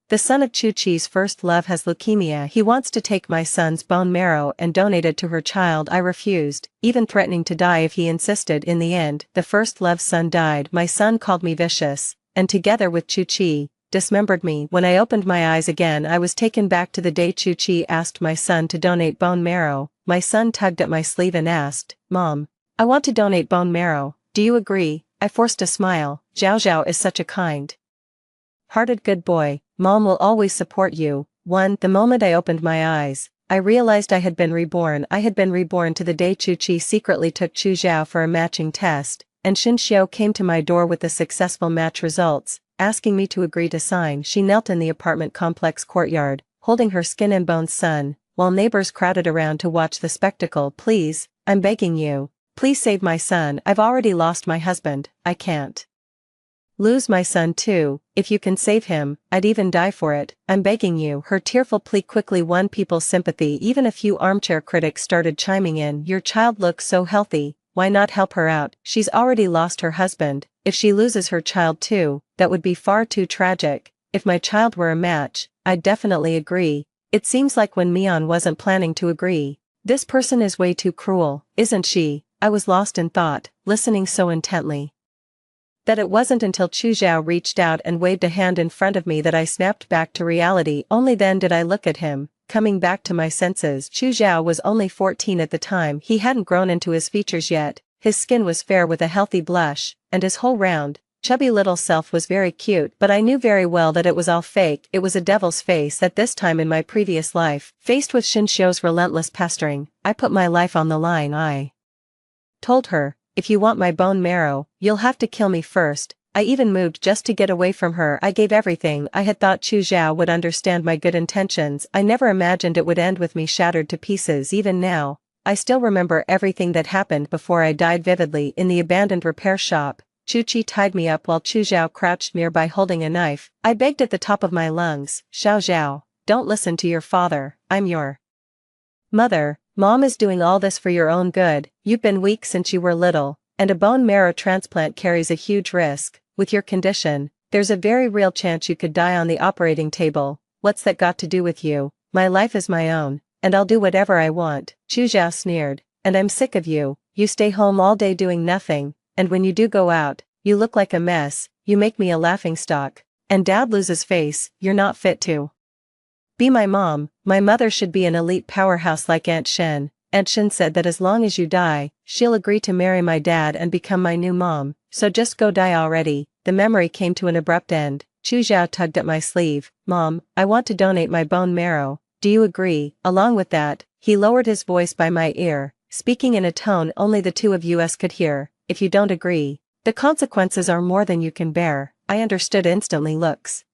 The son of Chu-Chi's first love has leukemia. He wants to take my son's bone marrow and donate it to her child. I refused, even threatening to die if he insisted. In the end, the first love's son died. My son called me vicious, and together with Chu-Chi, dismembered me. When I opened my eyes again, I was taken back to the day Chu-Chi asked my son to donate bone marrow. My son tugged at my sleeve and asked, "Mom, I want to donate bone marrow. Do you agree?" I forced a smile. Zhao Zhao is such a kind-hearted good boy. Mom will always support you. The moment I opened my eyes, I realized I had been reborn. I had been reborn to the day Chu-Chi secretly took Chu Zhao for a matching test, and Shin Xiao came to my door with the successful match results, asking me to agree to sign. She knelt in the apartment complex courtyard, holding her skin and bones son, while neighbors crowded around to watch the spectacle. "Please, I'm begging you. Please save my son. I've already lost my husband. I can't lose my son too. If you can save him, I'd even die for it. I'm begging you." Her tearful plea quickly won people's sympathy. Even a few armchair critics started chiming in. "Your child looks so healthy. Why not help her out? She's already lost her husband. If she loses her child too, that would be far too tragic. If my child were a match, I'd definitely agree." It seems like when Mian wasn't planning to agree. This person is way too cruel, isn't she? I was lost in thought, listening so intently that it wasn't until Chu Zhao reached out and waved a hand in front of me that I snapped back to reality. Only then did I look at him, coming back to my senses. Chu Zhao was only 14 at the time. He hadn't grown into his features yet. His skin was fair with a healthy blush, and his whole round, chubby little self was very cute, but I knew very well that it was all fake. It was a devil's face. At this time in my previous life, faced with Shin Xiao's relentless pestering, I put my life on the line. I told her, "If you want my bone marrow, you'll have to kill me first." I even moved just to get away from her. I gave everything. I had thought Chu Zhao would understand my good intentions. I never imagined it would end with me shattered to pieces. Even now, I still remember everything that happened before I died vividly. In the abandoned repair shop, Chu-Chi tied me up while Chu Zhao crouched nearby holding a knife. I begged at the top of my lungs, "Xiao Zhao, don't listen to your father. I'm your mother. Mom is doing all this for your own good. You've been weak since you were little, and a bone marrow transplant carries a huge risk. With your condition, there's a very real chance you could die on the operating table. What's that got to do with you? My life is my own, and I'll do whatever I want." Chu Zhao sneered, "And I'm sick of you. You stay home all day doing nothing, and when you do go out, you look like a mess. You make me a laughingstock. And Dad loses face. You're not fit to be my mom. My mother should be an elite powerhouse like Aunt Shen. Aunt Shen said that as long as you die, she'll agree to marry my dad and become my new mom. So just go die already." The memory came to an abrupt end. Chu Zhao tugged at my sleeve. "Mom, I want to donate my bone marrow. Do you agree?" Along with that, he lowered his voice by my ear, speaking in a tone only the two of us could hear. "If you don't agree, the consequences are more than you can bear." I understood instantly. Looks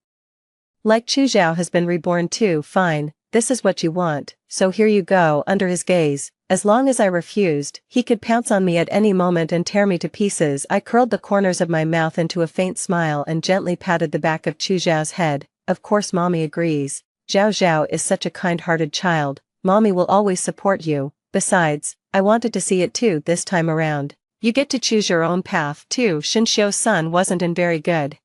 like Chu Zhao has been reborn too. "Fine, this is what you want, so here you go." Under his gaze, as long as I refused, he could pounce on me at any moment and tear me to pieces. I curled the corners of my mouth into a faint smile and gently patted the back of Chu Zhao's head. "Of course Mommy agrees. Zhao Zhao is such a kind-hearted child. Mommy will always support you. Besides, I wanted to see it too this time around. You get to choose your own path too." Shin Xiao's son wasn't in very good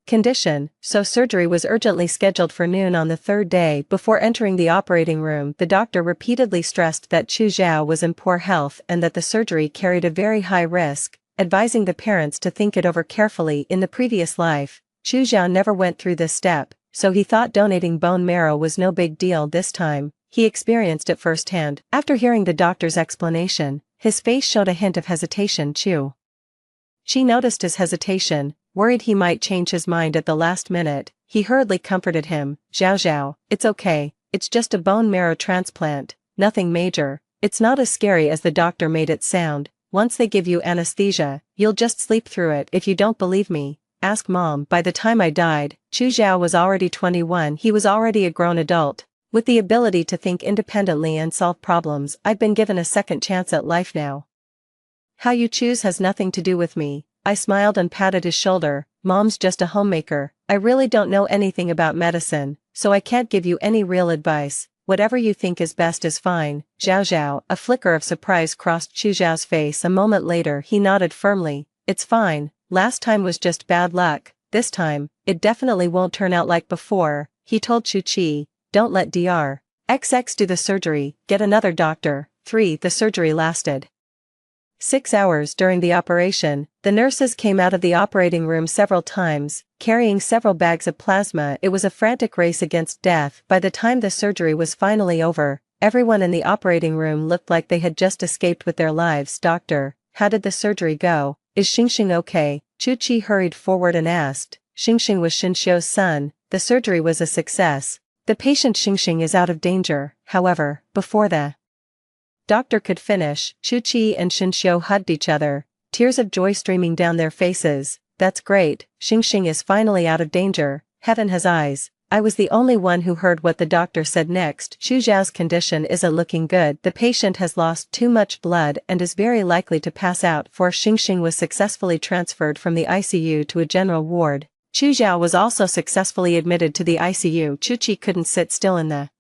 condition, so surgery was urgently scheduled for noon on the third day. Before entering the operating room, the doctor repeatedly stressed that Chu Zhao was in poor health and that the surgery carried a very high risk, advising the parents to think it over carefully. In the previous life, Chu Zhao never went through this step, so he thought donating bone marrow was no big deal. This time, he experienced it firsthand. After hearing the doctor's explanation, his face showed a hint of hesitation. She noticed his hesitation, worried he might change his mind at the last minute. He hurriedly comforted him. "Zhao Zhao, it's okay. It's just a bone marrow transplant. Nothing major. It's not as scary as the doctor made it sound. Once they give you anesthesia, you'll just sleep through it. If you don't believe me, ask Mom." By the time I died, Chu Zhao was already 21. He was already a grown adult, with the ability to think independently and solve problems. I'd been given a second chance at life now. How you choose has nothing to do with me. I smiled and patted his shoulder. "Mom's just a homemaker. I really don't know anything about medicine, so I can't give you any real advice. Whatever you think is best is fine." "Zhao Zhao." A flicker of surprise crossed Chu Zhao's face. A moment later he nodded firmly. "It's fine. Last time was just bad luck. this time, it definitely won't turn out like before, he told Chu-Chi. Don't let Dr. XX do the surgery, get another doctor. 3. The surgery lasted 6 hours. During the operation, the nurses came out of the operating room several times, carrying several bags of plasma. It was a frantic race against death. By the time the surgery was finally over, everyone in the operating room looked like they had just escaped with their lives. Doctor, how did the surgery go? Is Xingxing okay? Chu-Chi hurried forward and asked. Xingxing was Xinxiu's son. The surgery was a success. The patient Xingxing is out of danger. However, before the doctor could finish, Chu-Chi and Xinxiu hugged each other, tears of joy streaming down their faces. That's great, Xingxing is finally out of danger. Heaven has eyes. I was the only one who heard what the doctor said next. Chu Zhao's condition isn't looking good. The patient has lost too much blood and is very likely to pass out. For Xingxing was successfully transferred from the ICU to a general ward. Chu Zhao was also successfully admitted to the ICU. Chu-Chi couldn't sit still in the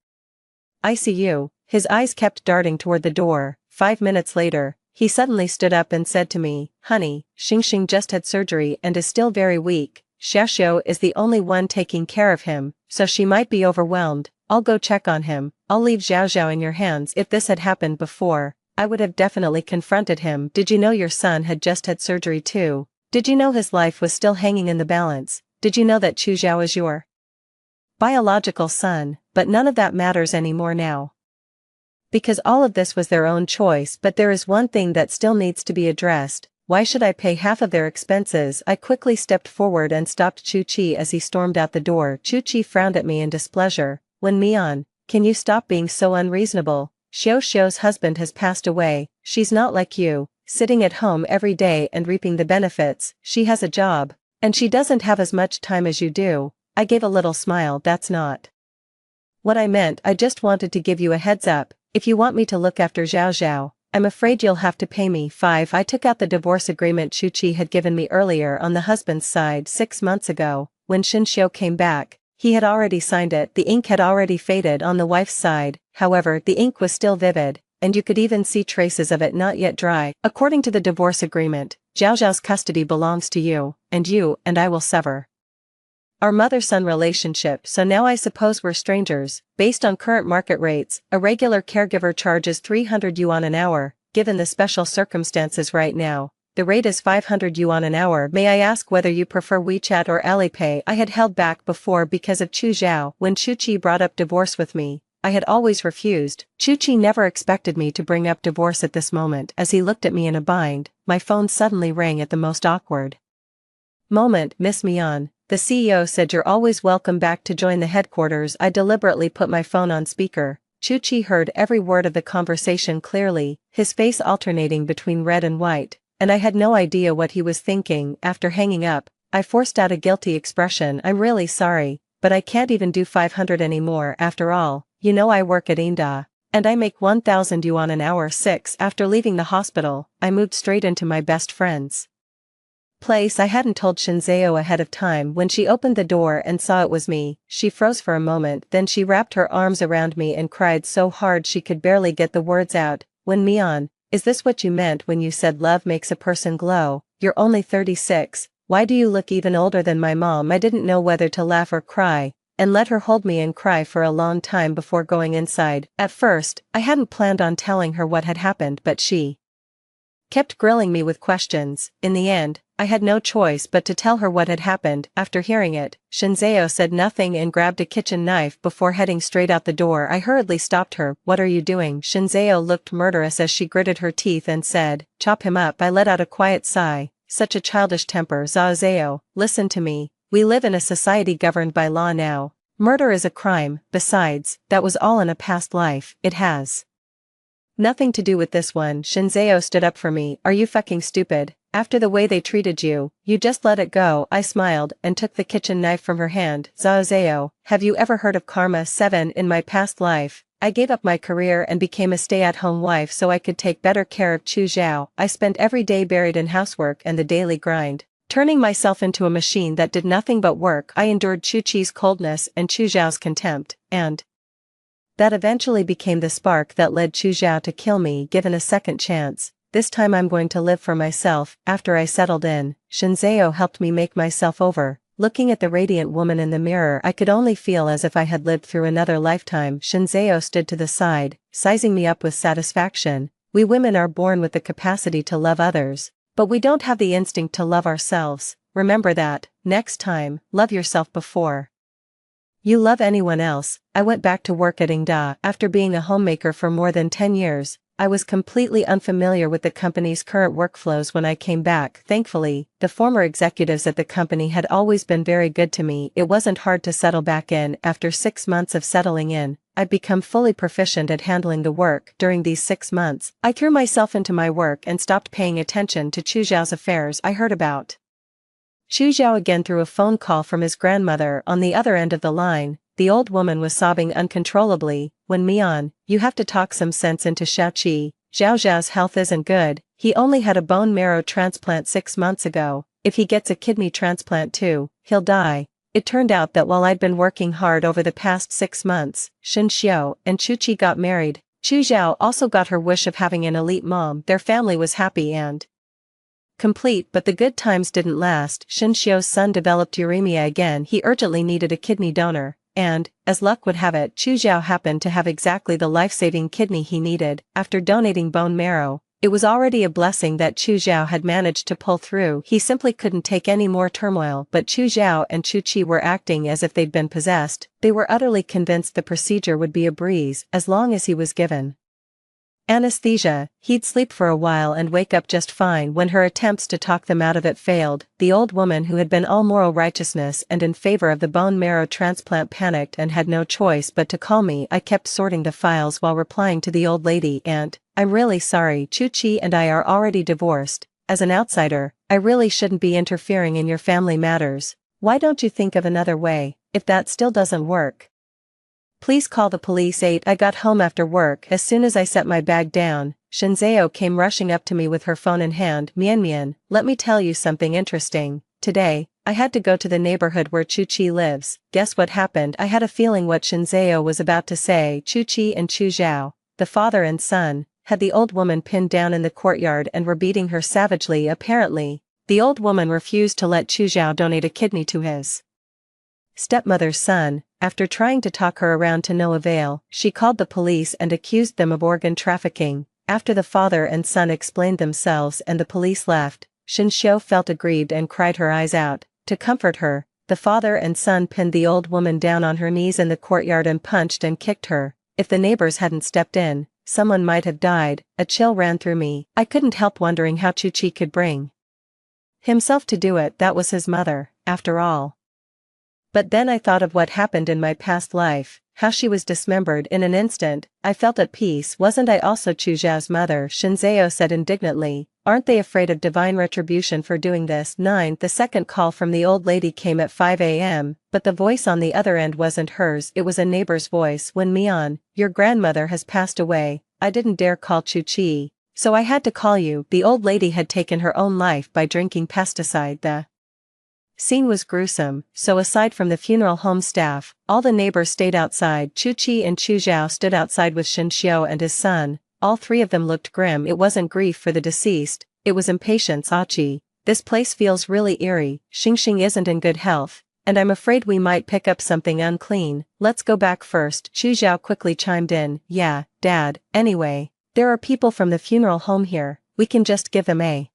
ICU. His eyes kept darting toward the door. 5 minutes later, he suddenly stood up and said to me, honey, Xingxing just had surgery and is still very weak. Xiaoxiu is the only one taking care of him, so she might be overwhelmed. I'll go check on him. I'll leave Xiaoxiu in your hands. If this had happened before, I would have definitely confronted him. Did you know your son had just had surgery too? Did you know his life was still hanging in the balance? Did you know that Chu Zhao is your biological son? But none of that matters anymore now, because all of this was their own choice. But there is one thing that still needs to be addressed. Why should I pay half of their expenses? I quickly stepped forward and stopped Chu-Chi as he stormed out the door. Chu-Chi frowned at me in displeasure. Wen Mian, can you stop being so unreasonable? Xiaoxiu's husband has passed away. She's not like you, sitting at home every day and reaping the benefits. She has a job, and she doesn't have as much time as you do. I gave a little smile. That's not what I meant. I just wanted to give you a heads up. If you want me to look after Xiao Xiao, I'm afraid you'll have to pay me. 5. I took out the divorce agreement Chu-Chi had given me earlier on the husband's side 6 months ago. When Xinxiu came back, he had already signed it. The ink had already faded on the wife's side. However, the ink was still vivid, and you could even see traces of it not yet dry. According to the divorce agreement, Xiao Xiao's custody belongs to you and I will sever our mother-son relationship. So now I suppose we're strangers. Based on current market rates, a regular caregiver charges 300 yuan an hour. Given the special circumstances right now, the rate is 500 yuan an hour. May I ask whether you prefer WeChat or Alipay? I had held back before because of Chu Zhao. When Chu-Chi brought up divorce with me, I had always refused. Chu-Chi never expected me to bring up divorce at this moment. As he looked at me in a bind, my phone suddenly rang at the most awkward moment. Miss Mian, the CEO said you're always welcome back to join the headquarters. I deliberately put my phone on speaker. Chu-Chi heard every word of the conversation clearly, his face alternating between red and white, and I had no idea what he was thinking. After hanging up, I forced out a guilty expression. I'm really sorry, but I can't even do 500 anymore. After all, you know I work at Inda, and I make 1,000 yuan an hour. 6. After leaving the hospital, I moved straight into my best friend's place. I hadn't told Shinzeo ahead of time. When she opened the door and saw it was me, she froze for a moment. Then she wrapped her arms around me and cried so hard she could barely get the words out. Wen Mian, is this what you meant when you said love makes a person glow? You're only 36. Why do you look even older than my mom? I didn't know whether to laugh or cry, and let her hold me and cry for a long time before going inside. At first, I hadn't planned on telling her what had happened, but she kept grilling me with questions. In the end, I had no choice but to tell her what had happened. After hearing it, Shinzeo said nothing and grabbed a kitchen knife before heading straight out the door. I hurriedly stopped her. What are you doing? Shinzeo looked murderous as she gritted her teeth and said, chop him up. I let out a quiet sigh. Such a childish temper. Zhao, listen to me. We live in a society governed by law now. Murder is a crime. Besides, that was all in a past life. It has nothing to do with this one. Shinzeo stood up for me. Are you fucking stupid? After the way they treated you, you just let it go. I smiled and took the kitchen knife from her hand. Zhao, have you ever heard of karma? 7. In my past life, I gave up my career and became a stay-at-home wife so I could take better care of Chu Zhao. I spent every day buried in housework and the daily grind, turning myself into a machine that did nothing but work. I endured Chu-Chi's coldness and Chu Zhao's contempt, and that eventually became the spark that led Chu Zhao to kill me. Given a second chance, this time I'm going to live for myself. After I settled in, Shinzeo helped me make myself over. Looking at the radiant woman in the mirror, I could only feel as if I had lived through another lifetime. Shinzeo stood to the side, sizing me up with satisfaction. We women are born with the capacity to love others, but we don't have the instinct to love ourselves. Remember that. Next time, love yourself before you love anyone else. I went back to work at Ingda. After being a homemaker for more than 10 years, I was completely unfamiliar with the company's current workflows when I came back. Thankfully, the former executives at the company had always been very good to me. It wasn't hard to settle back in. After 6 months of settling in, I'd become fully proficient at handling the work. During these 6 months, I threw myself into my work and stopped paying attention to Chu Zhao's affairs. I heard about Chu Zhao again through a phone call from his grandmother on the other end of the line. The old woman was sobbing uncontrollably. When Mian, you have to talk some sense into Xiaoqi. Zhao Zhao's health isn't good. He only had a bone marrow transplant 6 months ago. If he gets a kidney transplant too, he'll die. It turned out that while I'd been working hard over the past 6 months, Shen Xiao and Chu Qi got married. Chu Zhao also got her wish of having an elite mom. Their family was happy and complete, but the good times didn't last. Shen Xiao's son developed uremia again. He urgently needed a kidney donor, and, as luck would have it, Chu Zhao happened to have exactly the life-saving kidney he needed. After donating bone marrow, it was already a blessing that Chu Zhao had managed to pull through. He simply couldn't take any more turmoil, but Chu Zhao and Chu Qi were acting as if they'd been possessed. They were utterly convinced the procedure would be a breeze as long as he was given anesthesia. He'd sleep for a while and wake up just fine. When her attempts to talk them out of it failed, the old woman who had been all moral righteousness and in favor of the bone marrow transplant panicked and had no choice but to call me. I kept sorting the files while replying to the old lady. "Aunt, I'm really sorry. Chu Qi and I are already divorced. As an outsider, I really shouldn't be interfering in your family matters. Why don't you think of another way? If that still doesn't work, please call the police." 8. I got home after work. As soon as I set my bag down, Shinzeo came rushing up to me with her phone in hand. "Mian, let me tell you something interesting. Today, I had to go to the neighborhood where Chu Qi lives." Guess what happened? I had a feeling what Shinzeo was about to say. Chu Qi and Chu Zhao, the father and son, had the old woman pinned down in the courtyard and were beating her savagely. Apparently, the old woman refused to let Chu Zhao donate a kidney to his stepmother's son. After trying to talk her around to no avail, she called the police and accused them of organ trafficking. After the father and son explained themselves and the police left, Shen Xiao felt aggrieved and cried her eyes out. To comfort her, the father and son pinned the old woman down on her knees in the courtyard and punched and kicked her. If the neighbors hadn't stepped in, someone might have died. A chill ran through me. I couldn't help wondering how Chu Qi could bring himself to do it. That was his mother, after all. But then I thought of what happened in my past life, how she was dismembered in an instant. I felt at peace. Wasn't I also Chu Zhao's mother? Shinzeo said indignantly. Aren't they afraid of divine retribution for doing this? 9. The second call from the old lady came at 5 a.m., but the voice on the other end wasn't hers. It was a neighbor's voice. "When Mian, your grandmother has passed away, I didn't dare call Chu Qi, so I had to call you." The old lady had taken her own life by drinking pesticide. The scene was gruesome, so aside from the funeral home staff, all the neighbors stayed outside. Chu Qi and Chu Zhao stood outside with Shen Xiao and his son. All three of them looked grim. It wasn't grief for the deceased, it was impatience. "Achi, this place feels really eerie. Xingxing isn't in good health, and I'm afraid we might pick up something unclean. Let's go back first." Chu Zhao quickly chimed in. "Yeah, Dad, anyway, there are people from the funeral home here, we can just give them a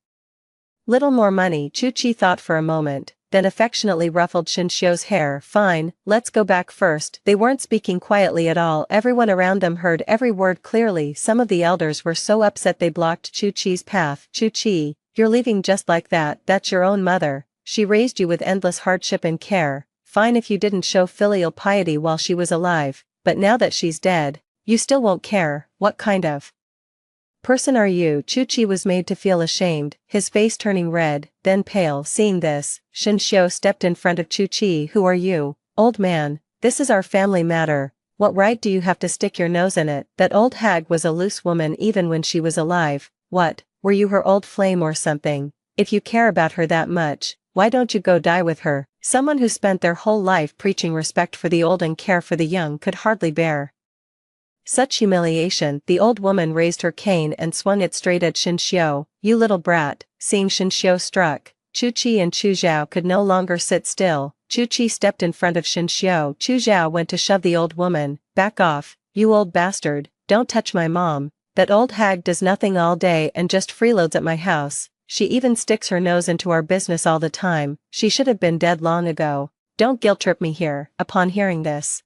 little more money." Chu Qi thought for a moment, then affectionately ruffled Shen Xiao's hair. "Fine, let's go back first." They weren't speaking quietly at all. Everyone around them heard every word clearly. Some of the elders were so upset they blocked Chu Qi's path. "Chu Qi, you're leaving just like that? That's your own mother. She raised you with endless hardship and care. Fine if you didn't show filial piety while she was alive, but now that she's dead, you still won't care. What kind of person are you?" Chu Qi was made to feel ashamed, his face turning red, then pale. Seeing this, Shen Xiao stepped in front of Chu Qi. "Who are you, old man? This is our family matter. What right do you have to stick your nose in it?" That old hag was a loose woman even when she was alive. "What, were you her old flame or something? If you care about her that much, why don't you go die with her?" Someone who spent their whole life preaching respect for the old and care for the young could hardly bear such humiliation. The old woman raised her cane and swung it straight at Shen Xiao. "You little brat." Seeing Shen Xiao struck, Chu Qi and Chu Zhao could no longer sit still. Chu Chi stepped in front of Shinxiu. Chu Zhao went to shove the old woman. Back off, you old bastard, don't touch my mom. That old hag does nothing all day and just freeloads at my house. She even sticks her nose into our business all the time. She should have been dead long ago. Don't guilt-trip me here. Upon hearing this,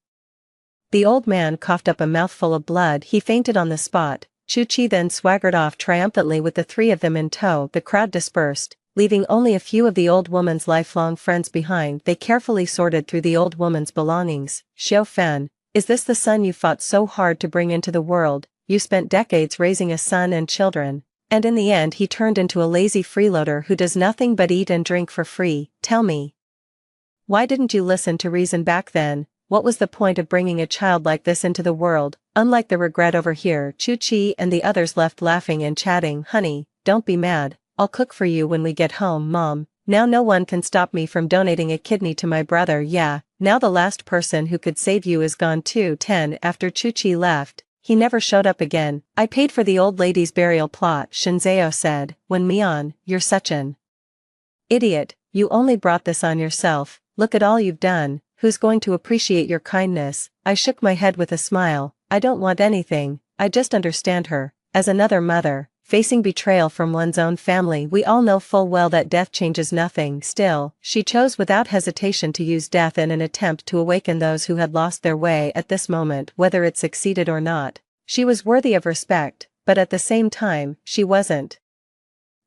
the old man coughed up a mouthful of blood. He fainted on the spot. Chu Chi then swaggered off triumphantly with the three of them in tow. The crowd dispersed, leaving only a few of the old woman's lifelong friends behind. They carefully sorted through the old woman's belongings. Xiao Fan, is this the son you fought so hard to bring into the world? You spent decades raising a son and children, and in the end he turned into a lazy freeloader who does nothing but eat and drink for free. Tell me, why didn't you listen to reason back then? What was the point of bringing a child like this into the world? Unlike the regret over here, Chu Chi and the others left laughing and chatting. Honey, don't be mad, I'll cook for you when we get home. Mom, now no one can stop me from donating a kidney to my brother. Yeah, now the last person who could save you is gone too. 10 After Chu Chi left, he never showed up again. I paid for the old lady's burial plot, Shinzeo said. When Mion, you're such an idiot, you only brought this on yourself. Look at all you've done. Who's going to appreciate your kindness? I shook my head with a smile. I don't want anything, I just understand her. As another mother, facing betrayal from one's own family, we all know full well that death changes nothing. Still, she chose without hesitation to use death in an attempt to awaken those who had lost their way at this moment. Whether it succeeded or not, she was worthy of respect, but at the same time, she wasn't.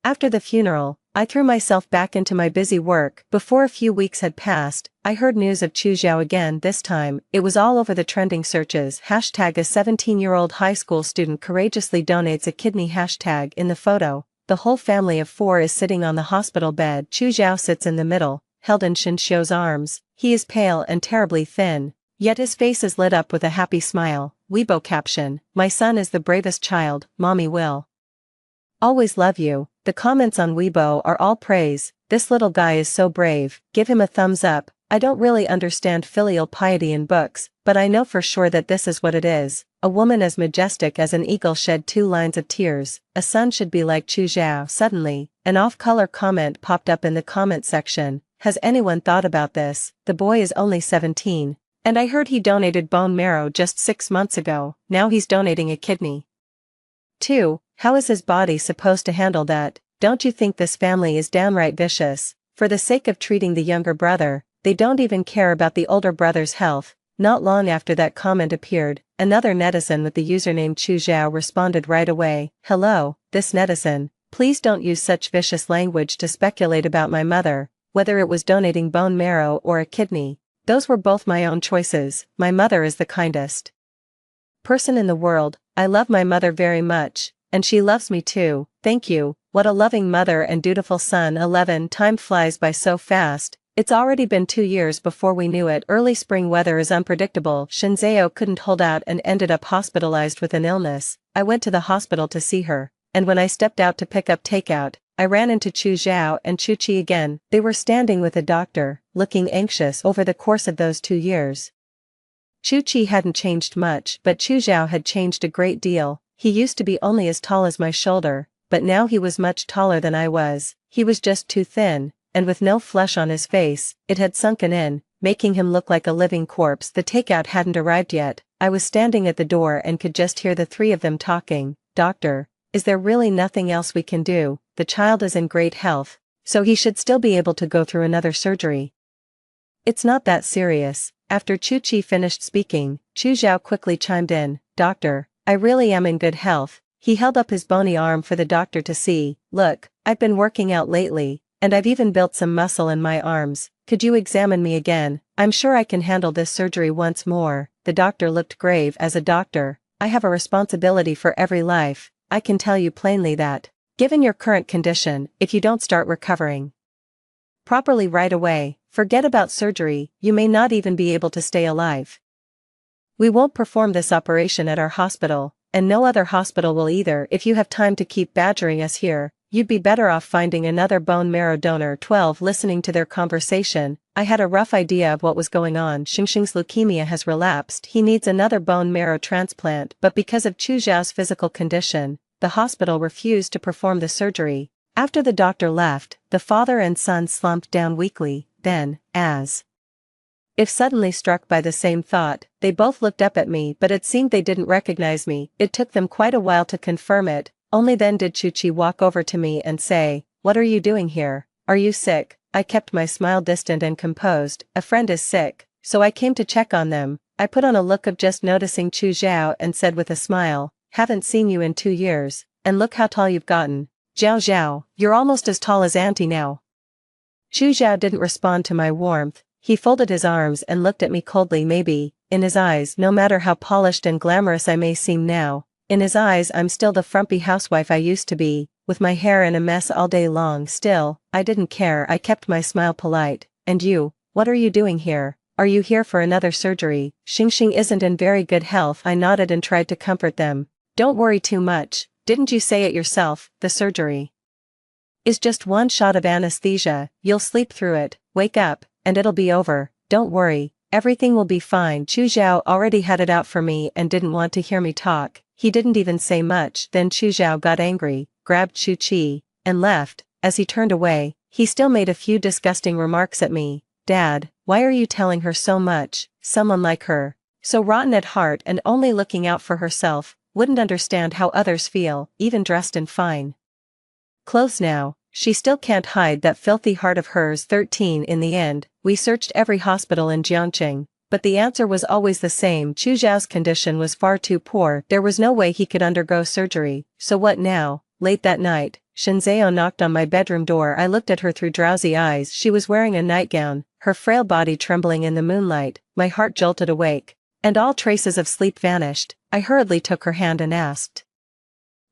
After the funeral, I threw myself back into my busy work. Before a few weeks had passed, I heard news of Chu Zhao again. This time, it was all over the trending searches. Hashtag a 17-year-old high school student courageously donates a kidney. Hashtag in the photo, the whole family of 4 is sitting on the hospital bed. Chu Zhao sits in the middle, held in Shinxiu's arms. He is pale and terribly thin, yet his face is lit up with a happy smile. Weibo caption, my son is the bravest child, mommy will always love you. The comments on Weibo are all praise. This little guy is so brave, give him a thumbs up. I don't really understand filial piety in books, but I know for sure that this is what it is. A woman as majestic as an eagle shed 2 lines of tears. A son should be like Chu Zhao. Suddenly, an off-color comment popped up in the comment section. Has anyone thought about this? The boy is only 17, and I heard he donated bone marrow just 6 months ago. Now he's donating a kidney. 2. How is his body supposed to handle that? Don't you think this family is downright vicious? For the sake of treating the younger brother, they don't even care about the older brother's health. Not long after that comment appeared, another netizen with the username Chu Zhao responded right away. Hello, this netizen, please don't use such vicious language to speculate about my mother, whether it was donating bone marrow or a kidney. Those were both my own choices. My mother is the kindest person in the world. I love my mother very much, and she loves me too. Thank you. What a loving mother and dutiful son. 11 Time flies by so fast. It's already been 2 years before we knew it. Early spring weather is unpredictable. Shinzeo couldn't hold out and ended up hospitalized with an illness. I went to the hospital to see her, and when I stepped out to pick up takeout, I ran into Chu Zhao and Chu Chi again. They were standing with a doctor, looking anxious. Over the course of those 2 years, Chu Chi hadn't changed much, but Chu Zhao had changed a great deal. He used to be only as tall as my shoulder, but now he was much taller than I was. He was just too thin, and with no flesh on his face. It had sunken in, making him look like a living corpse. The takeout hadn't arrived yet. I was standing at the door and could just hear the 3 of them talking. Doctor, is there really nothing else we can do? The child is in great health, so he should still be able to go through another surgery. It's not that serious. After Chu Chi finished speaking, Chu Zhao quickly chimed in. Doctor, I really am in good health. He held up his bony arm for the doctor to see. Look, I've been working out lately, and I've even built some muscle in my arms. Could you examine me again? I'm sure I can handle this surgery once more. The doctor looked grave. As a doctor, I have a responsibility for every life. I can tell you plainly that, given your current condition, if you don't start recovering properly right away, forget about surgery, you may not even be able to stay alive. We won't perform this operation at our hospital, and no other hospital will either. If you have time to keep badgering us here, you'd be better off finding another bone marrow donor. 12 Listening to their conversation, I had a rough idea of what was going on. Xingxing's leukemia has relapsed. He needs another bone marrow transplant, but because of Chu Zhao's physical condition, the hospital refused to perform the surgery. After the doctor left, the father and son slumped down weakly. Then, as if suddenly struck by the same thought. They both looked up at me, but it seemed they didn't recognize me. It took them quite a while to confirm it. Only then did Chuchi walk over to me and say, "What are you doing here? Are you sick?" I kept my smile distant and composed. "A friend is sick, so I came to check on them." I put on a look of just noticing Chu Zhao and said with a smile, "Haven't seen you in 2 years, and look how tall you've gotten. Zhao Zhao, you're almost as tall as Auntie now." Chu Zhao didn't respond to my warmth. He folded his arms and looked at me coldly. Maybe, in his eyes, no matter how polished and glamorous I may seem now, in his eyes I'm still the frumpy housewife I used to be, with my hair in a mess all day long. Still, I didn't care. I kept my smile polite. "And you, what are you doing here? Are you here for another surgery? Xingxing isn't in very good health." I nodded and tried to comfort them. "Don't worry too much, didn't you say it yourself? The surgery is just 1 shot of anesthesia, you'll sleep through it, wake up, and it'll be over. Don't worry, everything will be fine." Chu Zhao already had it out for me and didn't want to hear me talk. He didn't even say much. Then Chu Zhao got angry, grabbed Chu Chi, and left. As he turned away, he still made a few disgusting remarks at me. "Dad, why are you telling her so much? Someone like her, so rotten at heart and only looking out for herself, wouldn't understand how others feel, even dressed in fine clothes now. She still can't hide that filthy heart of hers." 13 In the end, we searched every hospital in Jiangqing, but the answer was always the same. Chu Zhao's condition was far too poor. There was no way he could undergo surgery. So what now? Late that night, Shinzao knocked on my bedroom door. I looked at her through drowsy eyes. She was wearing a nightgown, her frail body trembling in the moonlight. My heart jolted awake, and all traces of sleep vanished. I hurriedly took her hand and asked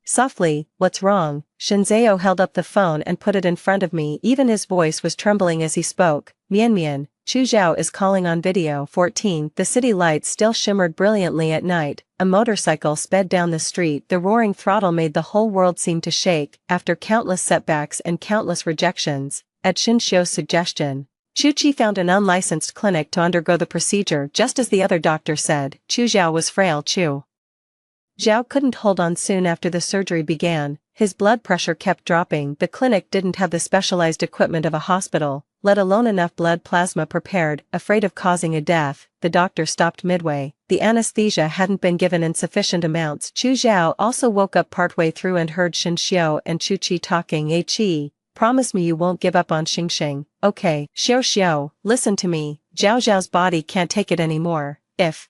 softly, "What's wrong?" Shinzao held up the phone and put it in front of me. Even his voice was trembling as he spoke. "Mian Mian, Chu Zhao is calling on video." 14 The city lights still shimmered brilliantly at night. A motorcycle sped down the street. The roaring throttle made the whole world seem to shake. After countless setbacks and countless rejections, at Xinxiu's suggestion, Chu Chi found an unlicensed clinic to undergo the procedure. Just as the other doctor said, Chu Zhao was frail. Chu Zhao couldn't hold on. Soon after the surgery began, his blood pressure kept dropping. The clinic didn't have the specialized equipment of a hospital, let alone enough blood plasma prepared. Afraid of causing a death, the doctor stopped midway. The anesthesia hadn't been given in sufficient amounts. Chu Zhao also woke up partway through and heard Xinxiu and Chu Chi talking. "Hey Chi, promise me you won't give up on Xingxing, okay?" "Xiao, listen to me. Zhao Zhao's body can't take it anymore. If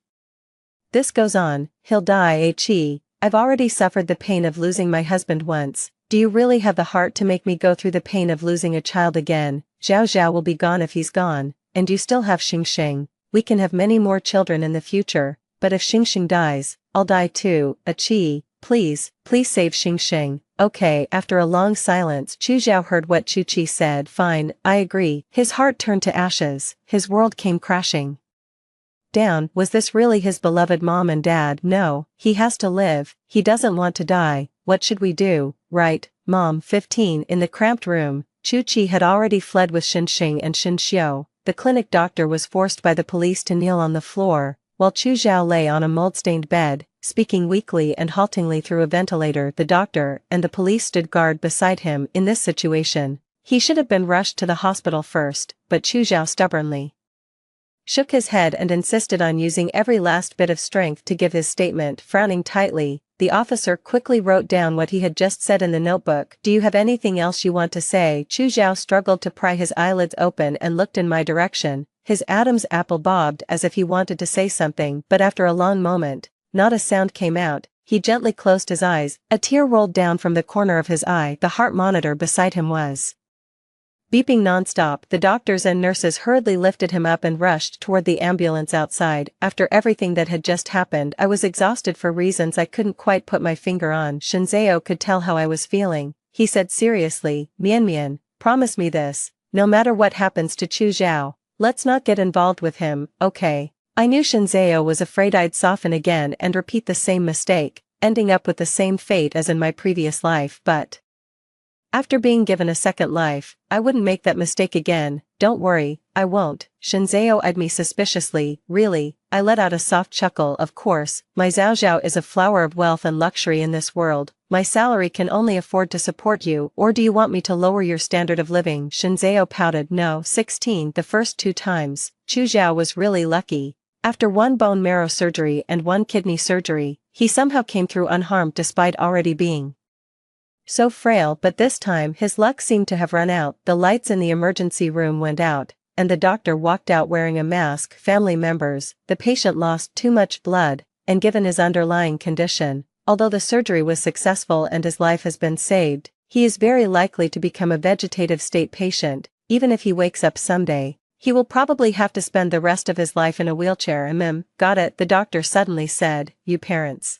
this goes on, he'll die." Chi, "I've already suffered the pain of losing my husband once. Do you really have the heart to make me go through the pain of losing a child again?" "Zhao Zhao will be gone if he's gone, and you still have Xingxing. We can have many more children in the future, but if Xingxing dies, I'll die too." Chi, please save Xingxing." "Okay." After a long silence, Chu Zhao heard what Chu Chi said. "Fine, I agree." His heart turned to ashes. His world came crashing down. Was this really his beloved mom and dad? No, he has to live. He doesn't want to die. What should we do? Right, Mom. 15 In the cramped room, Chu Chi had already fled with Xinxing and Xinxiu. The clinic doctor was forced by the police to kneel on the floor, while Chu Zhao lay on a mold-stained bed, speaking weakly and haltingly through a ventilator. The doctor and the police stood guard beside him. In this situation, he should have been rushed to the hospital first, but Chu Zhao stubbornly shook his head and insisted on using every last bit of strength to give his statement. Frowning tightly, the officer quickly wrote down what he had just said in the notebook. "Do you have anything else you want to say?" Chu Zhao struggled to pry his eyelids open and looked in my direction. His Adam's apple bobbed as if he wanted to say something, but after a long moment, not a sound came out. He gently closed his eyes. A tear rolled down from the corner of his eye. The heart monitor beside him was beeping nonstop. The doctors and nurses hurriedly lifted him up and rushed toward the ambulance outside. After everything that had just happened, I was exhausted for reasons I couldn't quite put my finger on. Shinzao could tell how I was feeling. He said seriously, "Mian Mian, promise me this. No matter what happens to Chu Zhao, let's not get involved with him, okay?" I knew Shinzao was afraid I'd soften again and repeat the same mistake, ending up with the same fate as in my previous life, but after being given a second life, I wouldn't make that mistake again. "Don't worry, I won't." Shinzao eyed me suspiciously. "Really?" I let out a soft chuckle. "Of course, my Zhao Zhao is a flower of wealth and luxury in this world. My salary can only afford to support you, or do you want me to lower your standard of living? Shinzao pouted. No. 16. The first 2 times, Chu Zhao was really lucky. After 1 bone marrow surgery and 1 kidney surgery, he somehow came through unharmed despite already being so frail, but this time his luck seemed to have run out. The lights in the emergency room went out, and the doctor walked out wearing a mask. Family members, the patient lost too much blood, and given his underlying condition, although the surgery was successful and his life has been saved, he is very likely to become a vegetative state patient. Even if he wakes up someday, he will probably have to spend the rest of his life in a wheelchair. Got it, the doctor suddenly said. You parents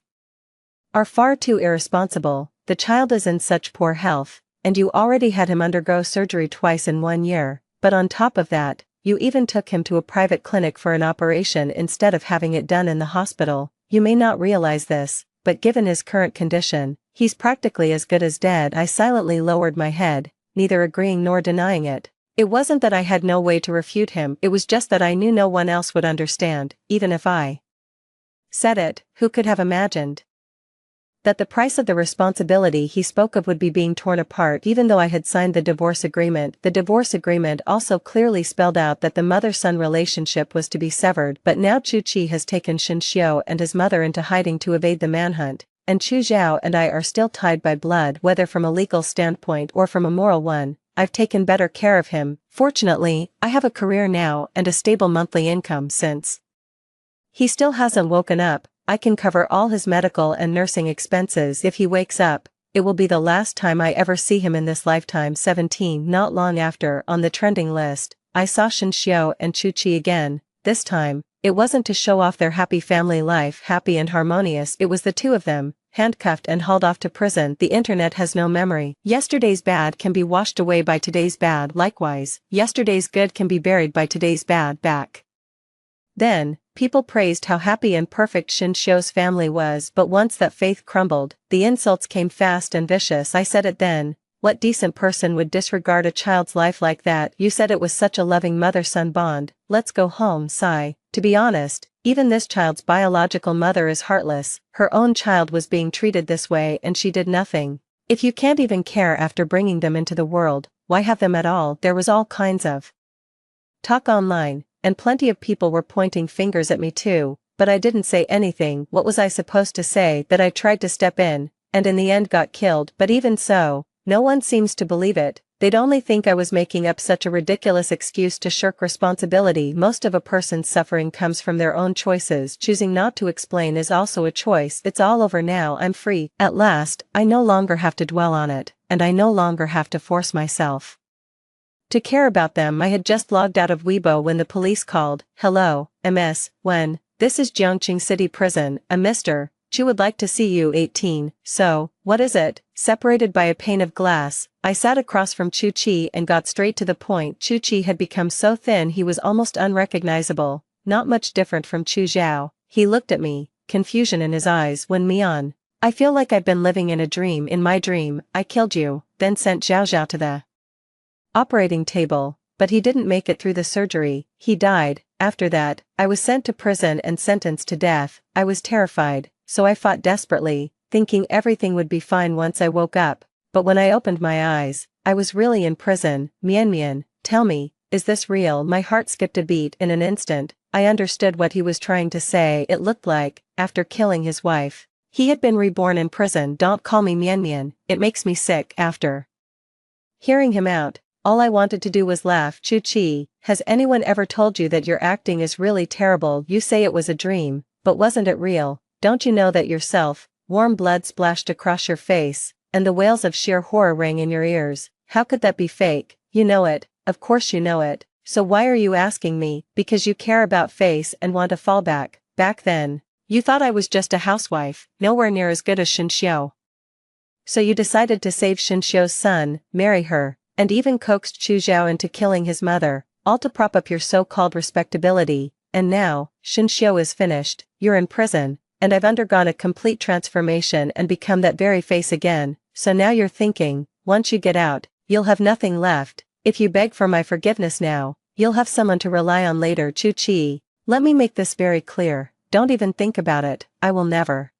are far too irresponsible. The child is in such poor health, and you already had him undergo surgery twice in 1 year, but on top of that, you even took him to a private clinic for an operation instead of having it done in the hospital. You may not realize this, but given his current condition, he's practically as good as dead. I silently lowered my head, neither agreeing nor denying it. It wasn't that I had no way to refute him, it was just that I knew no one else would understand, even if I said it. Who could have imagined that the price of the responsibility he spoke of would be being torn apart? Even though I had signed the divorce agreement also clearly spelled out that the mother-son relationship was to be severed. But now Chu Qi has taken Shin Xiu and his mother into hiding to evade the manhunt, and Chu Zhao and I are still tied by blood, whether from a legal standpoint or from a moral one. I've taken better care of him. Fortunately, I have a career now and a stable monthly income. Since he still hasn't woken up, I can cover all his medical and nursing expenses. If he wakes up, it will be the last time I ever see him in this lifetime. 17. Not long after, on the trending list, I saw Shin Xiu and Chu Qi again. This time, it wasn't to show off their happy family life, happy and harmonious. It was the two of them, handcuffed and hauled off to prison. The internet has no memory. Yesterday's bad can be washed away by today's bad. Likewise, yesterday's good can be buried by today's bad. Back then, people praised how happy and perfect Shin Xiu's family was, but once that faith crumbled, the insults came fast and vicious. I said it then. What decent person would disregard a child's life like that? You said it was such a loving mother-son bond. Let's go home. Sigh. To be honest, even this child's biological mother is heartless. Her own child was being treated this way and she did nothing. If you can't even care after bringing them into the world, why have them at all? There was all kinds of talk online, and plenty of people were pointing fingers at me too, but I didn't say anything. What was I supposed to say? That I tried to step in, and in the end got killed? But even so, no one seems to believe it. They'd only think I was making up such a ridiculous excuse to shirk responsibility. Most of a person's suffering comes from their own choices. Choosing not to explain is also a choice. It's all over now. I'm free. At last, I no longer have to dwell on it, and I no longer have to force myself to care about them. I had just logged out of Weibo when the police called. Hello, MS, when? This is Jiangqing City Prison. A Mr. Chu would like to see you. 18. So, what is it? Separated by a pane of glass, I sat across from Chu Qi and got straight to the point. Chu Qi had become so thin he was almost unrecognizable, not much different from Chu Zhao. He looked at me, confusion in his eyes. When Mian, I feel like I've been living in a dream. In my dream, I killed you, then sent Zhao Zhao to the operating table, but he didn't make it through the surgery. He died. After that, I was sent to prison and sentenced to death. I was terrified, so I fought desperately, thinking everything would be fine once I woke up. But when I opened my eyes, I was really in prison. Mian, tell me, is this real? My heart skipped a beat. In an instant, I understood what he was trying to say. It looked like, after killing his wife, he had been reborn in prison. Don't call me Mian, it makes me sick. After hearing him out, all I wanted to do was laugh. Chu Qi, has anyone ever told you that your acting is really terrible? You say it was a dream, but wasn't it real? Don't you know that yourself? Warm blood splashed across your face, and the wails of sheer horror rang in your ears. How could that be fake? You know it, of course you know it. So why are you asking me? Because you care about face and want a fallback. Back then, you thought I was just a housewife, nowhere near as good as Shin Xiu. So you decided to save Shin Xiu's son, marry her, and even coaxed Chu Zhao into killing his mother, all to prop up your so-called respectability. And now, Shin Xiu is finished, you're in prison, and I've undergone a complete transformation and become that very face again. So now you're thinking, once you get out, you'll have nothing left. If you beg for my forgiveness now, you'll have someone to rely on later. Chu Qi, let me make this very clear, don't even think about it. I will never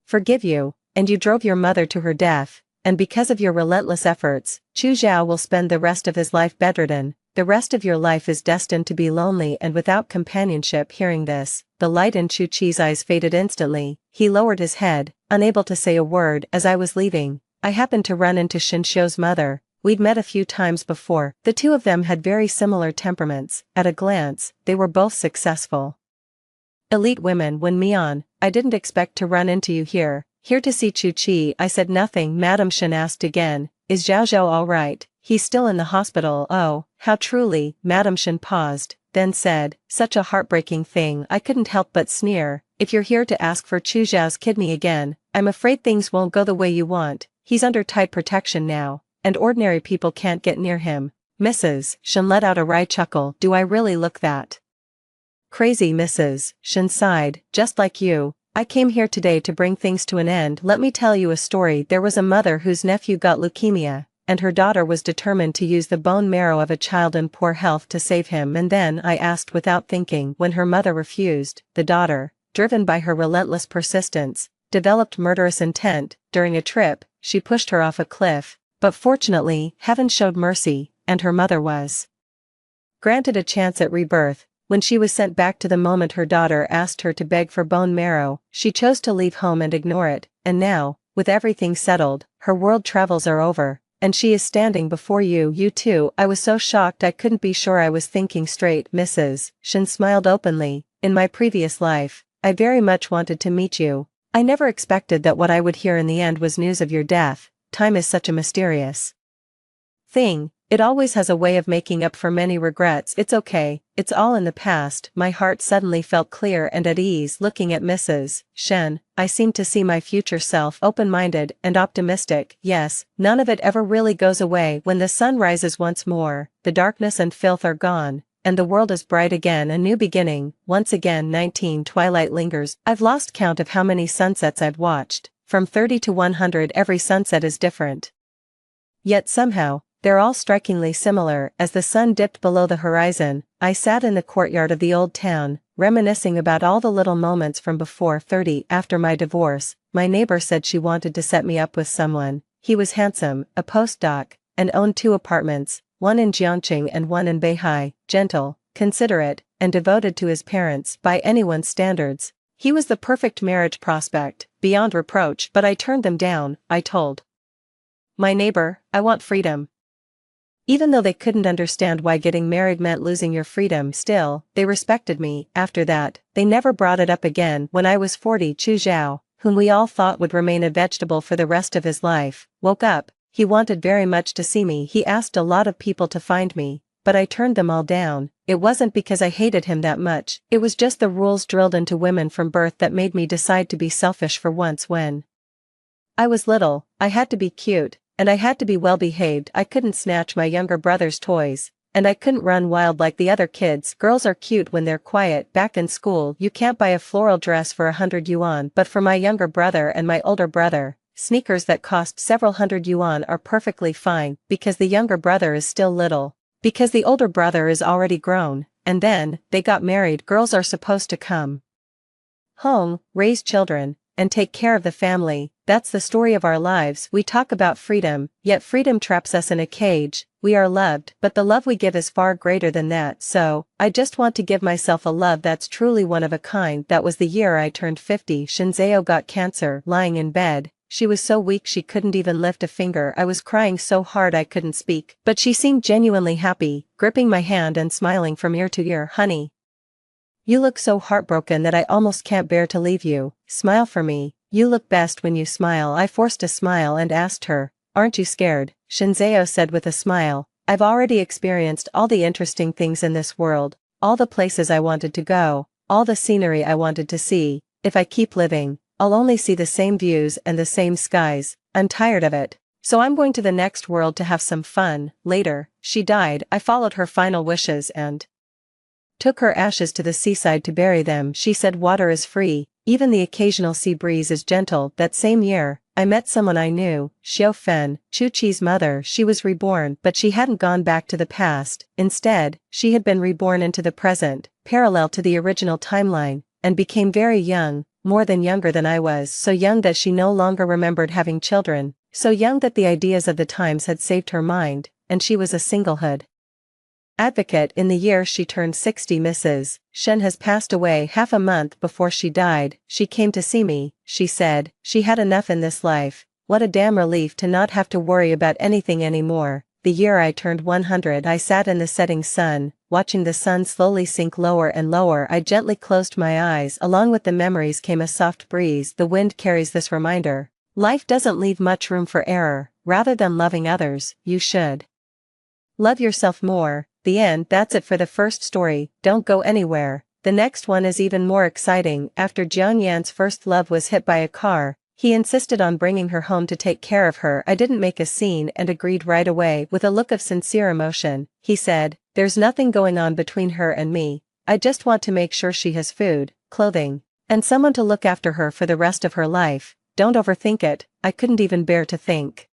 forgive you. and you drove your mother to her death, and because of your relentless efforts, Chu Zhao will spend the rest of his life bedridden. The rest of your life is destined to be lonely and without companionship. Hearing this, the light in Chu Chi's eyes faded instantly. He lowered his head, unable to say a word. As I was leaving, I happened to run into Shen Xiu's mother. We'd met a few times before. The two of them had very similar temperaments. At a glance, they were both successful elite women. When Mian, I didn't expect to run into you here to see Chu Chi. I said nothing. Madame Shen asked again, is Zhao Zhao all right? He's still in the hospital. Oh, how truly. Madame Shen paused, then said, such a heartbreaking thing. I couldn't help but sneer. If you're here to ask for Chu Zhao's kidney again, I'm afraid things won't go the way you want. He's under tight protection now, and ordinary people can't get near him. Mrs. Shen let out a wry chuckle. Do I really look that crazy? Mrs. Shen sighed, just like you. I came here today to bring things to an end. Let me tell you a story. There was a mother whose nephew got leukemia, and her daughter was determined to use the bone marrow of a child in poor health to save him. And then I asked without thinking. When her mother refused, the daughter, driven by her relentless persistence, developed murderous intent. During a trip, she pushed her off a cliff, but fortunately, heaven showed mercy, and her mother was granted a chance at rebirth. When she was sent back to the moment her daughter asked her to beg for bone marrow, she chose to leave home and ignore it. And now, with everything settled, her world travels are over, and she is standing before you. You too. I was so shocked I couldn't be sure I was thinking straight. Mrs. Shen smiled openly. In my previous life, I very much wanted to meet you. I never expected that what I would hear in the end was news of your death. Time is such a mysterious thing. It always has a way of making up for many regrets. It's okay, it's all in the past. My heart suddenly felt clear and at ease. Looking at Mrs. Shen, I seemed to see my future self, open-minded and optimistic. Yes, none of it ever really goes away. When the sun rises once more, the darkness and filth are gone, and the world is bright again. A new beginning. Once again 19. Twilight lingers. I've lost count of how many sunsets I've watched. From 30 to 100. Every sunset is different, yet somehow they're all strikingly similar. As the sun dipped below the horizon, I sat in the courtyard of the old town, reminiscing about all the little moments from before 30. After my divorce, my neighbor said she wanted to set me up with someone. He was handsome, a postdoc, and owned 2 apartments, one in Jiangqing and one in Beihai. Gentle, considerate, and devoted to his parents by anyone's standards. He was the perfect marriage prospect, beyond reproach. But I turned them down. I told my neighbor, I want freedom. Even though they couldn't understand why getting married meant losing your freedom, still, they respected me. After that, they never brought it up again. When I was 40, Chu Zhao, whom we all thought would remain a vegetable for the rest of his life, woke up. He wanted very much to see me. He asked a lot of people to find me, but I turned them all down. It wasn't because I hated him that much, it was just the rules drilled into women from birth that made me decide to be selfish for once. When I was little, I had to be cute, and I had to be well behaved. I couldn't snatch my younger brother's toys, and I couldn't run wild like the other kids. Girls are cute when they're quiet. Back in school, you can't buy a floral dress for 100 yuan, but for my younger brother and my older brother, sneakers that cost several hundred yuan are perfectly fine, because the younger brother is still little, because the older brother is already grown, and then, they got married. Girls are supposed to come home, raise children, and take care of the family. That's the story of our lives. We talk about freedom, yet freedom traps us in a cage. We are loved, but the love we give is far greater than that. So, I just want to give myself a love that's truly one of a kind. That was the year I turned 50. Shinzao got cancer. Lying in bed, she was so weak she couldn't even lift a finger. I was crying so hard I couldn't speak, but she seemed genuinely happy, gripping my hand and smiling from ear to ear. Honey, you look so heartbroken that I almost can't bear to leave you. Smile for me. You look best when you smile. I forced a smile and asked her, aren't you scared? Shinzao said with a smile, I've already experienced all the interesting things in this world, all the places I wanted to go, all the scenery I wanted to see. If I keep living, I'll only see the same views and the same skies. I'm tired of it. So I'm going to the next world to have some fun. Later, she died. I followed her final wishes and took her ashes to the seaside to bury them. She said water is free, even the occasional sea breeze is gentle. That same year, I met someone I knew, Xiao Fen, Chu Chi's mother. She was reborn, but she hadn't gone back to the past. Instead, she had been reborn into the present, parallel to the original timeline, and became very young. more than younger than I was, so young that she no longer remembered having children, so young that the ideas of the times had saved her mind, and she was a singlehood advocate. In the year she turned 60, Mrs. Shen has passed away. Half a month before she died, she came to see me. She said, she had enough in this life. What a damn relief to not have to worry about anything anymore. The year I turned 100, I sat in the setting sun, watching the sun slowly sink lower and lower. I gently closed my eyes. Along with the memories came a soft breeze. The wind carries this reminder. Life doesn't leave much room for error. Rather than loving others, you should love yourself more. The end. That's it for the first story. Don't go anywhere. The next one is even more exciting. After Jiang Yan's first love was hit by a car, he insisted on bringing her home to take care of her. I didn't make a scene and agreed right away. With a look of sincere emotion, he said, there's nothing going on between her and me. I just want to make sure she has food, clothing, and someone to look after her for the rest of her life. Don't overthink it. I couldn't even bear to think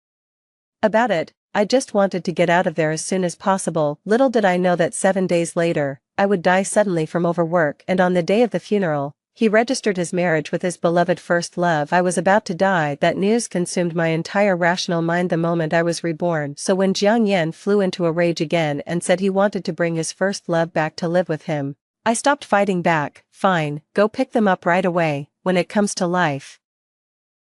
about it. I just wanted to get out of there as soon as possible. Little did I know that 7 days later, I would die suddenly from overwork, and on the day of the funeral, he registered his marriage with his beloved first love. I was about to die. That news consumed my entire rational mind the moment I was reborn. So when Jiang Yan flew into a rage again and said he wanted to bring his first love back to live with him, I stopped fighting back. Fine, go pick them up right away. When it comes to life,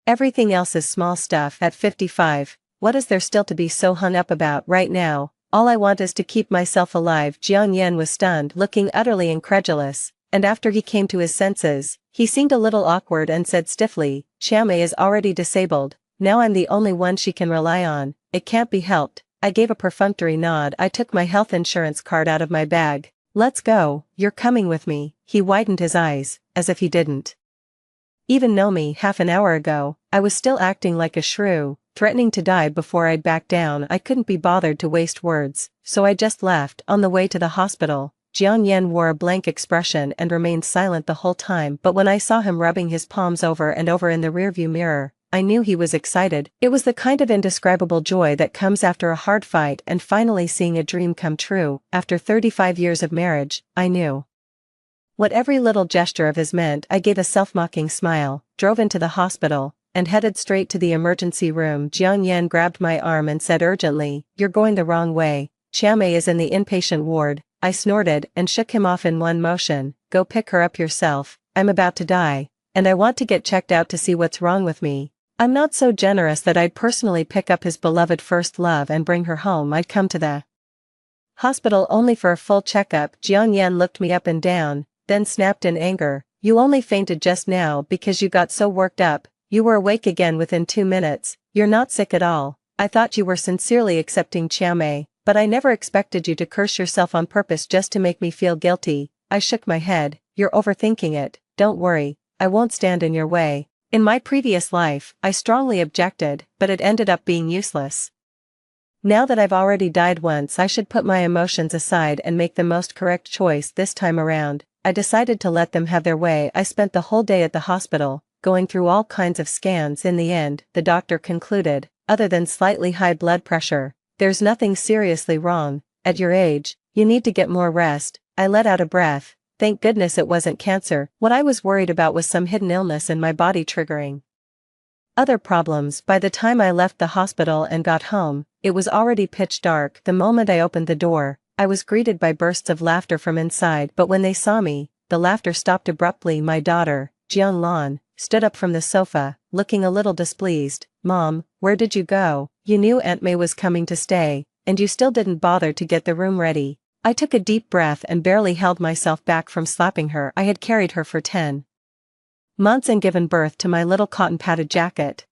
everything else is small stuff. At 55, what is there still to be so hung up about? Right now, all I want is to keep myself alive. Jiang Yan was stunned, looking utterly incredulous, and after he came to his senses, he seemed a little awkward and said stiffly, Qiamei is already disabled. Now I'm the only one she can rely on. It can't be helped. I gave a perfunctory nod. I took my health insurance card out of my bag. Let's go. You're coming with me. He widened his eyes, as if he didn't even know me. Half an hour ago, I was still acting like a shrew, threatening to die before I'd back down. I couldn't be bothered to waste words, so I just left. On the way to the hospital, Jiang Yan wore a blank expression and remained silent the whole time, but when I saw him rubbing his palms over and over in the rearview mirror, I knew he was excited. It was the kind of indescribable joy that comes after a hard fight and finally seeing a dream come true. After 35 years of marriage, I knew what every little gesture of his meant. I gave a self-mocking smile, drove into the hospital, and headed straight to the emergency room. Jiang Yan grabbed my arm and said urgently, you're going the wrong way. Qiamei is in the inpatient ward. I snorted and shook him off in one motion. Go pick her up yourself. I'm about to die, and I want to get checked out to see what's wrong with me. I'm not so generous that I'd personally pick up his beloved first love and bring her home. I'd come to the hospital only for a full checkup. Jiang Yan looked me up and down, then snapped in anger, you only fainted just now because you got so worked up. You were awake again within 2 minutes. You're not sick at all. I thought you were sincerely accepting Qiamei, but I never expected you to curse yourself on purpose just to make me feel guilty. I shook my head. You're overthinking it. Don't worry, I won't stand in your way. In my previous life, I strongly objected, but it ended up being useless. Now that I've already died once, I should put my emotions aside and make the most correct choice this time around. I decided to let them have their way. I spent the whole day at the hospital, going through all kinds of scans. In the end, the doctor concluded, other than slightly high blood pressure, there's nothing seriously wrong. At your age, you need to get more rest. I let out a breath. Thank goodness it wasn't cancer. What I was worried about was some hidden illness in my body triggering other problems. By the time I left the hospital and got home, it was already pitch dark. The moment I opened the door, I was greeted by bursts of laughter from inside, but when they saw me, the laughter stopped abruptly. My daughter, Jiang Lan, stood up from the sofa, looking a little displeased. Mom, where did you go? You knew Aunt May was coming to stay, and you still didn't bother to get the room ready. I took a deep breath and barely held myself back from slapping her. I had carried her for 10 months and given birth to my little cotton-padded jacket.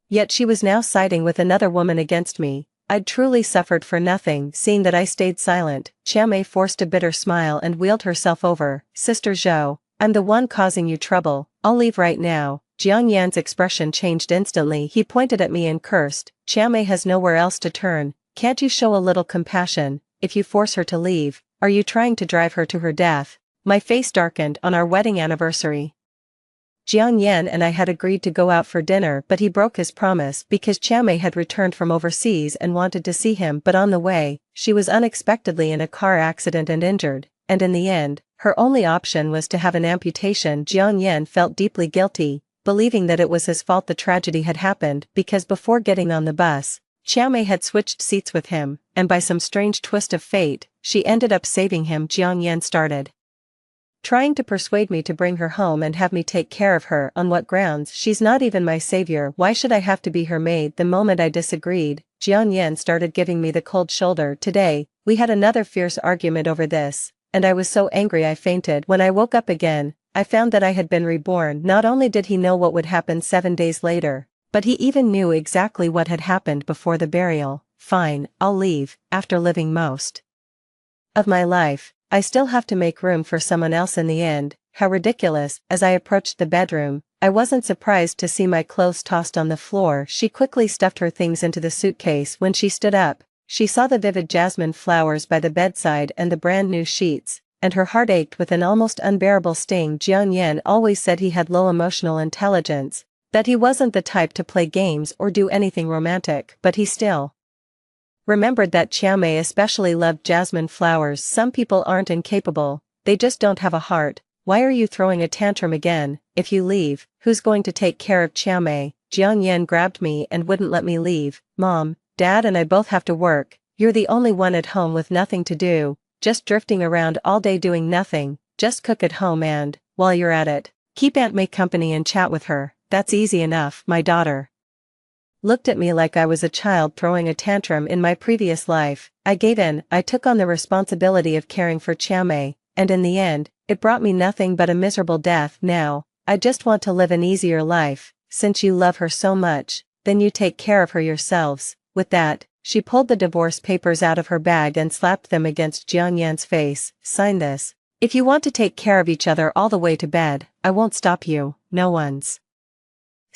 Yet she was now siding with another woman against me. I'd truly suffered for nothing. Seeing that I stayed silent, Qiamei forced a bitter smile and wheeled herself over. Sister Zhou, I'm the one causing you trouble. I'll leave right now. Jiang Yan's expression changed instantly. He pointed at me and cursed. Qiamei has nowhere else to turn. Can't you show a little compassion? If you force her to leave, are you trying to drive her to her death? My face darkened. On our wedding anniversary, Jiang Yan and I had agreed to go out for dinner, but he broke his promise because Qiamei had returned from overseas and wanted to see him. But on the way, she was unexpectedly in a car accident and injured, and in the end, Her only option was to have an amputation. Jiang Yan felt deeply guilty, believing that it was his fault the tragedy had happened because before getting on the bus, Chiao Mei had switched seats with him, and by some strange twist of fate, she ended up saving him. Jiang Yan started trying to persuade me to bring her home and have me take care of her. On what grounds? She's not even my savior. Why should I have to be her maid? The moment I disagreed, Jiang Yan started giving me the cold shoulder. Today, we had another fierce argument over this, and I was so angry I fainted. When I woke up again, I found that I had been reborn. Not only did he know what would happen 7 days later, but he even knew exactly what had happened before the burial. Fine, I'll leave. After living most of my life, I still have to make room for someone else in the end. How ridiculous. As I approached the bedroom, I wasn't surprised to see my clothes tossed on the floor. She quickly stuffed her things into the suitcase. When she stood up, she saw the vivid jasmine flowers by the bedside and the brand new sheets, and her heart ached with an almost unbearable sting. Jiang Yan always said he had low emotional intelligence, that he wasn't the type to play games or do anything romantic, but he still remembered that Chiao Mei especially loved jasmine flowers. Some people aren't incapable, they just don't have a heart. Why are you throwing a tantrum again? If you leave, who's going to take care of Chiao Mei? Jiang Yan grabbed me and wouldn't let me leave. Mom, Dad and I both have to work. You're the only one at home with nothing to do, just drifting around all day doing nothing. Just cook at home and, while you're at it, keep Aunt Mei company and chat with her. That's easy enough. My daughter looked at me like I was a child throwing a tantrum. In my previous life, I gave in. I took on the responsibility of caring for Chiao Mei, and in the end, it brought me nothing but a miserable death. Now, I just want to live an easier life. Since you love her so much, then you take care of her yourselves. With that, she pulled the divorce papers out of her bag and slapped them against Jiang Yan's face. Sign this. If you want to take care of each other all the way to bed, I won't stop you. No one's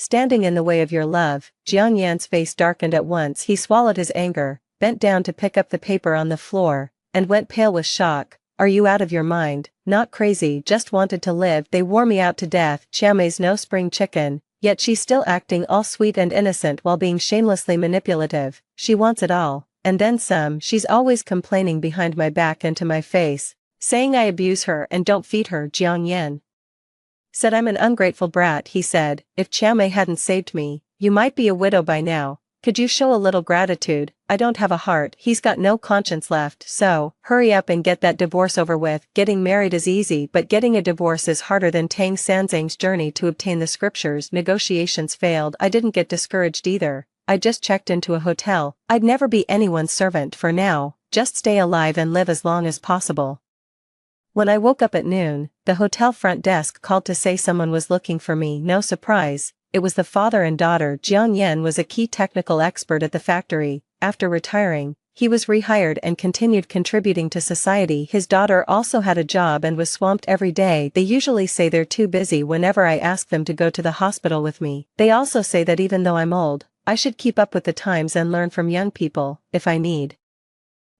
standing in the way of your love. Jiang Yan's face darkened at once. He swallowed his anger, bent down to pick up the paper on the floor, and went pale with shock. Are you out of your mind? Not crazy, just wanted to live. They wore me out to death. Chiao Mei's no spring chicken, yet she's still acting all sweet and innocent while being shamelessly manipulative. She wants it all, and then some. She's always complaining behind my back and to my face, saying I abuse her and don't feed her. Jiang Yan said I'm an ungrateful brat. He said, if Chiao Mei hadn't saved me, you might be a widow by now. Could you show a little gratitude? I don't have a heart. He's got no conscience left. So, hurry up and get that divorce over with. Getting married is easy, but getting a divorce is harder than Tang Sanzang's journey to obtain the scriptures. Negotiations failed. I didn't get discouraged either. I just checked into a hotel. I'd never be anyone's servant for now. Just stay alive and live as long as possible. When I woke up at noon, the hotel front desk called to say someone was looking for me. No surprise, it was the father and daughter. Jiang Yan was a key technical expert at the factory. After retiring, he was rehired and continued contributing to society. His daughter also had a job and was swamped every day. They usually say they're too busy whenever I ask them to go to the hospital with me. They also say that even though I'm old, I should keep up with the times and learn from young people. If I need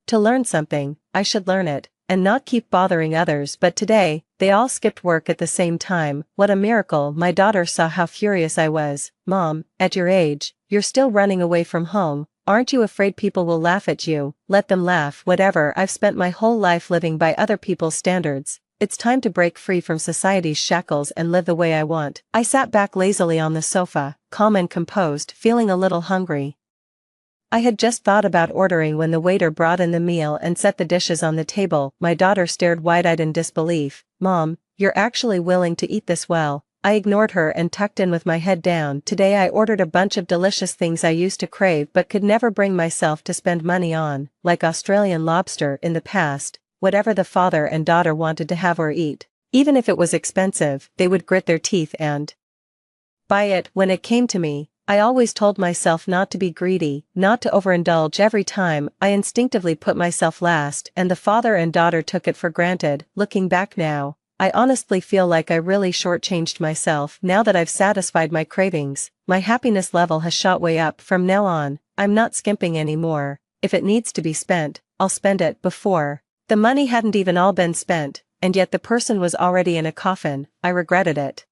to learn something, I should learn it, and not keep bothering others. But today, they all skipped work at the same time. What a miracle. My daughter saw how furious I was. Mom, at your age, you're still running away from home. Aren't you afraid people will laugh at you? Let them laugh. Whatever. I've spent my whole life living by other people's standards. It's time to break free from society's shackles and live the way I want. I sat back lazily on the sofa, calm and composed, feeling a little hungry. I had just thought about ordering when the waiter brought in the meal and set the dishes on the table. My daughter stared wide-eyed in disbelief. Mom, you're actually willing to eat this well? I ignored her and tucked in with my head down. Today I ordered a bunch of delicious things I used to crave but could never bring myself to spend money on, like Australian lobster in the past. Whatever the father and daughter wanted to have or eat, even if it was expensive, they would grit their teeth and buy it. When it came to me, I always told myself not to be greedy, not to overindulge. Every time, I instinctively put myself last, and the father and daughter took it for granted. Looking back now, I honestly feel like I really shortchanged myself. Now that I've satisfied my cravings, my happiness level has shot way up. From now on, I'm not skimping anymore. If it needs to be spent, I'll spend it. Before, the money hadn't even all been spent, and yet the person was already in a coffin. I regretted it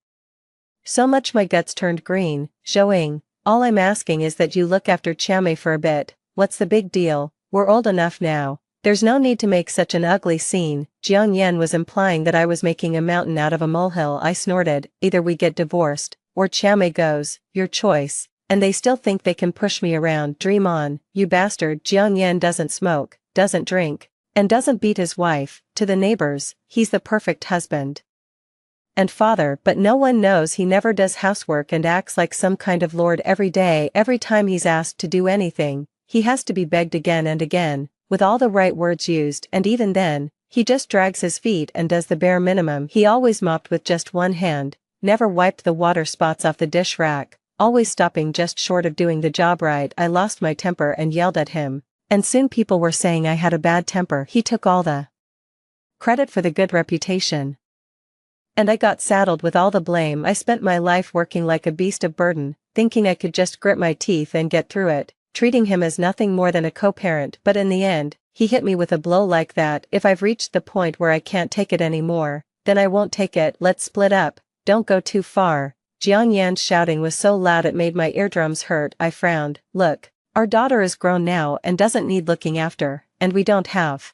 so much my guts turned green. Zhou, all I'm asking is that you look after Chiao Mei for a bit. What's the big deal? We're old enough now. There's no need to make such an ugly scene. Jiang Yan was implying that I was making a mountain out of a molehill. I snorted, either we get divorced, or Chiame goes, your choice. And they still think they can push me around. Dream on, you bastard. Jiang Yan doesn't smoke, doesn't drink, and doesn't beat his wife. To the neighbors, he's the perfect husband and father, but no one knows he never does housework and acts like some kind of lord every day. Every time he's asked to do anything, he has to be begged again and again, with all the right words used, and even then, he just drags his feet and does the bare minimum. He always mopped with just one hand, never wiped the water spots off the dish rack, always stopping just short of doing the job right. I lost my temper and yelled at him, and soon people were saying I had a bad temper. He took all the credit for the good reputation, and I got saddled with all the blame. I spent my life working like a beast of burden, thinking I could just grit my teeth and get through it, treating him as nothing more than a co-parent. But in the end, he hit me with a blow like that. If I've reached the point where I can't take it anymore, then I won't take it. Let's split up, don't go too far. Jiang Yan's shouting was so loud it made my eardrums hurt. I frowned. Look, our daughter is grown now and doesn't need looking after, and we don't have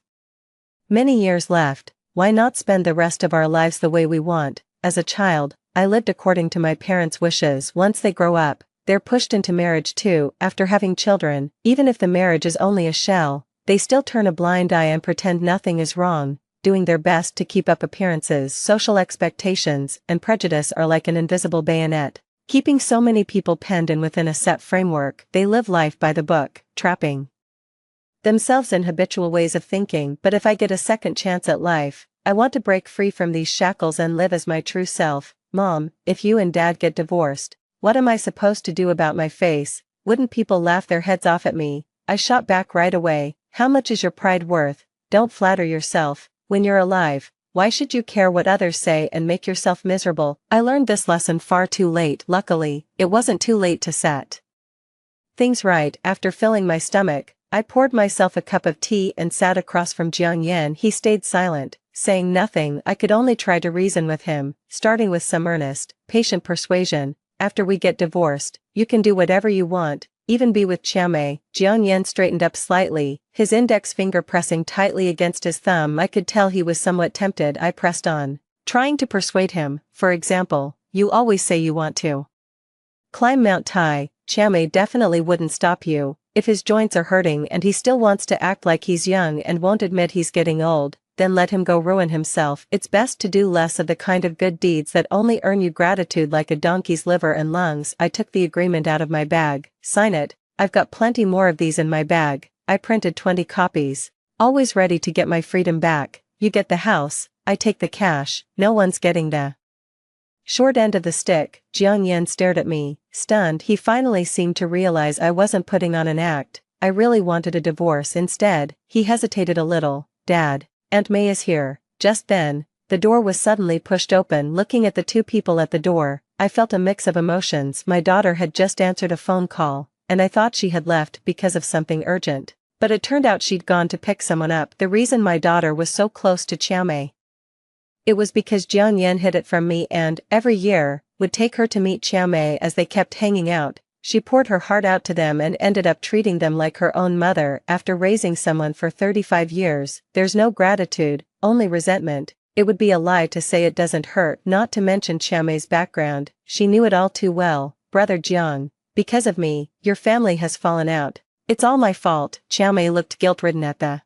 many years left. Why not spend the rest of our lives the way we want? As a child, I lived according to my parents' wishes. Once they grow up, they're pushed into marriage too. After having children, even if the marriage is only a shell, they still turn a blind eye and pretend nothing is wrong, doing their best to keep up appearances. Social expectations and prejudice are like an invisible bayonet, keeping so many people penned in within a set framework. They live life by the book, trapping themselves in habitual ways of thinking. But if I get a second chance at life, I want to break free from these shackles and live as my true self. Mom, if you and Dad get divorced, what am I supposed to do about my face? Wouldn't people laugh their heads off at me? I shot back right away. How much is your pride worth? Don't flatter yourself. When you're alive, why should you care what others say and make yourself miserable? I learned this lesson far too late. Luckily, it wasn't too late to set things right. After filling my stomach, I poured myself a cup of tea and sat across from Jiang Yan. He stayed silent, saying nothing. I could only try to reason with him, starting with some earnest, patient persuasion. After we get divorced, you can do whatever you want, even be with Chiame. Jiang Yan straightened up slightly, his index finger pressing tightly against his thumb. I could tell he was somewhat tempted. I pressed on, trying to persuade him. For example, you always say you want to climb Mount Tai. Chiame definitely wouldn't stop you. If his joints are hurting and he still wants to act like he's young and won't admit he's getting old, then let him go ruin himself. It's best to do less of the kind of good deeds that only earn you gratitude, like a donkey's liver and lungs. I took the agreement out of my bag. Sign it. I've got plenty more of these in my bag. I printed 20 copies. Always ready to get my freedom back. You get the house, I take the cash. No one's getting the short end of the stick. Jiang Yan stared at me, stunned. He finally seemed to realize I wasn't putting on an act. I really wanted a divorce. Instead, he hesitated a little. Dad, Aunt May is here. Just then, the door was suddenly pushed open. Looking at the two people at the door, I felt a mix of emotions. My daughter had just answered a phone call, and I thought she had left because of something urgent. But it turned out she'd gone to pick someone up. The reason my daughter was so close to Chiame, it was because Jiang Yan hid it from me and, every year, would take her to meet Chiame. As they kept hanging out, she poured her heart out to them and ended up treating them like her own mother. After raising someone for 35 years, there's no gratitude, only resentment. It would be a lie to say it doesn't hurt. Not to mention Chiame's background, she knew it all too well. Brother Jiang, because of me, your family has fallen out. It's all my fault. Chiame looked guilt-ridden at the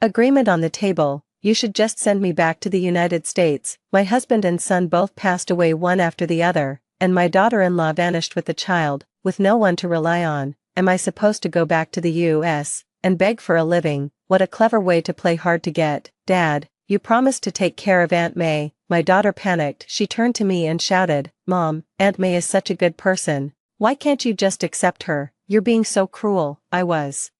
agreement on the table. You should just send me back to the United States. My husband and son both passed away one after the other, and my daughter-in-law vanished with the child, with no one to rely on. Am I supposed to go back to the US and beg for a living? What a clever way to play hard to get. Dad, you promised to take care of Aunt May. My daughter panicked. She turned to me and shouted, Mom, Aunt May is such a good person. Why can't you just accept her? You're being so cruel. I was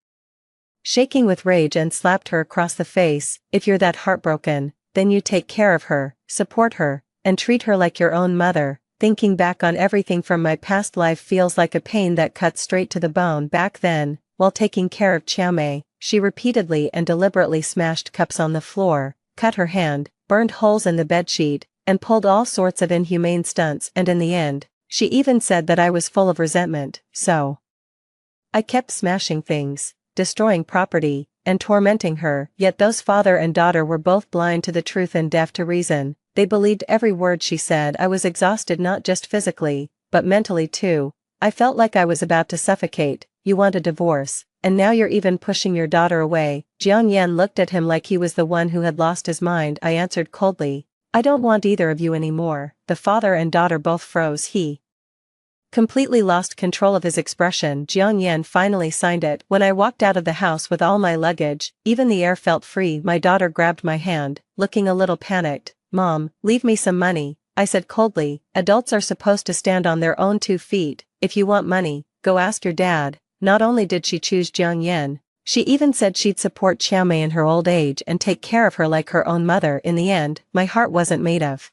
shaking with rage and slapped her across the face. If you're that heartbroken, then you take care of her, support her, and treat her like your own mother. Thinking back on everything from my past life feels like a pain that cuts straight to the bone. Back then, while taking care of Chiame, she repeatedly and deliberately smashed cups on the floor, cut her hand, burned holes in the bedsheet, and pulled all sorts of inhumane stunts. And in the end, she even said that I was full of resentment, so I kept smashing things, destroying property, and tormenting her, yet those father and daughter were both blind to the truth and deaf to reason. They believed every word she said. I was exhausted not just physically, but mentally too. I felt like I was about to suffocate. You want a divorce, and now you're even pushing your daughter away. Jiang Yan looked at him like he was the one who had lost his mind. I answered coldly, I don't want either of you anymore. The father and daughter both froze. He completely lost control of his expression. Jiang Yan finally signed it. When I walked out of the house with all my luggage, even the air felt free. My daughter grabbed my hand, looking a little panicked. Mom, leave me some money, I said coldly. Adults are supposed to stand on their own 2 feet. If you want money, go ask your dad. Not only did she choose Jiang Yan, she even said she'd support Qiao Mei in her old age and take care of her like her own mother. In the end, my heart wasn't made of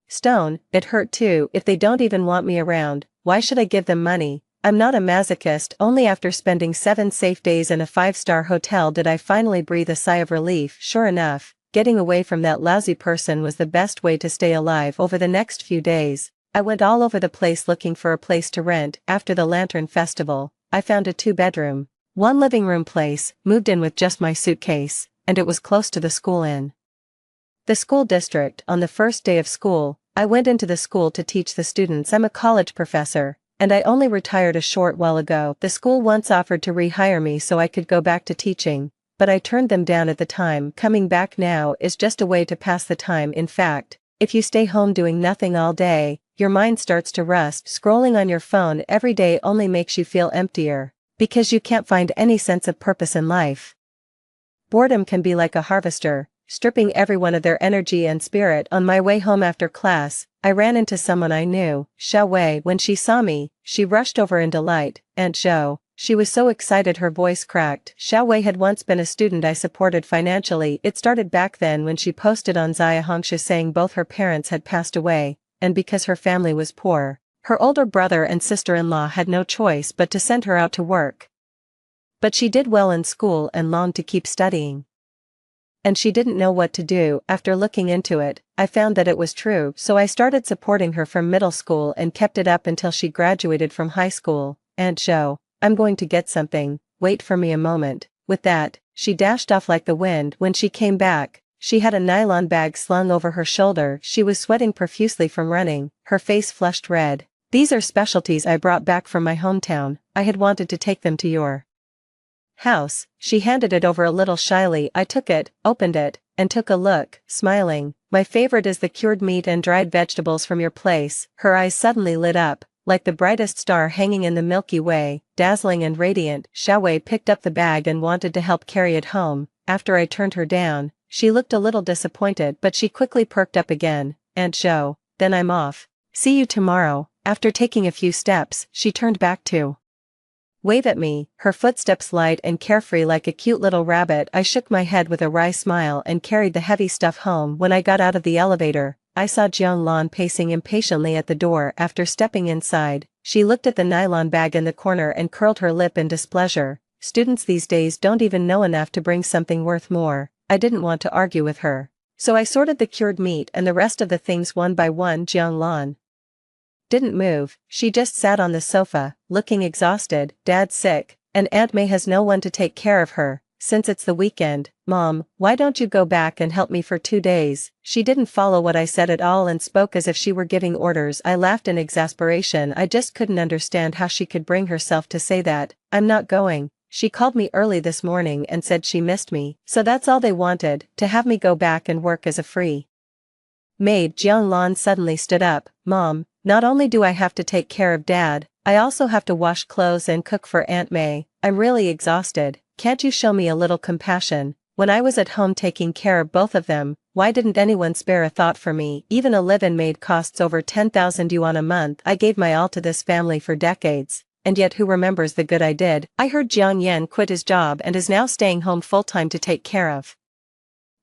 stone. It hurt too. If they don't even want me around, why should I give them money? I'm not a masochist. Only after spending 7 safe days in a 5-star hotel did I finally breathe a sigh of relief. Sure enough, getting away from that lousy person was the best way to stay alive. Over the next few days, I went all over the place looking for a place to rent. After the Lantern Festival, I found a 2-bedroom, 1 living room place, moved in with just my suitcase, and it was close to the school in the school district. On the first day of school, I went into the school to teach the students. I'm a college professor, and I only retired a short while ago. The school once offered to rehire me so I could go back to teaching, but I turned them down at the time. Coming back now is just a way to pass the time. In fact, if you stay home doing nothing all day, your mind starts to rust. Scrolling on your phone every day only makes you feel emptier, because you can't find any sense of purpose in life. Boredom can be like a harvester, stripping everyone of their energy and spirit. On my way home after class, I ran into someone I knew, Xiao Wei. When she saw me, she rushed over in delight. Aunt Zhou. She was so excited her voice cracked. Xiao Wei had once been a student I supported financially. It started back then when she posted on Zaya Hongsha saying both her parents had passed away, and because her family was poor, her older brother and sister-in-law had no choice but to send her out to work. But she did well in school and longed to keep studying. And she didn't know what to do. After looking into it, I found that it was true, so I started supporting her from middle school and kept it up until she graduated from high school. Aunt Zhou, I'm going to get something, wait for me a moment. With that, she dashed off like the wind. When she came back, she had a nylon bag slung over her shoulder. She was sweating profusely from running, her face flushed red. These are specialties I brought back from my hometown. I had wanted to take them to your house. She handed it over a little shyly. I took it, opened it, and took a look, smiling. My favorite is the cured meat and dried vegetables from your place. Her eyes suddenly lit up, like the brightest star hanging in the Milky Way, dazzling and radiant. Xiao Wei picked up the bag and wanted to help carry it home. After I turned her down, she looked a little disappointed, but she quickly perked up again. Aunt Zhou, then I'm off. See you tomorrow. After taking a few steps, she turned back to wave at me, her footsteps light and carefree like a cute little rabbit. I shook my head with a wry smile and carried the heavy stuff home. When I got out of the elevator, I saw Jiang Lan pacing impatiently at the door. After stepping inside, she looked at the nylon bag in the corner and curled her lip in displeasure. Students these days don't even know enough to bring something worth more. I didn't want to argue with her, so I sorted the cured meat and the rest of the things one by one. Jiang Lan didn't move. She just sat on the sofa, looking exhausted. Dad's sick, and Aunt May has no one to take care of her, since it's the weekend. Mom, why don't you go back and help me for 2 days? She didn't follow what I said at all and spoke as if she were giving orders. I laughed in exasperation. I just couldn't understand how she could bring herself to say that. I'm not going. She called me early this morning and said she missed me, so that's all they wanted, to have me go back and work as a free maid. Jiang Lan suddenly stood up. Mom, not only do I have to take care of Dad, I also have to wash clothes and cook for Aunt May. I'm really exhausted. Can't you show me a little compassion? When I was at home taking care of both of them, why didn't anyone spare a thought for me? Even a live-in maid costs over 10,000 yuan a month. I gave my all to this family for decades, and yet who remembers the good I did? I heard Jiang Yan quit his job and is now staying home full-time to take care of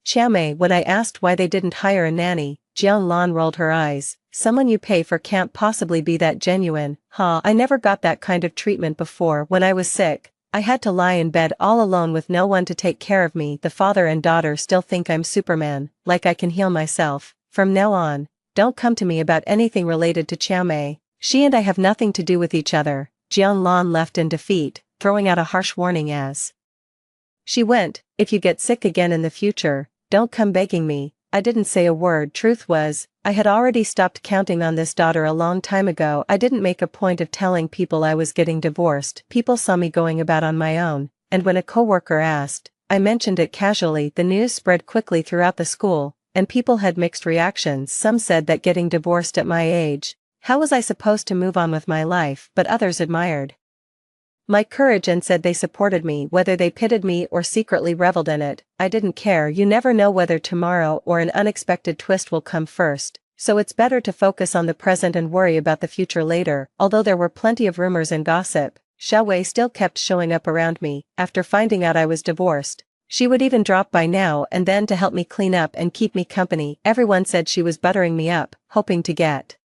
Qiao Mei. When I asked why they didn't hire a nanny, Jiang Lan rolled her eyes. Someone you pay for can't possibly be that genuine. Huh, I never got that kind of treatment before. When I was sick, I had to lie in bed all alone with no one to take care of me. The father and daughter still think I'm Superman, like I can heal myself. From now on, don't come to me about anything related to Qiao Mei. She and I have nothing to do with each other. Jiang Lan left in defeat, throwing out a harsh warning as She went, "If you get sick again in the future, don't come begging me." I didn't say a word. Truth was, I had already stopped counting on this daughter a long time ago. I didn't make a point of telling people I was getting divorced. People saw me going about on my own, and when a coworker asked, I mentioned it casually. The news spread quickly throughout the school, and people had mixed reactions. Some said that getting divorced at my age, how was I supposed to move on with my life? But others admired my courage and said they supported me. Whether they pitied me or secretly reveled in it, I didn't care. You never know whether tomorrow or an unexpected twist will come first, so it's better to focus on the present and worry about the future later. Although there were plenty of rumors and gossip, Xiao Wei still kept showing up around me. After finding out I was divorced, she would even drop by now and then to help me clean up and keep me company. Everyone said she was buttering me up, hoping to get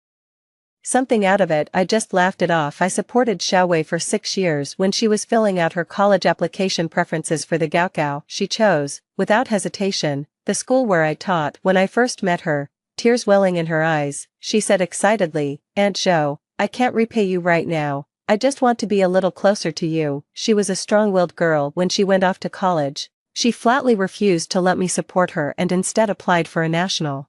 something out of it. I just laughed it off. I supported Xiao Wei for 6 years. When she was filling out her college application preferences for the Gaokao, she chose, without hesitation, the school where I taught. When I first met her, tears welling in her eyes, she said excitedly, "Aunt Zhou, I can't repay you right now. I just want to be a little closer to you." She was a strong-willed girl. When she went off to college, she flatly refused to let me support her and instead applied for a national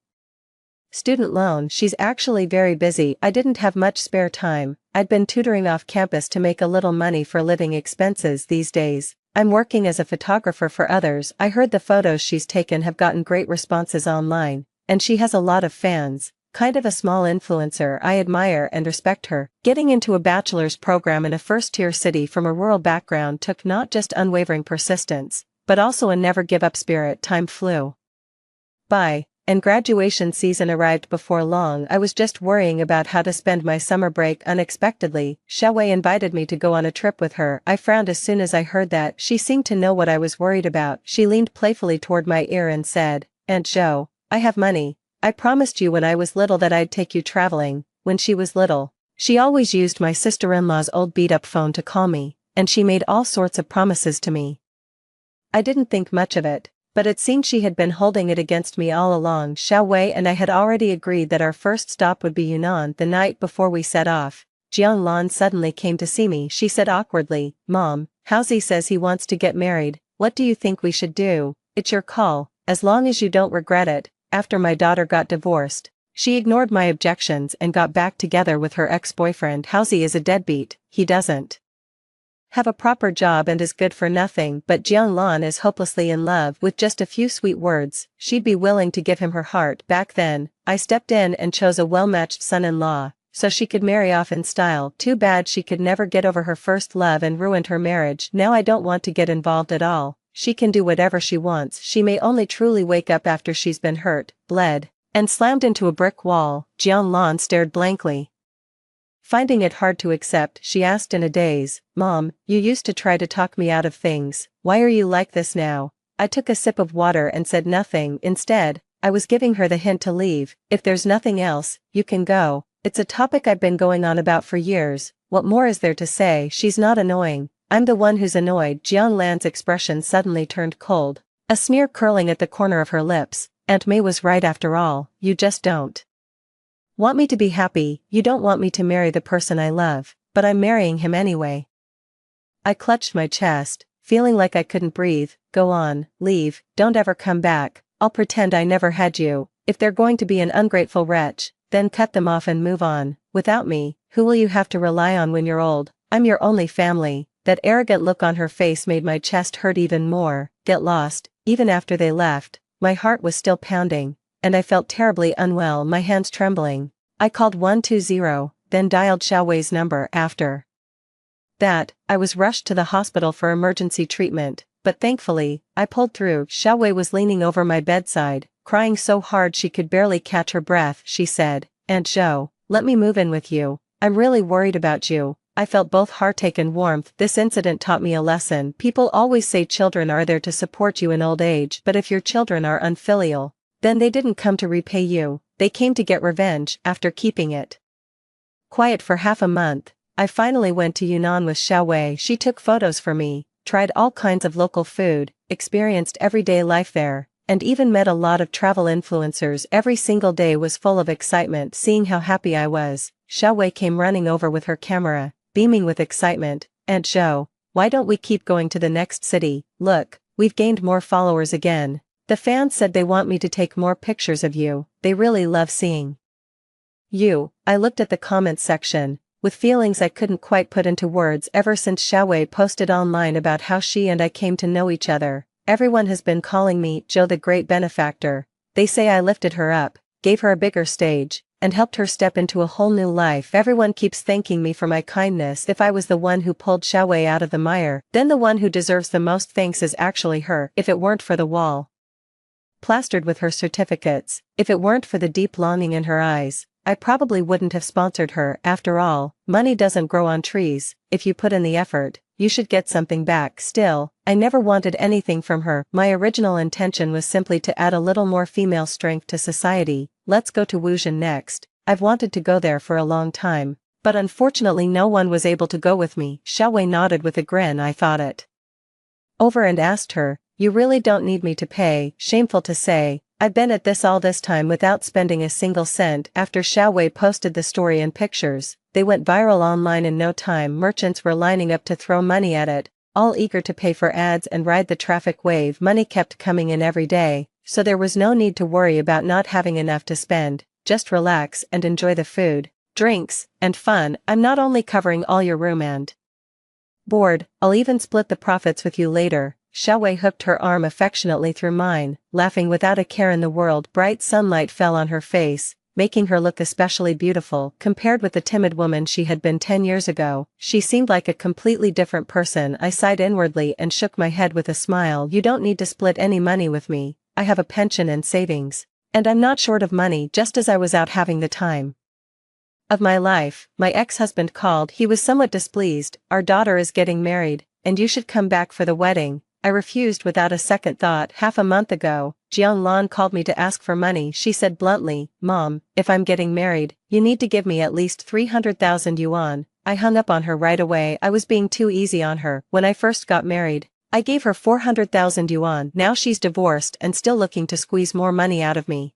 student loan. She's actually very busy. I didn't have much spare time. I'd been tutoring off campus to make a little money for living expenses these days. I'm working as a photographer for others. I heard the photos she's taken have gotten great responses online, and she has a lot of fans. Kind of a small influencer. I admire and respect her. Getting into a bachelor's program in a first-tier city from a rural background took not just unwavering persistence, but also a never-give-up spirit. Time flew by, and graduation season arrived before long. I was just worrying about how to spend my summer break. Unexpectedly, Xiao Wei invited me to go on a trip with her. I frowned as soon as I heard that. She seemed to know what I was worried about. She leaned playfully toward my ear and said, "Aunt Zhou, I have money. I promised you when I was little that I'd take you traveling." When she was little, she always used my sister-in-law's old beat-up phone to call me, and she made all sorts of promises to me. I didn't think much of it, but it seemed she had been holding it against me all along. Xiao Wei and I had already agreed that our first stop would be Yunnan. The night before we set off, Jiang Lan suddenly came to see me. She said awkwardly, "Mom, Haozi says he wants to get married. What do you think we should do?" "It's your call, as long as you don't regret it." After my daughter got divorced, she ignored my objections and got back together with her ex-boyfriend. Haozi is a deadbeat. He doesn't have a proper job and is good for nothing, but Jiang Lan is hopelessly in love. With just a few sweet words, she'd be willing to give him her heart. Back then, I stepped in and chose a well-matched son-in-law, so she could marry off in style. Too bad she could never get over her first love and ruined her marriage. Now I don't want to get involved at all. She can do whatever she wants. She may only truly wake up after she's been hurt, bled, and slammed into a brick wall. Jiang Lan stared blankly. Finding it hard to accept, she asked in a daze, "Mom, you used to try to talk me out of things. Why are you like this now?" I took a sip of water and said nothing. Instead, I was giving her the hint to leave. "If there's nothing else, you can go. It's a topic I've been going on about for years. What more is there to say?" She's not annoying. I'm the one who's annoyed. Jiang Lan's expression suddenly turned cold, a sneer curling at the corner of her lips. Aunt May was right after all. You just don't want me to be happy. You don't want me to marry the person I love, but I'm marrying him anyway. I clutched my chest, feeling like I couldn't breathe. "Go on, leave, don't ever come back. I'll pretend I never had you. If they're going to be an ungrateful wretch, then cut them off and move on. Without me, who will you have to rely on when you're old? I'm your only family." That arrogant look on her face made my chest hurt even more. Get lost. Even after they left, my heart was still pounding, and I felt terribly unwell, my hands trembling. I called 120, then dialed Xiao Wei's number. After that, I was rushed to the hospital for emergency treatment, but thankfully, I pulled through. Xiao Wei was leaning over my bedside, crying so hard she could barely catch her breath. She said, "Aunt Zhou, let me move in with you. I'm really worried about you." I felt both heartache and warmth. This incident taught me a lesson. People always say children are there to support you in old age, but if your children are unfilial, then they didn't come to repay you, they came to get revenge. After keeping it quiet for half a month, I finally went to Yunnan with Xiao Wei. She took photos for me, tried all kinds of local food, experienced everyday life there, and even met a lot of travel influencers. Every single day was full of excitement. Seeing how happy I was, Xiao Wei came running over with her camera, beaming with excitement. "Aunt Zhou, why don't we keep going to the next city? Look, we've gained more followers again. The fans said they want me to take more pictures of you, they really love seeing you. I looked at the comments section, with feelings I couldn't quite put into words ever since Xiaowei posted online about how she and I came to know each other. Everyone has been calling me Joe the Great Benefactor. They say I lifted her up, gave her a bigger stage, and helped her step into a whole new life. Everyone keeps thanking me for my kindness. If I was the one who pulled Xiaowei out of the mire, then the one who deserves the most thanks is actually her. If it weren't for the wall plastered with her certificates, if it weren't for the deep longing in her eyes, I probably wouldn't have sponsored her. After all, money doesn't grow on trees. If you put in the effort, you should get something back. Still, I never wanted anything from her. My original intention was simply to add a little more female strength to society. Let's go to Wuzhen next. I've wanted to go there for a long time, but unfortunately no one was able to go with me. Xiaowei nodded with a grin. I thought it over and asked her, you really don't need me to pay. Shameful to say, I've been at this all this time without spending a single cent. After Xiaowei posted the story and pictures, they went viral online in no time. Merchants were lining up to throw money at it, all eager to pay for ads and ride the traffic wave. Money kept coming in every day, so there was no need to worry about not having enough to spend. Just relax and enjoy the food, drinks, and fun. I'm not only covering all your room and board, I'll even split the profits with you later. Xiaowei hooked her arm affectionately through mine, laughing without a care in the world. Bright sunlight fell on her face, making her look especially beautiful. Compared with the timid woman she had been 10 years ago, she seemed like a completely different person. I sighed inwardly and shook my head with a smile. You don't need to split any money with me. I have a pension and savings, and I'm not short of money. Just as I was out having the time of my life, my ex-husband called. He was somewhat displeased. Our daughter is getting married, and you should come back for the wedding. I refused without a second thought. Half a month ago, Jiang Lan called me to ask for money. She said bluntly, Mom, if I'm getting married, you need to give me at least 300,000 yuan. I hung up on her right away. I was being too easy on her. When I first got married, I gave her 400,000 yuan. Now she's divorced and still looking to squeeze more money out of me.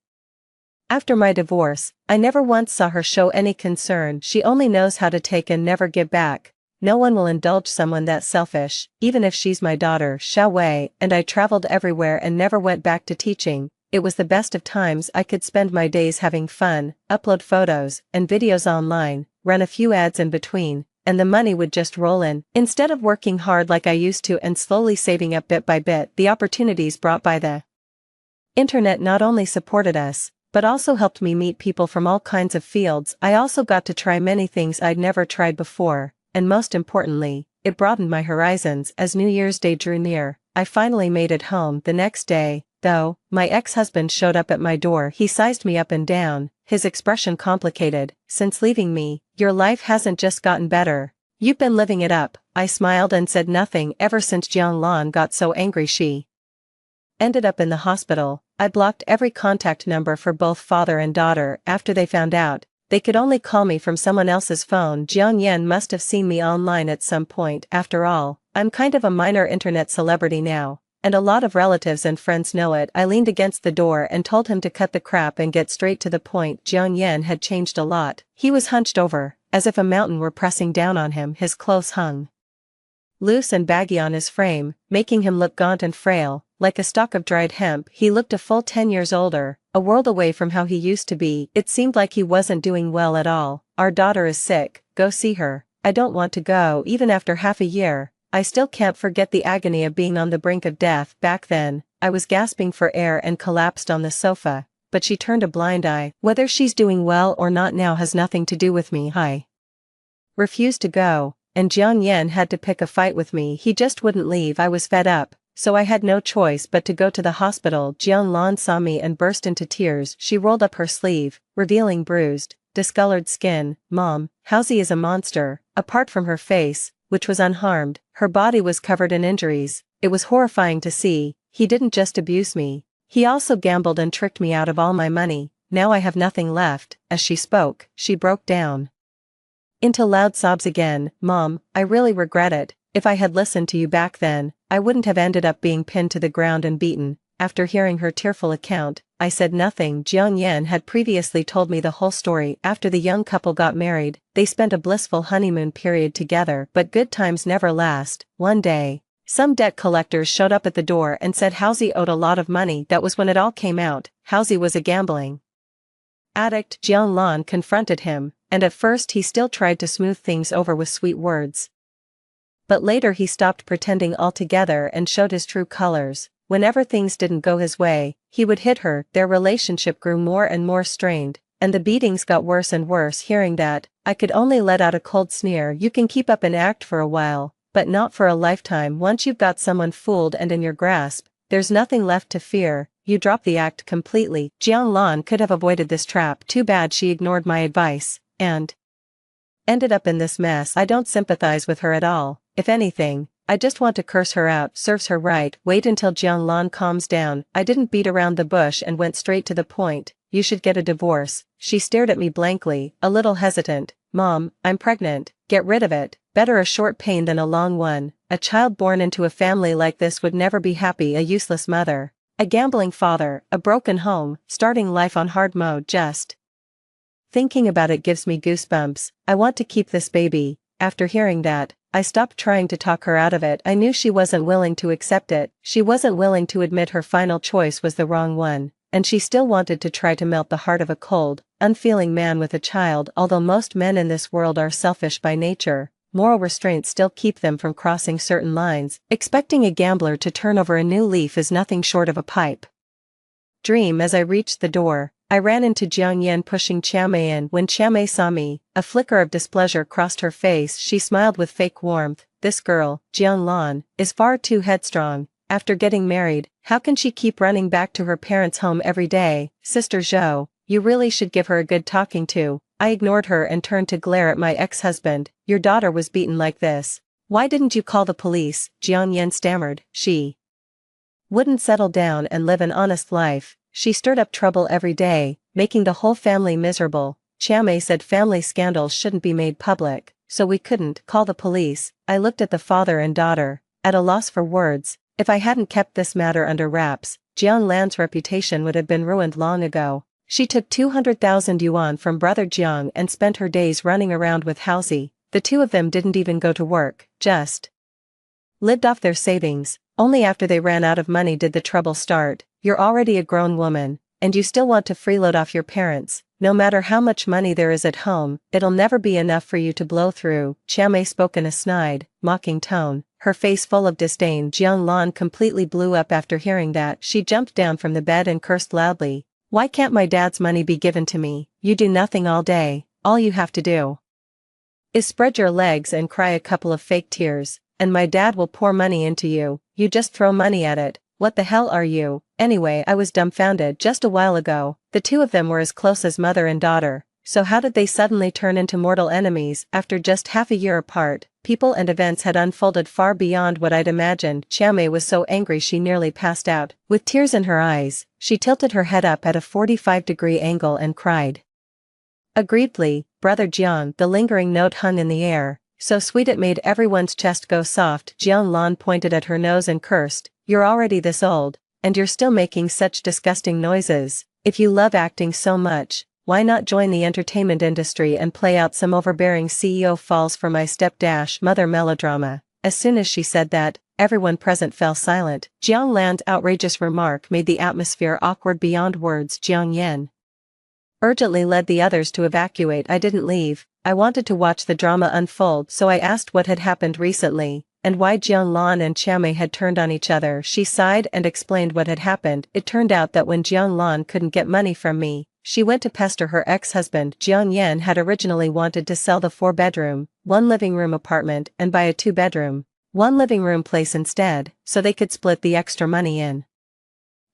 After my divorce, I never once saw her show any concern. She only knows how to take and never give back. No one will indulge someone that selfish, even if she's my daughter. Xiaowei and I traveled everywhere and never went back to teaching. It was the best of times. I could spend my days having fun, upload photos and videos online, run a few ads in between, and the money would just roll in. Instead of working hard like I used to and slowly saving up bit by bit, the opportunities brought by the internet not only supported us, but also helped me meet people from all kinds of fields. I also got to try many things I'd never tried before. And most importantly, it broadened my horizons. As New Year's Day drew near, I finally made it home. The next day, though, my ex-husband showed up at my door. He sized me up and down, his expression complicated. Since leaving me, your life hasn't just gotten better. You've been living it up. I smiled and said nothing. Ever since Jiang Lan got so angry she ended up in the hospital, I blocked every contact number for both father and daughter. After they found out, they could only call me from someone else's phone. Jiang Yan must have seen me online at some point. After all, I'm kind of a minor internet celebrity now, and a lot of relatives and friends know it. I leaned against the door and told him to cut the crap and get straight to the point. Jiang Yan had changed a lot. He was hunched over, as if a mountain were pressing down on him. His clothes hung loose and baggy on his frame, making him look gaunt and frail, like a stalk of dried hemp. He looked a full 10 years older, a world away from how he used to be. It seemed like he wasn't doing well at all. Our daughter is sick, go see her. I don't want to go. Even after half a year, I still can't forget the agony of being on the brink of death. Back then, I was gasping for air and collapsed on the sofa, but she turned a blind eye. Whether she's doing well or not now has nothing to do with me. I refused to go, and Jiang Yan had to pick a fight with me. He just wouldn't leave. I was fed up, so I had no choice but to go to the hospital. Jiang Lan saw me and burst into tears. She rolled up her sleeve, revealing bruised, discolored skin. Mom, Housie is a monster. Apart from her face, which was unharmed, her body was covered in injuries. It was horrifying to see. He didn't just abuse me, he also gambled and tricked me out of all my money. Now I have nothing left. As she spoke, she broke down into loud sobs again. Mom, I really regret it. If I had listened to you back then, I wouldn't have ended up being pinned to the ground and beaten. After hearing her tearful account, I said nothing. Jiang Yan had previously told me the whole story. After the young couple got married, they spent a blissful honeymoon period together. But good times never last. One day, Some debt collectors showed up at the door and said Halsey owed a lot of money. That was when it all came out. Halsey was a gambling addict. Jianlan confronted him, and at first he still tried to smooth things over with sweet words. But later he stopped pretending altogether and showed his true colors. Whenever things didn't go his way, he would hit her. Their relationship grew more and more strained, and the beatings got worse and worse. Hearing that, I could only let out a cold sneer. You can keep up an act for a while, but not for a lifetime. Once you've got someone fooled and in your grasp, there's nothing left to fear. You drop the act completely. Jianlan could have avoided this trap. Too bad she ignored my advice, and ended up in this mess. I don't sympathize with her at all. If anything, I just want to curse her out. Serves her right. Wait until Jianlan calms down. I didn't beat around the bush and went straight to the point. You should get a divorce. She stared at me blankly, a little hesitant. Mom, I'm pregnant. Get rid of it. Better a short pain than a long one. A child born into a family like this would never be happy. A useless mother, a gambling father, a broken home, starting life on hard mode. Just thinking about it gives me goosebumps. I want to keep this baby. After hearing that, I stopped trying to talk her out of it. I knew she wasn't willing to accept it. She wasn't willing to admit her final choice was the wrong one, and she still wanted to try to melt the heart of a cold, unfeeling man with a child. Although most men in this world are selfish by nature, moral restraints still keep them from crossing certain lines. Expecting a gambler to turn over a new leaf is nothing short of a pipe dream. As I reached the door, I ran into Jiang Yan pushing Chiamei in. When Chiamei saw me, a flicker of displeasure crossed her face. She smiled with fake warmth. This girl, Jianlan, is far too headstrong. After getting married, how can she keep running back to her parents' home every day? Sister Zhou, you really should give her a good talking to. I ignored her and turned to glare at my ex-husband. Your daughter was beaten like this. Why didn't you call the police? Jiang Yan stammered. She wouldn't settle down and live an honest life. She stirred up trouble every day, making the whole family miserable. Chiamei said family scandals shouldn't be made public, so we couldn't call the police. I looked at the father and daughter, at a loss for words. If I hadn't kept this matter under wraps, Jiang Lan's reputation would have been ruined long ago. She took 200,000 yuan from brother Jiang and spent her days running around with Halsey. The two of them didn't even go to work, just lived off their savings. Only after they ran out of money did the trouble start. You're already a grown woman, and you still want to freeload off your parents. No matter how much money there is at home, it'll never be enough for you to blow through. Chiamei spoke in a snide, mocking tone, her face full of disdain. Jianlan completely blew up after hearing that. She jumped down from the bed and cursed loudly. Why can't my dad's money be given to me? You do nothing all day. All you have to do is spread your legs and cry a couple of fake tears, and my dad will pour money into you. You just throw money at it. What the hell are you? Anyway, I was dumbfounded. Just a while ago, the two of them were as close as mother and daughter. So how did they suddenly turn into mortal enemies after just half a year apart? People and events had unfolded far beyond what I'd imagined. Chiamei was so angry she nearly passed out. With tears in her eyes, she tilted her head up at a 45-degree angle and cried aggrievedly, Brother Jiang. The lingering note hung in the air, so sweet it made everyone's chest go soft. Jianlan pointed at her nose and cursed. You're already this old, and you're still making such disgusting noises. If you love acting so much, why not join the entertainment industry and play out some overbearing CEO falls for my step-mother melodrama? As soon as she said that, everyone present fell silent. Jiang Lan's outrageous remark made the atmosphere awkward beyond words. Jiang Yan urgently led the others to evacuate. I didn't leave. I wanted to watch the drama unfold, so I asked what had happened recently, and why Jianlan and Chiamei had turned on each other. She sighed and explained what had happened. It turned out that when Jianlan couldn't get money from me, she went to pester her ex-husband. Jiang Yan had originally wanted to sell the 4-bedroom, 1-living-room apartment and buy a 2-bedroom, 1-living-room place instead, so they could split the extra money in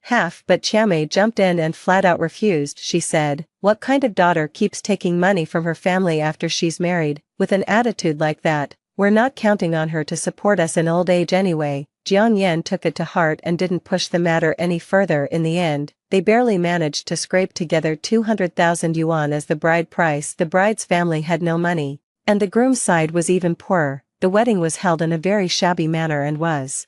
half, but Chiamei jumped in and flat out refused. She said, what kind of daughter keeps taking money from her family after she's married? With an attitude like that, we're not counting on her to support us in old age anyway. Jiang Yan took it to heart and didn't push the matter any further. In the end, they barely managed to scrape together 200,000 yuan as the bride price. The bride's family had no money, and the groom's side was even poorer. The wedding was held in a very shabby manner and was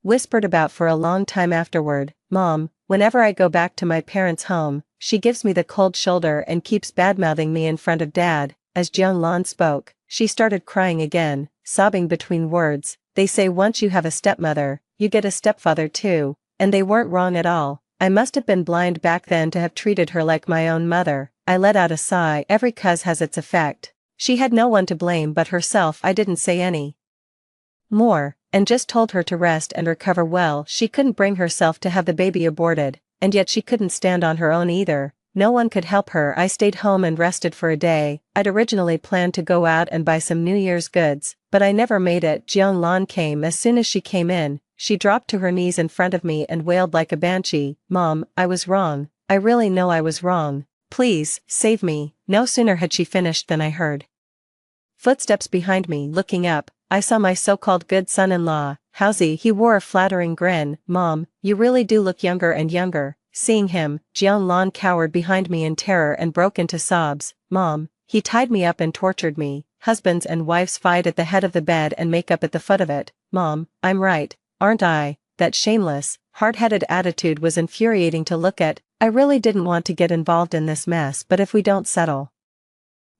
whispered about for a long time afterward. Mom, whenever I go back to my parents' home, she gives me the cold shoulder and keeps badmouthing me in front of Dad. As Jiang Lan spoke, she started crying again, sobbing between words. they say once you have a stepmother, you get a stepfather too, and they weren't wrong at all. I must have been blind back then to have treated her like my own mother. I let out a sigh. Every cuz has its effect. She had no one to blame but herself. I didn't say any more, and just told her to rest and recover well. She couldn't bring herself to have the baby aborted, and yet she couldn't stand on her own either. No one could help her. I stayed home and rested for a day. I'd originally planned to go out and buy some New Year's goods, but I never made it. Jianglan came. As soon as she came in, she dropped to her knees in front of me and wailed like a banshee, "Mom, I was wrong. I really know I was wrong. Please, save me." No sooner had she finished than I heard footsteps behind me. Looking up, I saw my so-called good son-in-law, Hauzi. He wore a flattering grin. "Mom, you really do look younger and younger." Seeing him, Jianglan cowered behind me in terror and broke into sobs. "Mom, he tied me up and tortured me." Husbands and wives fight at the head of the bed and make up at the foot of it. "Mom, I'm right, aren't I?" That shameless, hard-headed attitude was infuriating to look at. I really didn't want to get involved in this mess, but if we don't settle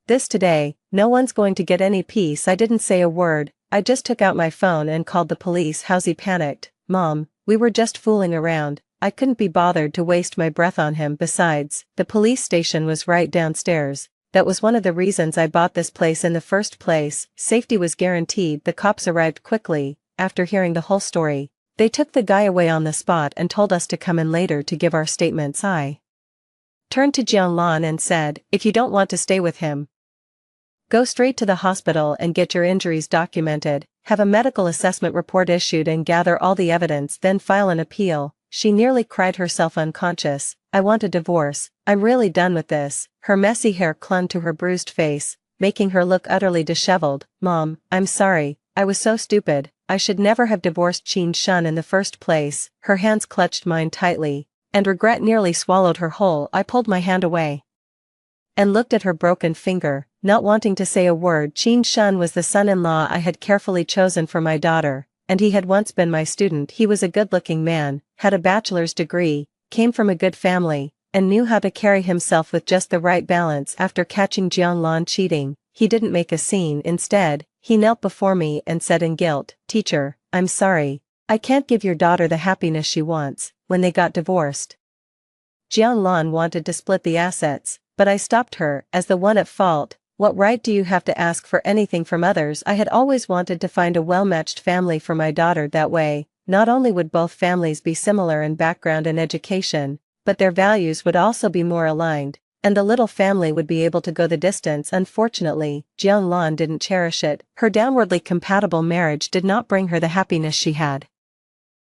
this today, no one's going to get any peace. I didn't say a word. I just took out my phone and called the police. Hauzi panicked. "Mom, we were just fooling around." I couldn't be bothered to waste my breath on him. Besides, the police station was right downstairs. That was one of the reasons I bought this place in the first place. Safety was guaranteed. The cops arrived quickly. After hearing the whole story, they took the guy away on the spot and told us to come in later to give our statements. I turned to Jianglan and said, "If you don't want to stay with him, go straight to the hospital and get your injuries documented, have a medical assessment report issued and gather all the evidence, then file an appeal." She nearly cried herself unconscious. "I want a divorce. I'm really done with this." Her messy hair clung to her bruised face, making her look utterly disheveled. "Mom, I'm sorry. I was so stupid. I should never have divorced Qin Shun in the first place." Her hands clutched mine tightly, and regret nearly swallowed her whole. I pulled my hand away and looked at her broken finger, not wanting to say a word. Qin Shun was the son-in-law I had carefully chosen for my daughter, and he had once been my student. He was a good-looking man, had a bachelor's degree, came from a good family, and knew how to carry himself with just the right balance. After catching Jianglan cheating, he didn't make a scene. Instead, he knelt before me and said in guilt, "Teacher, I'm sorry. I can't give your daughter the happiness she wants." When they got divorced, Jianglan wanted to split the assets, but I stopped her, as the one at fault. "What right do you have to ask for anything from others?" I had always wanted to find a well-matched family for my daughter. That way, not only would both families be similar in background and education, but their values would also be more aligned, and the little family would be able to go the distance. Unfortunately, Jianglan didn't cherish it. Her downwardly compatible marriage did not bring her the happiness she had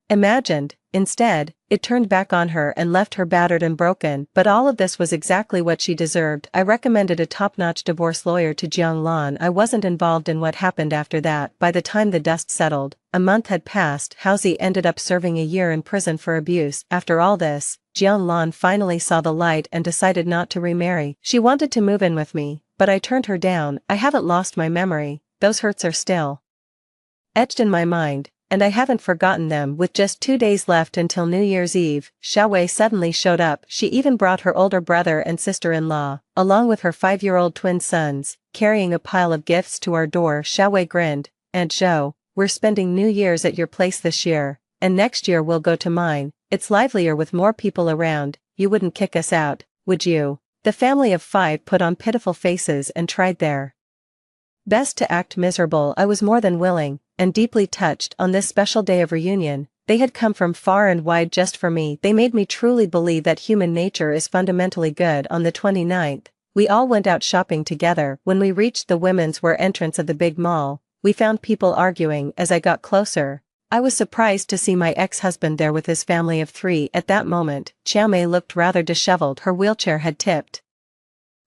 imagined. Instead, it turned back on her and left her battered and broken. But all of this was exactly what she deserved. I recommended a top-notch divorce lawyer to Jianglan. I wasn't involved in what happened after that. By the time the dust settled, a month had passed. Hauzi ended up serving a year in prison for abuse. After all this, Jianglan finally saw the light and decided not to remarry. She wanted to move in with me, but I turned her down. I haven't lost my memory. Those hurts are still etched in my mind, and I haven't forgotten them. With just 2 days left until New Year's Eve, Xiaowei suddenly showed up. She even brought her older brother and sister-in-law, along with her 5-year-old twin sons, carrying a pile of gifts to our door. Xiaowei grinned. "Aunt Zhou, we're spending New Year's at your place this year, and next year we'll go to mine. It's livelier with more people around. You wouldn't kick us out, would you?" The family of 5 put on pitiful faces and tried their best to act miserable. I was more than willing, and deeply touched. On this special day of reunion, they had come from far and wide just for me. They made me truly believe that human nature is fundamentally good. On the 29th, we all went out shopping together. When we reached the women's wear entrance of the big mall, we found people arguing. As I got closer, I was surprised to see my ex-husband there with his family of 3. At that moment, Xiaomei looked rather disheveled. Her wheelchair had tipped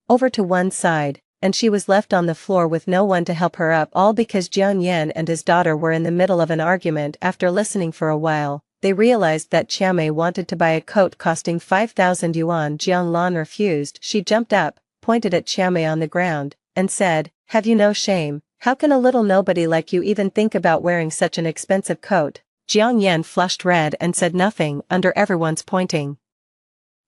over to one side, and she was left on the floor with no one to help her up, all because Jiang Yan and his daughter were in the middle of an argument. After listening for a while, they realized that Xiaomei wanted to buy a coat costing 5,000 yuan. Jianglan refused. She jumped up, pointed at Xiaomei on the ground, and said, "Have you no shame? How can a little nobody like you even think about wearing such an expensive coat?" Jiang Yan flushed red and said nothing. Under everyone's pointing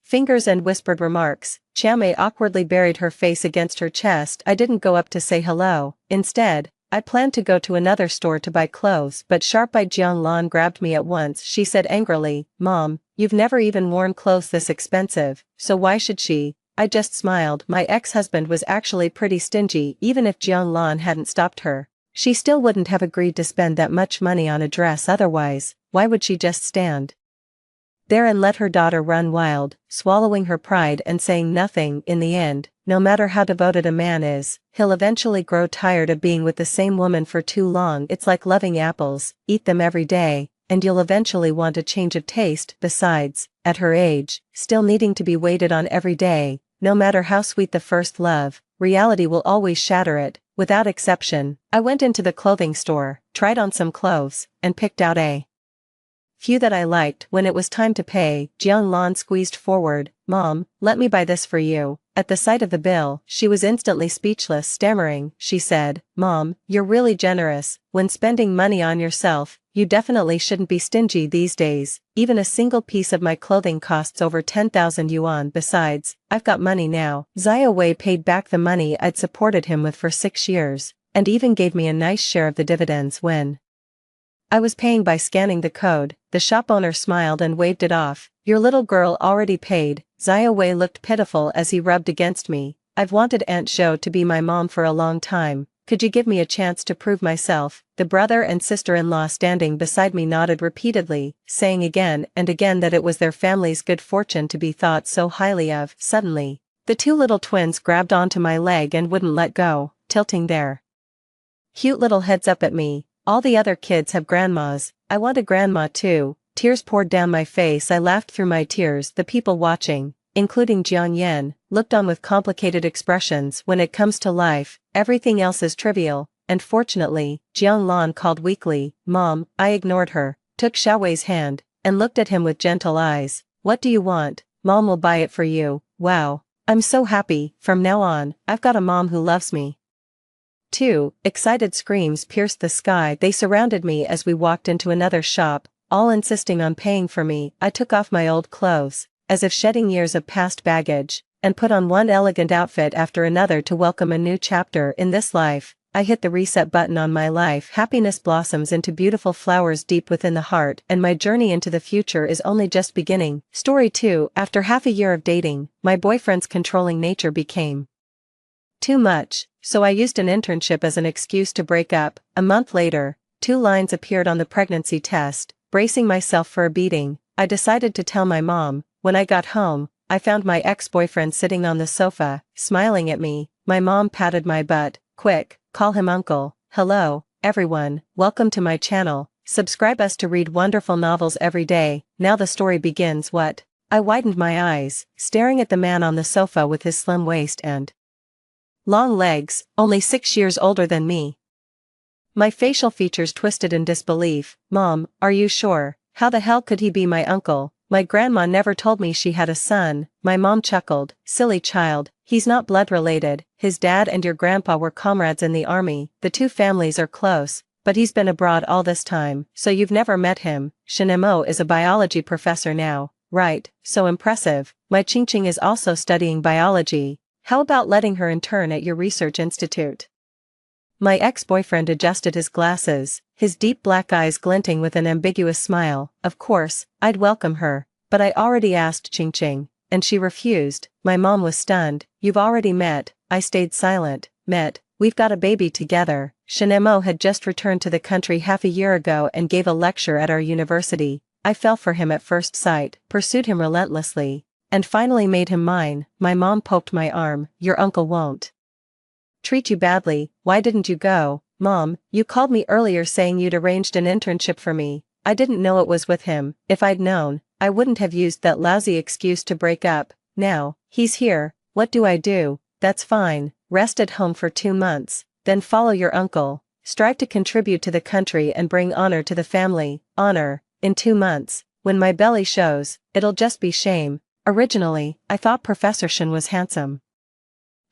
fingers and whispered remarks, Xiaomei awkwardly buried her face against her chest. I didn't go up to say hello. Instead, I planned to go to another store to buy clothes, but sharp-eyed Jianglan grabbed me at once. She said angrily, "Mom, you've never even worn clothes this expensive, so why should she?" I just smiled. My ex-husband was actually pretty stingy. Even if Jianglan hadn't stopped her, she still wouldn't have agreed to spend that much money on a dress otherwise. Why would she just stand there and let her daughter run wild, swallowing her pride and saying nothing? In the end, no matter how devoted a man is, he'll eventually grow tired of being with the same woman for too long. It's like loving apples, eat them every day, and you'll eventually want a change of taste. Besides, at her age, still needing to be waited on every day, no matter how sweet the first love, reality will always shatter it, without exception. I went into the clothing store, tried on some clothes, and picked out a few that I liked. When it was time to pay, Jianglan squeezed forward, "Mom, let me buy this for you." At the sight of the bill, she was instantly speechless. Stammering, she said, "Mom, you're really generous. When spending money on yourself, you definitely shouldn't be stingy these days. Even a single piece of my clothing costs over 10,000 yuan. Besides, I've got money now." Zhao Wei paid back the money I'd supported him with for 6 years, and even gave me a nice share of the dividends when I was paying by scanning the code. The shop owner smiled and waved it off. "Your little girl already paid." Zhao Wei looked pitiful as he rubbed against me. "I've wanted Aunt Zhou to be my mom for a long time. Could you give me a chance to prove myself?" The brother and sister-in-law standing beside me nodded repeatedly, saying again and again that it was their family's good fortune to be thought so highly of. Suddenly, the two little twins grabbed onto my leg and wouldn't let go, tilting their cute little heads up at me. "All the other kids have grandmas. I want a grandma too." Tears poured down my face. I laughed through my tears. The people watching, including Jiang Yan, looked on with complicated expressions. When it comes to life, everything else is trivial, and fortunately, Jiang Lan called weakly, "Mom." I ignored her, took Xiaowei's hand, and looked at him with gentle eyes. "What do you want?" "Mom will buy it for you." "Wow. I'm so happy. From now on, I've got a mom who loves me too." Excited screams pierced the sky. They surrounded me as we walked into another shop, all insisting on paying for me. I took off my old clothes, as if shedding years of past baggage, and put on one elegant outfit after another to welcome a new chapter in this life. I hit the reset button on my life. Happiness blossoms into beautiful flowers deep within the heart, and my journey into the future is only just beginning. Story 2. After half a year of dating, my boyfriend's controlling nature became too much, so I used an internship as an excuse to break up. A month later, 2 lines appeared on the pregnancy test. Bracing myself for a beating, I decided to tell my mom. When I got home, I found my ex-boyfriend sitting on the sofa, smiling at me. My mom patted my butt. "Quick, call him uncle." Hello, everyone, welcome to my channel. Subscribe us to read wonderful novels every day. Now the story begins. What? I widened my eyes, staring at the man on the sofa with his slim waist and long legs, only 6 years older than me. My facial features twisted in disbelief. "Mom, are you sure? How the hell could he be my uncle? My grandma never told me she had a son." My mom chuckled. "Silly child, he's not blood related. His dad and your grandpa were comrades in the army. The two families are close, but he's been abroad all this time, so you've never met him." "Shinemo is a biology professor now." "Right, so impressive. My Qingqing is also studying biology. How about letting her intern at your research institute?" My ex-boyfriend adjusted his glasses, his deep black eyes glinting with an ambiguous smile. Of course, I'd welcome her, but I already asked Qingqing, and she refused. My mom was stunned. "You've already met?" I stayed silent. "Met. We've got a baby together." Shinemo had just returned to the country half a year ago and gave a lecture at our university. I fell for him at first sight, pursued him relentlessly, and finally made him mine. My mom poked my arm. "Your uncle won't treat you badly. Why didn't you go?" "Mom, you called me earlier saying you'd arranged an internship for me. I didn't know it was with him. If I'd known, I wouldn't have used that lousy excuse to break up. Now, he's here. What do I do?" "That's fine. Rest at home for 2 months, then follow your uncle. Strive to contribute to the country and bring honor to the family." "Honor? In 2 months, when my belly shows, it'll just be shame." Originally, I thought Professor Shin was handsome,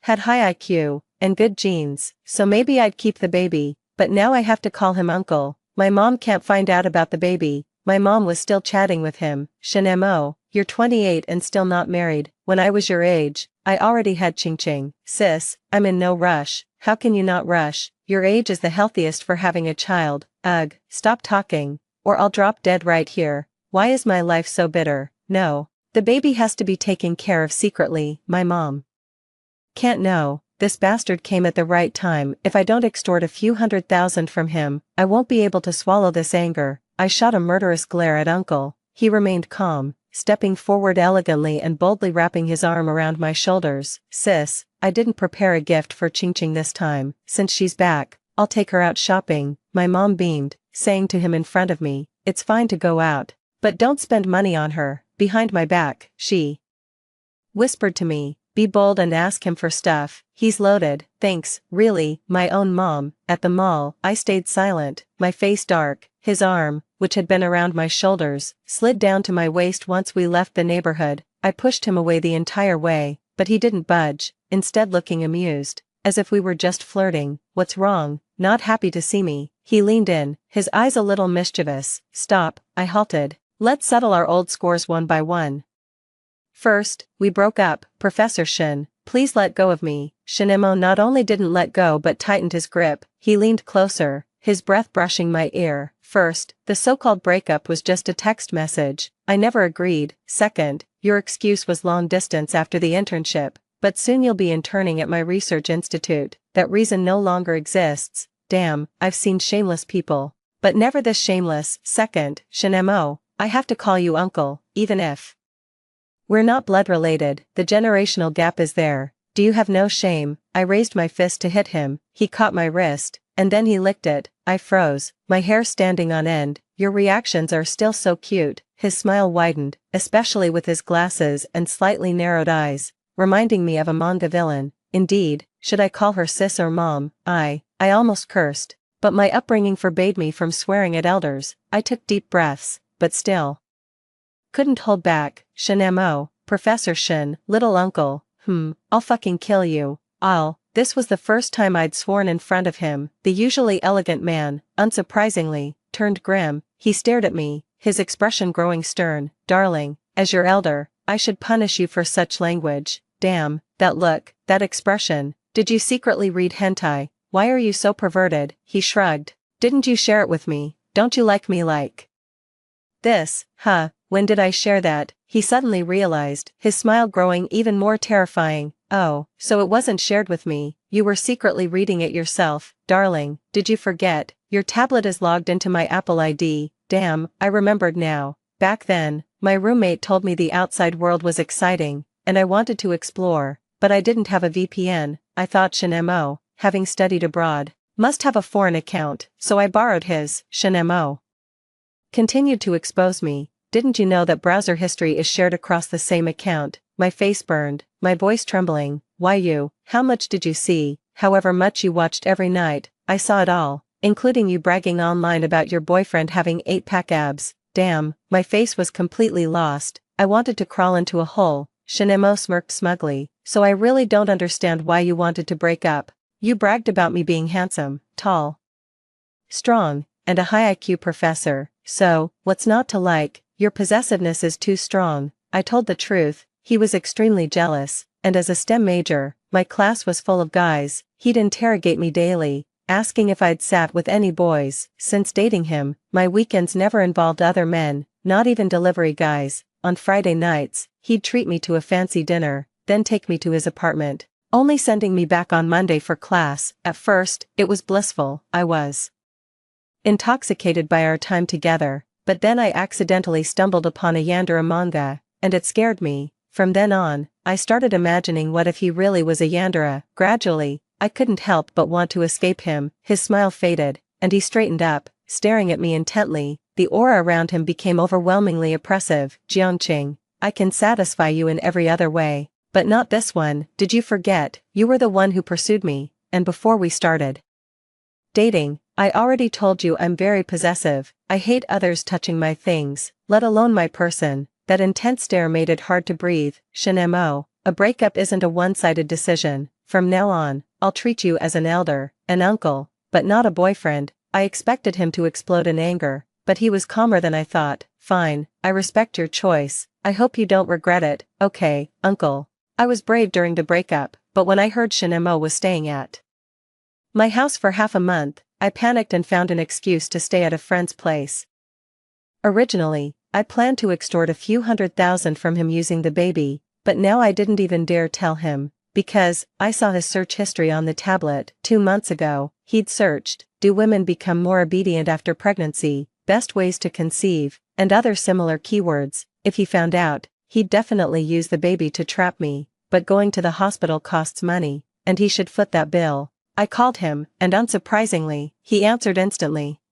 had high IQ, and good genes, so maybe I'd keep the baby, but now I have to call him uncle. My mom can't find out about the baby. My mom was still chatting with him. "Shinemo, you're 28 and still not married. When I was your age, I already had Qingqing." "Sis, I'm in no rush. how can you not rush? Your age is the healthiest for having a child. Ugh, stop talking, or I'll drop dead right here. Why is my life so bitter? No. The baby has to be taken care of secretly, my mom can't know. This bastard came at the right time. If I don't extort a few $100,000 from him, I won't be able to swallow this anger. I shot a murderous glare at Uncle. He remained calm, stepping forward elegantly and boldly wrapping his arm around my shoulders. Sis, I didn't prepare a gift for Ching Ching this time. Since she's back, I'll take her out shopping. My mom beamed, saying to him in front of me, it's fine to go out, but don't spend money on her. Behind my back, she whispered to me, be bold and ask him for stuff. He's loaded. Thanks, really, my own mom. At the mall, I stayed silent, my face dark. His arm, which had been around my shoulders, slid down to my waist once we left the neighborhood. I pushed him away the entire way, but he didn't budge, instead looking amused, as if we were just flirting. What's wrong? Not happy to see me? He leaned in, his eyes a little mischievous. Stop, I halted. Let's settle our old scores one by one. First, we broke up, Professor Shin. Please let go of me. Shinemo not only didn't let go but tightened his grip. He leaned closer, his breath brushing my ear. First, the so-called breakup was just a text message. I never agreed. Second, your excuse was long distance after the internship, but soon you'll be interning at my research institute. That reason no longer exists. Damn, I've seen shameless people, but never this shameless. Second, Shinemo, I have to call you uncle, even if we're not blood related. The generational gap is there. Do you have no shame? I raised my fist to hit him. He caught my wrist, and then he licked it. I froze, my hair standing on end. Your reactions are still so cute. His smile widened, especially with his glasses and slightly narrowed eyes, reminding me of a manga villain. Indeed, should I call her sis or mom? I almost cursed, but my upbringing forbade me from swearing at elders. I took deep breaths, but still couldn't hold back. Shinemo, Professor Shin, little uncle, I'll fucking kill you. This was the first time I'd sworn in front of him. The usually elegant man, unsurprisingly, turned grim. He stared at me, his expression growing stern. Darling, as your elder, I should punish you for such language. Damn, that look, that expression. Did you secretly read hentai? Why are you so perverted? He shrugged. Didn't you share it with me? Don't you like me like this? Huh, when did I share that? He suddenly realized, his smile growing even more terrifying. Oh, so it wasn't shared with me, you were secretly reading it yourself. Darling, did you forget? Your tablet is logged into my Apple ID. Damn, I remembered now. Back then, my roommate told me the outside world was exciting, and I wanted to explore, but I didn't have a VPN. I thought Shinemo, having studied abroad, must have a foreign account, so I borrowed his. Shinemo continued to expose me. Didn't you know that browser history is shared across the same account? My face burned, my voice trembling. Why you? How much did you see? However much you watched every night, I saw it all, including you bragging online about your boyfriend having 8-pack abs. Damn, my face was completely lost. I wanted to crawl into a hole. Shinemo smirked smugly. So I really don't understand why you wanted to break up. You bragged about me being handsome, tall, strong, and a high IQ professor. So, what's not to like? Your possessiveness is too strong. I told the truth. He was extremely jealous, and as a STEM major, my class was full of guys. He'd interrogate me daily, asking if I'd sat with any boys. Since dating him, my weekends never involved other men, not even delivery guys. On Friday nights, he'd treat me to a fancy dinner, then take me to his apartment, only sending me back on Monday for class. At first, it was blissful. I was intoxicated by our time together, but then I accidentally stumbled upon a yandere manga, and it scared me. From then on, I started imagining what if he really was a yandere. Gradually, I couldn't help but want to escape him. His smile faded, and he straightened up, staring at me intently. The aura around him became overwhelmingly oppressive. Jiangqing, I can satisfy you in every other way, but not this one. Did you forget? You were the one who pursued me, and before we started dating, I already told you I'm very possessive. I hate others touching my things, let alone my person. That intense stare made it hard to breathe. Shinemo, a breakup isn't a one-sided decision. From now on, I'll treat you as an elder, an uncle, but not a boyfriend. I expected him to explode in anger, but he was calmer than I thought. Fine, I respect your choice. I hope you don't regret it. Okay, uncle. I was brave during the breakup, but when I heard Shinemo was staying at My house for half a month. I panicked and found an excuse to stay at a friend's place. Originally, I planned to extort a few $100,000 from him using the baby, but now I didn't even dare tell him, because I saw his search history on the tablet. 2 months ago, he'd searched, "Do women become more obedient after pregnancy? Best ways to conceive," and other similar keywords. If he found out, he'd definitely use the baby to trap me, but going to the hospital costs money, and he should foot that bill. I called him, and unsurprisingly, he answered instantly.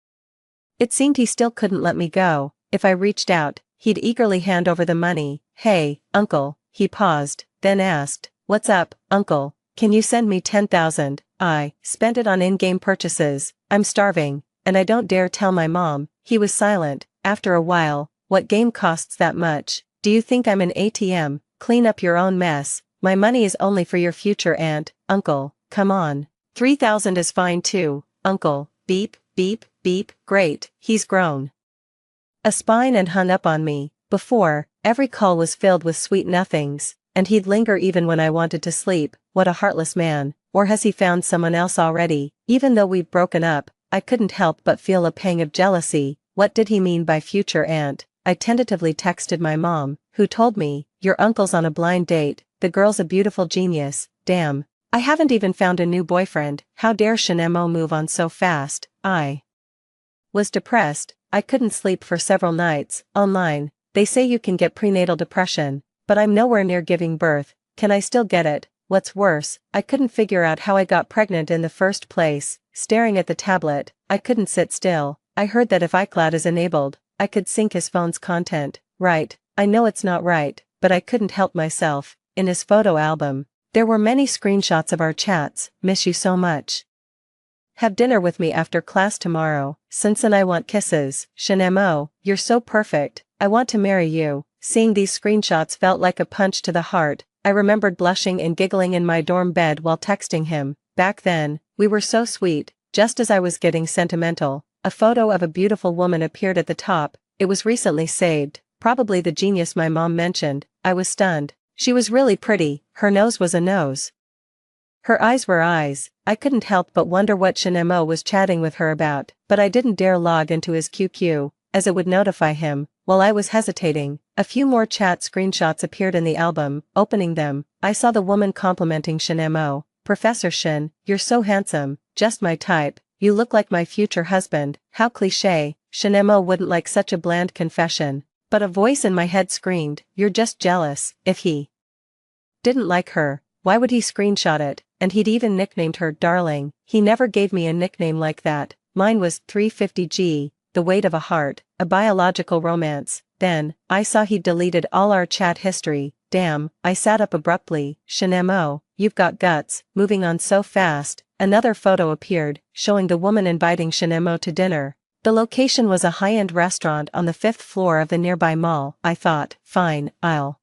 It seemed he still couldn't let me go. If I reached out, he'd eagerly hand over the money. "Hey, uncle," he paused, then asked, "What's up, uncle? Can you send me 10,000? I spent it on in-game purchases. I'm starving, and I don't dare tell my mom." He was silent. After a while, "What game costs that much? Do you think I'm an ATM? Clean up your own mess. My money is only for your future aunt, uncle. Come on. 3,000 is fine too, uncle." Beep, beep, beep. Great, he's grown a spine and hung up on me. Before, every call was filled with sweet nothings, and he'd linger even when I wanted to sleep. What a heartless man. Or has he found someone else already? Even though we've broken up, I couldn't help but feel a pang of jealousy. What did he mean by future aunt? I tentatively texted my mom, who told me, "Your uncle's on a blind date. The girl's a beautiful genius." Damn. I haven't even found a new boyfriend. How dare Shinemo move on so fast? I was depressed. I couldn't sleep for several nights. Online, they say you can get prenatal depression, but I'm nowhere near giving birth. Can I still get it? What's worse, I couldn't figure out how I got pregnant in the first place. Staring at the tablet, I couldn't sit still. I heard that if iCloud is enabled, I could sync his phone's content. Right, I know it's not right, but I couldn't help myself. In his photo album, there were many screenshots of our chats. "Miss you so much. Have dinner with me after class tomorrow. Since and I want kisses. Shinemo, you're so perfect. I want to marry you." Seeing these screenshots felt like a punch to the heart. I remembered blushing and giggling in my dorm bed while texting him. Back then, we were so sweet. Just as I was getting sentimental, a photo of a beautiful woman appeared at the top. It was recently saved, probably the genius my mom mentioned. I was stunned. She was really pretty. Her nose was a nose. Her eyes were eyes. I couldn't help but wonder what Shinemo was chatting with her about, but I didn't dare log into his QQ, as it would notify him. While I was hesitating, a few more chat screenshots appeared in the album. Opening them, I saw the woman complimenting Shinemo. "Professor Shin, you're so handsome, just my type. You look like my future husband." How cliché. Shinemo wouldn't like such a bland confession. But a voice in my head screamed, "You're just jealous." If he didn't like her, why would he screenshot it? And he'd even nicknamed her Darling. He never gave me a nickname like that. Mine was 350G, the weight of a heart, a biological romance. Then, I saw he'd deleted all our chat history. Damn, I sat up abruptly. "Shinemo, you've got guts." Moving on so fast, another photo appeared, showing the woman inviting Shinemo to dinner. The location was a high-end restaurant on the 5th floor of the nearby mall. I thought, fine, I'll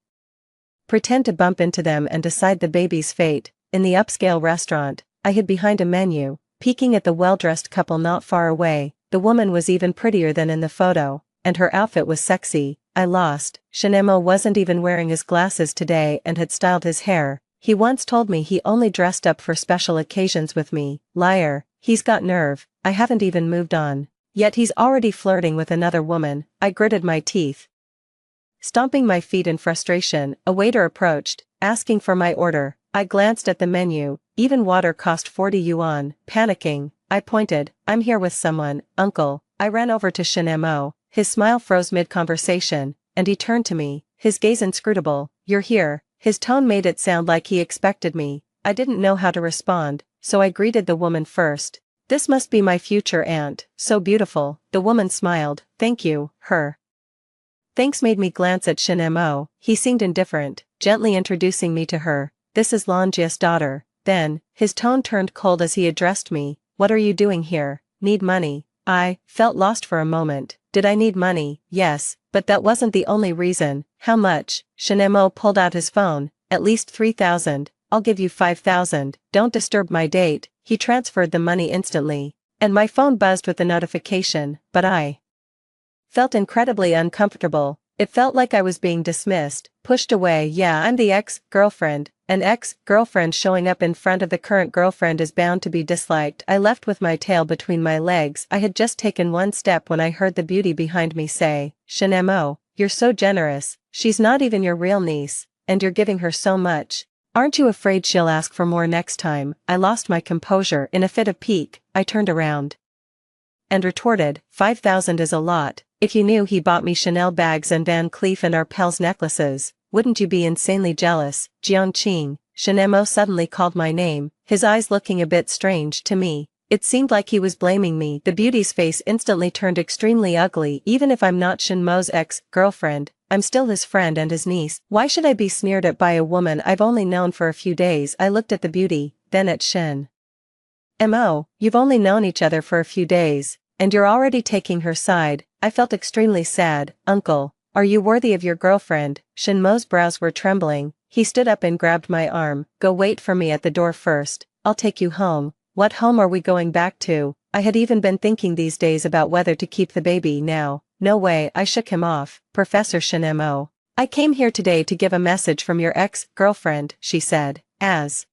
pretend to bump into them and decide the baby's fate. In the upscale restaurant, I hid behind a menu, peeking at the well-dressed couple not far away. The woman was even prettier than in the photo, and her outfit was sexy. I lost. Shinemo wasn't even wearing his glasses today and had styled his hair. He once told me he only dressed up for special occasions with me. Liar. He's got nerve. I haven't even moved on. Yet he's already flirting with another woman. I gritted my teeth. Stomping my feet in frustration, a waiter approached, asking for my order. I glanced at the menu. Even water cost 40 yuan. Panicking, I pointed, "I'm here with someone, uncle." I ran over to Shinemo. His smile froze mid-conversation, and he turned to me, his gaze inscrutable. "You're here." His tone made it sound like he expected me. I didn't know how to respond, so I greeted the woman first. "This must be my future aunt, so beautiful." The woman smiled. "Thank you." Her thanks made me glance at Shinemo. He seemed indifferent, gently introducing me to her. "This is Longia's daughter." Then, his tone turned cold as he addressed me. "What are you doing here? Need money?" I felt lost for a moment. Did I need money? Yes, but that wasn't the only reason. "How much?" Shinemo pulled out his phone. "At least 3,000. I'll give you 5,000. Don't disturb my date." He transferred the money instantly, and my phone buzzed with the notification, but I felt incredibly uncomfortable. It felt like I was being dismissed, pushed away. Yeah, I'm the ex-girlfriend. An ex-girlfriend showing up in front of the current girlfriend is bound to be disliked. I left with my tail between my legs. I had just taken one step when I heard the beauty behind me say, "Shinemo, you're so generous. She's not even your real niece, and you're giving her so much. Aren't you afraid she'll ask for more next time?" I lost my composure. In a fit of pique, I turned around and retorted, 5,000 is a lot. If you knew he bought me Chanel bags and Van Cleef and Arpels necklaces, wouldn't you be insanely jealous? Jiangqing, Shinemo suddenly called my name, his eyes looking a bit strange to me. It seemed like he was blaming me. The beauty's face instantly turned extremely ugly. Even if I'm not Shinmo's ex-girlfriend, I'm still his friend and his niece. Why should I be sneered at by a woman I've only known for a few days? I looked at the beauty, then at Shin. Mo, you've only known each other for a few days, and you're already taking her side. I felt extremely sad. Uncle, are you worthy of your girlfriend? Shinmo's brows were trembling. He stood up and grabbed my arm. Go wait for me at the door first. I'll take you home. What home are we going back to? I had even been thinking these days about whether to keep the baby now. No way. I shook him off. Professor Shinemo, I came here today to give a message from your ex-girlfriend, she said. As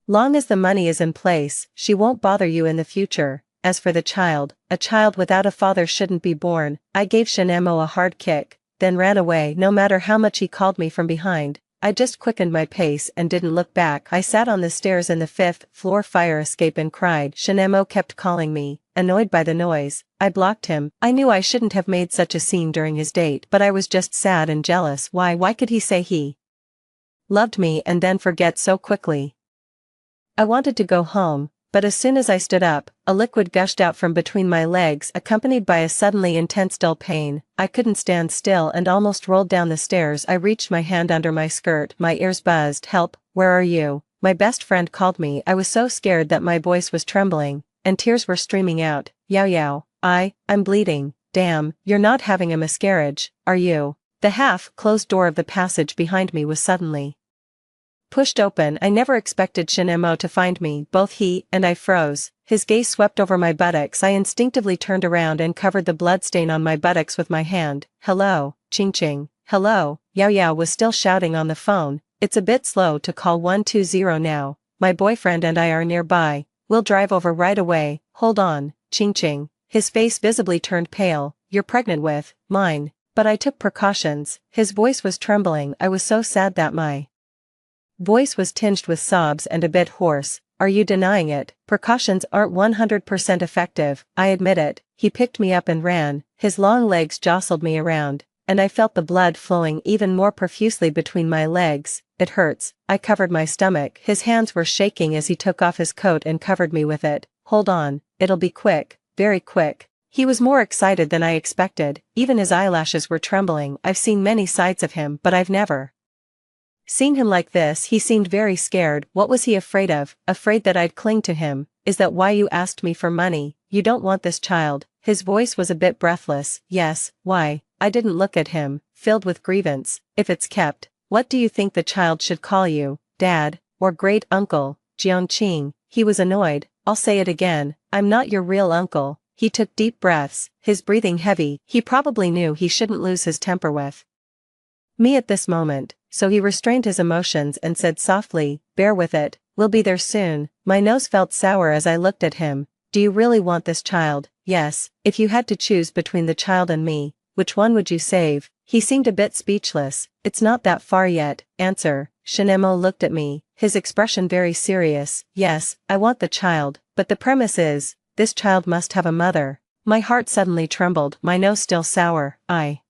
long as the money is in place, she won't bother you in the future. As for the child, a child without a father shouldn't be born. I gave Shinemo a hard kick, then ran away. No matter how much he called me from behind, I just quickened my pace and didn't look back. I sat on the stairs in the 5th floor fire escape and cried. Shinemo kept calling me, annoyed by the noise. I blocked him. I knew I shouldn't have made such a scene during his date, but I was just sad and jealous. Why could he say he loved me and then forget so quickly? I wanted to go home, but as soon as I stood up, a liquid gushed out from between my legs, accompanied by a suddenly intense dull pain. I couldn't stand still and almost rolled down the stairs. I reached my hand under my skirt. My ears buzzed. Help, where are you? My best friend called me. I was so scared that my voice was trembling, and tears were streaming out. Yao Yao, I'm bleeding. Damn, you're not having a miscarriage, are you? The half-closed door of the passage behind me was suddenly pushed open. I never expected Shinemo to find me. Both he and I froze. His gaze swept over my buttocks. I instinctively turned around and covered the bloodstain on my buttocks with my hand. Hello, Ching Ching. Hello. Yao Yao was still shouting on the phone. It's a bit slow to call 120 now. My boyfriend and I are nearby. We'll drive over right away. Hold on, Ching Ching. His face visibly turned pale. You're pregnant with mine. But I took precautions. His voice was trembling. I was so sad that my voice was tinged with sobs and a bit hoarse. Are you denying it? Precautions aren't 100% effective, I admit it. He picked me up and ran. His long legs jostled me around, and I felt the blood flowing even more profusely between my legs. It hurts. I covered my stomach. His hands were shaking as he took off his coat and covered me with it. Hold on, it'll be quick, very quick. He was more excited than I expected. Even his eyelashes were trembling. I've seen many sides of him, but I've never seen him like this. He seemed very scared. What was he afraid of? Afraid that I'd cling to him. Is that why you asked me for money? You don't want this child? His voice was a bit breathless. Yes, why? I didn't look at him, filled with grievance. If it's kept, what do you think the child should call you? Dad, or great uncle? Jiangqing. He was annoyed. I'll say it again. I'm not your real uncle. He took deep breaths, his breathing heavy. He probably knew he shouldn't lose his temper with me at this moment, so he restrained his emotions and said softly, bear with it, we'll be there soon. My nose felt sour as I looked at him. Do you really want this child? Yes. If you had to choose between the child and me, which one would you save? He seemed a bit speechless. It's not that far yet. Answer. Shinemo looked at me, his expression very serious. Yes, I want the child, but the premise is, this child must have a mother. My heart suddenly trembled, my nose still sour. I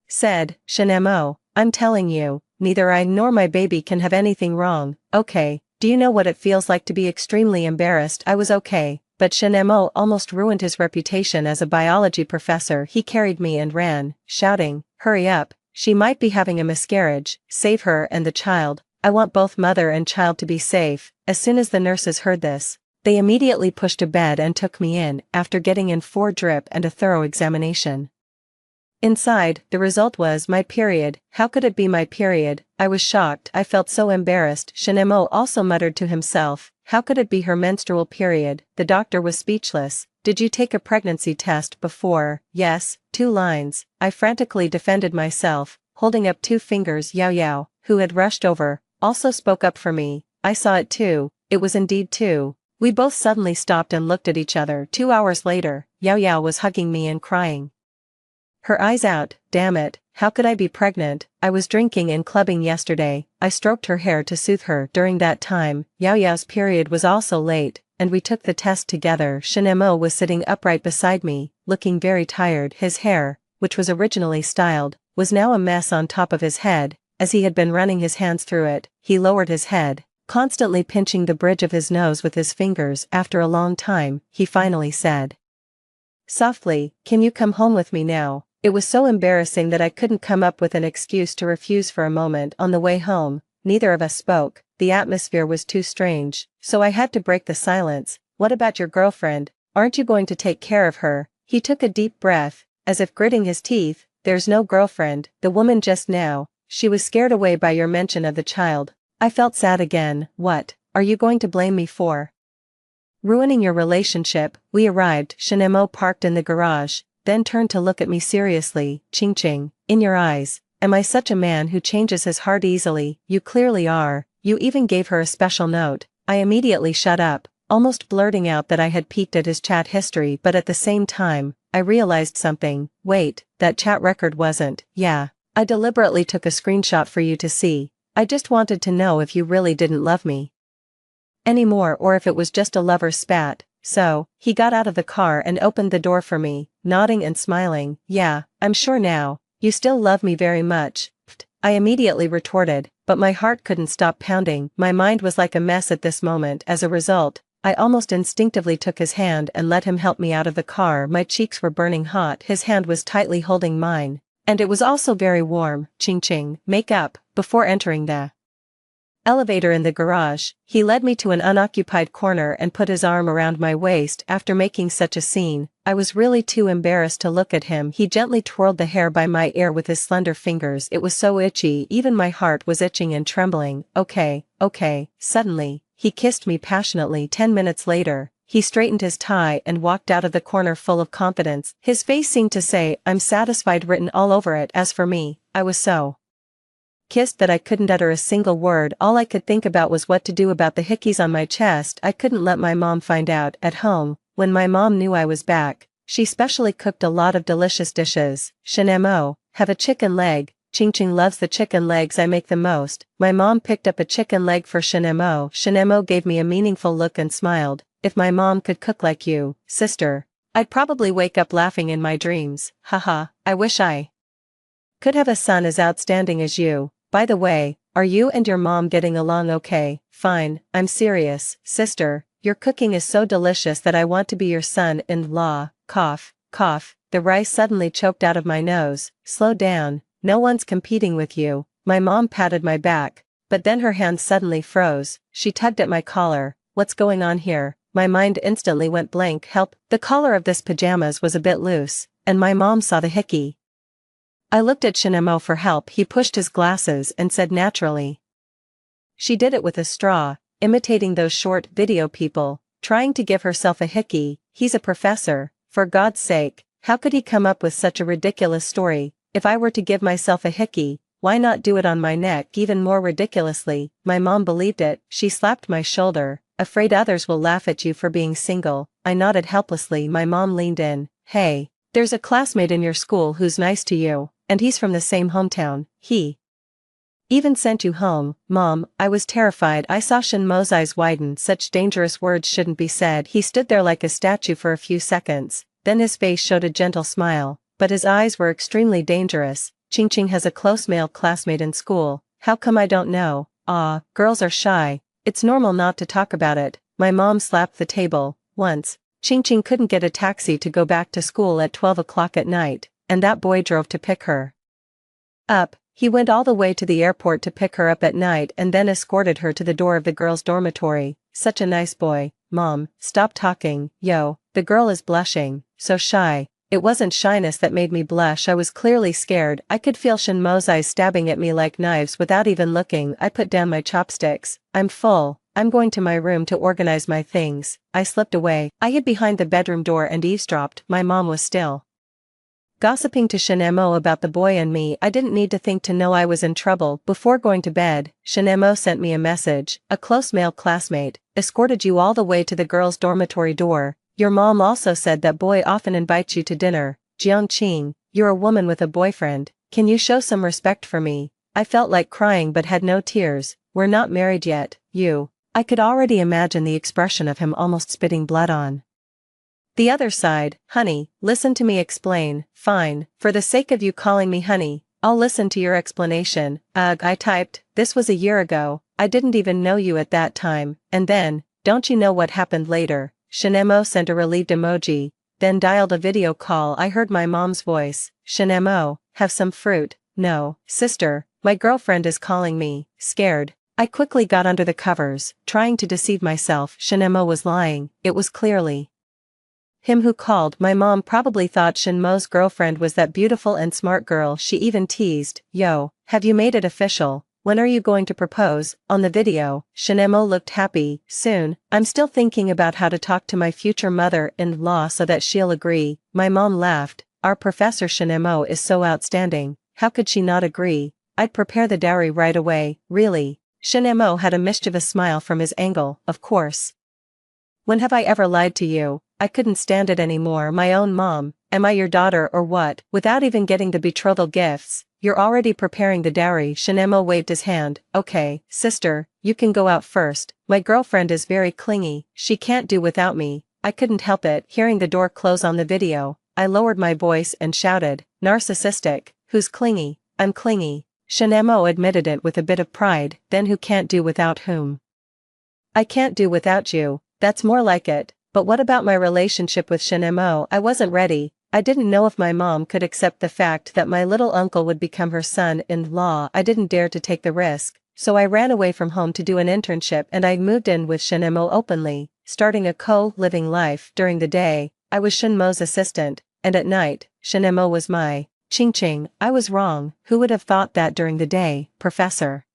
said, Shinemo, I'm telling you, neither I nor my baby can have anything wrong. Okay, do you know what it feels like to be extremely embarrassed? I was okay, but Shinemo almost ruined his reputation as a biology professor. He carried me and ran, shouting, hurry up, she might be having a miscarriage, save her and the child. I want both mother and child to be safe. As soon as the nurses heard this, they immediately pushed a bed and took me in, after getting in 4 drip and a thorough examination. Inside, the result was my period. How could it be my period? I was shocked. I felt so embarrassed. Shinemo also muttered to himself, how could it be her menstrual period? The doctor was speechless. Did you take a pregnancy test before? Yes, 2 lines, I frantically defended myself, holding up 2 fingers. Yao Yao, who had rushed over, also spoke up for me. I saw it too, it was indeed 2. We both suddenly stopped and looked at each other. 2 hours later, Yao Yao was hugging me and crying her eyes out. Damn it, how could I be pregnant? I was drinking and clubbing yesterday. I stroked her hair to soothe her. During that time, Yao Yao's period was also late, and we took the test together. Shinemo was sitting upright beside me, looking very tired. His hair, which was originally styled, was now a mess on top of his head. As he had been running his hands through it, he lowered his head, constantly pinching the bridge of his nose with his fingers. After a long time, he finally said softly, "Can you come home with me now?" It was so embarrassing that I couldn't come up with an excuse to refuse. For a moment on the way home, neither of us spoke. The atmosphere was too strange, so I had to break the silence. "What about your girlfriend? Aren't you going to take care of her?" He took a deep breath, as if gritting his teeth. "There's no girlfriend. The woman just now, she was scared away by your mention of the child." I felt sad again. "What are you going to blame me for? Ruining your relationship?" We arrived. Shinemo parked in the garage, then turned to look at me seriously. "Ching Ching, in your eyes, am I such a man who changes his heart easily?" "You clearly are. You even gave her a special note." I immediately shut up, almost blurting out that I had peeked at his chat history, but at the same time, I realized something. Wait, that chat record wasn't. Yeah, I deliberately took a screenshot for you to see. I just wanted to know if you really didn't love me anymore, or if it was just a lover's spat. So, he got out of the car and opened the door for me, nodding and smiling. "Yeah, I'm sure now. You still love me very much." I immediately retorted, but my heart couldn't stop pounding. My mind was like a mess at this moment. As a result, I almost instinctively took his hand and let him help me out of the car. My cheeks were burning hot. His hand was tightly holding mine, and it was also very warm. Ching Ching, make up. Before entering the elevator in the garage, he led me to an unoccupied corner and put his arm around my waist. After making such a scene, I was really too embarrassed to look at him. He gently twirled the hair by my ear with his slender fingers. It was so itchy, even my heart was itching and trembling. Okay. Suddenly, he kissed me passionately. 10 minutes later, he straightened his tie and walked out of the corner full of confidence. His face seemed to say, "I'm satisfied," written all over it. As for me, I was so kissed that I couldn't utter a single word. All I could think about was what to do about the hickeys on my chest. I couldn't let my mom find out. At home, when my mom knew I was back, she specially cooked a lot of delicious dishes. "Shinemo, have a chicken leg." Ching Ching loves the chicken legs I make the most. My mom picked up a chicken leg for Shinemo. Shinemo gave me a meaningful look and smiled. "If my mom could cook like you, sister, I'd probably wake up laughing in my dreams. Haha, I wish I could have a son as outstanding as you. By the way, are you and your mom getting along okay?" "Fine, I'm serious, sister. Your cooking is so delicious that I want to be your son-in-law." Cough. The rice suddenly choked out of my nose. "Slow down, no one's competing with you." My mom patted my back, but then her hand suddenly froze. She tugged at my collar. "What's going on here?" My mind instantly went blank. "Help." The collar of this pajamas was a bit loose, and my mom saw the hickey. I looked at Shinemo for help. He pushed his glasses and said naturally. She did it with a straw, imitating those short video people, trying to give herself a hickey. He's a professor, for God's sake, how could he come up with such a ridiculous story? If I were to give myself a hickey, why not do it on my neck? Even more ridiculously, my mom believed it. She slapped my shoulder. "Afraid others will laugh at you for being single?" I nodded helplessly. My mom leaned in. "Hey, there's a classmate in your school who's nice to you. And he's from the same hometown. He even sent you home." Mom, I was terrified. I saw Shinmo's eyes widen. Such dangerous words shouldn't be said. He stood there like a statue for a few seconds, then his face showed a gentle smile, but his eyes were extremely dangerous. "Ching Ching has a close male classmate in school. How come I don't know?" "Ah, girls are shy. It's normal not to talk about it." My mom slapped the table. "Once, Ching Ching couldn't get a taxi to go back to school at 12 o'clock at night. And that boy drove to pick her up. He went all the way to the airport to pick her up at night and then escorted her to the door of the girls' dormitory. Such a nice boy." "Mom, stop talking." "Yo, the girl is blushing. So shy." It wasn't shyness that made me blush. I was clearly scared. I could feel Shinmo's eyes stabbing at me like knives. Without even looking, I put down my chopsticks. "I'm full. I'm going to my room to organize my things." I slipped away. I hid behind the bedroom door and eavesdropped. My mom was still Gossiping to Shinemo about the boy and me. I didn't need to think to know I was in trouble. Before going to bed, Shinemo sent me a message. A close male classmate escorted you all the way to the girls' dormitory door. Your mom also said that boy often invites you to dinner. Jiangqing, you're a woman with a boyfriend. Can you show some respect for me? I felt like crying but had no tears. We're not married yet, you. I could already imagine the expression of him almost spitting blood on the other side. Honey, listen to me explain. Fine, for the sake of you calling me honey, I'll listen to your explanation. Ugh, I typed, this was a year ago, I didn't even know you at that time, and then, don't you know what happened later? Shinemo sent a relieved emoji, then dialed a video call. I heard my mom's voice. Shinemo, have some fruit. No, sister, my girlfriend is calling me. Scared, I quickly got under the covers, trying to deceive myself. Shinemo was lying. It was clearly him who called. My mom probably thought Shinmo's girlfriend was that beautiful and smart girl. She even teased, yo, have you made it official? When are you going to propose? On the video, Shinemo looked happy. Soon, I'm still thinking about how to talk to my future mother-in-law so that she'll agree. My mom laughed. Our Professor Shinemo is so outstanding. How could she not agree? I'd prepare the dowry right away. Really? Shinemo had a mischievous smile from his angle. Of course. When have I ever lied to you? I couldn't stand it anymore. My own mom, am I your daughter or what? Without even getting the betrothal gifts, you're already preparing the dowry. Shinemo waved his hand. Okay, sister, you can go out first. My girlfriend is very clingy, she can't do without me. I couldn't help it. Hearing the door close on the video, I lowered my voice and shouted, narcissistic, who's clingy? I'm clingy. Shinemo admitted it with a bit of pride. Then who can't do without whom? I can't do without you, that's more like it. But what about my relationship with Shinemo? I wasn't ready. I didn't know if my mom could accept the fact that my little uncle would become her son-in-law. I didn't dare to take the risk, so I ran away from home to do an internship, and I moved in with Shinemo openly, starting a co-living life. During the day, I was Shinmo's assistant, and at night, Shinemo was my Ching. I was wrong. Who would have thought that? During the day, Professor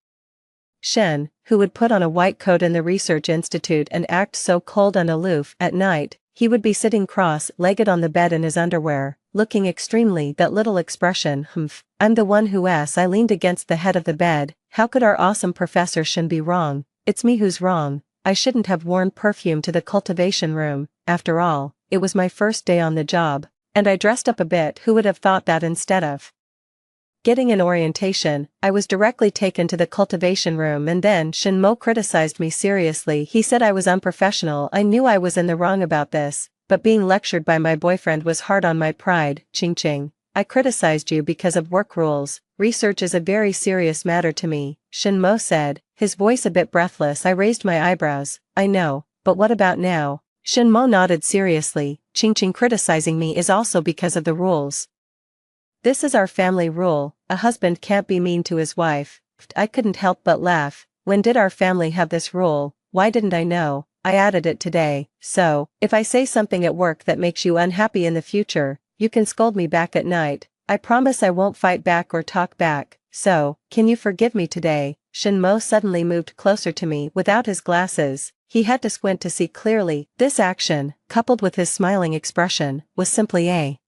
Shen, who would put on a white coat in the research institute and act so cold and aloof. At night, he would be sitting cross-legged on the bed in his underwear, looking extremely that little expression. Humph. I'm the one who asked. I leaned against the head of the bed. How could our awesome Professor Shen be wrong? It's me who's wrong. I shouldn't have worn perfume to the cultivation room. After all, it was my first day on the job, and I dressed up a bit. Who would have thought that? Instead of getting an orientation, I was directly taken to the cultivation room, and then Shinmo criticized me seriously. He said I was unprofessional. I knew I was in the wrong about this, but being lectured by my boyfriend was hard on my pride. Ching. I criticized you because of work rules. Research is a very serious matter to me, Shinmo said, his voice a bit breathless. I raised my eyebrows. I know, but what about now? Shinmo nodded seriously. Ching criticizing me is also because of the rules. This is our family rule, a husband can't be mean to his wife. I couldn't help but laugh. When did our family have this rule? Why didn't I know? I added it today. So, if I say something at work that makes you unhappy in the future, you can scold me back at night. I promise I won't fight back or talk back. So, can you forgive me today? Shinmo suddenly moved closer to me. Without his glasses, he had to squint to see clearly. This action, coupled with his smiling expression, was simply a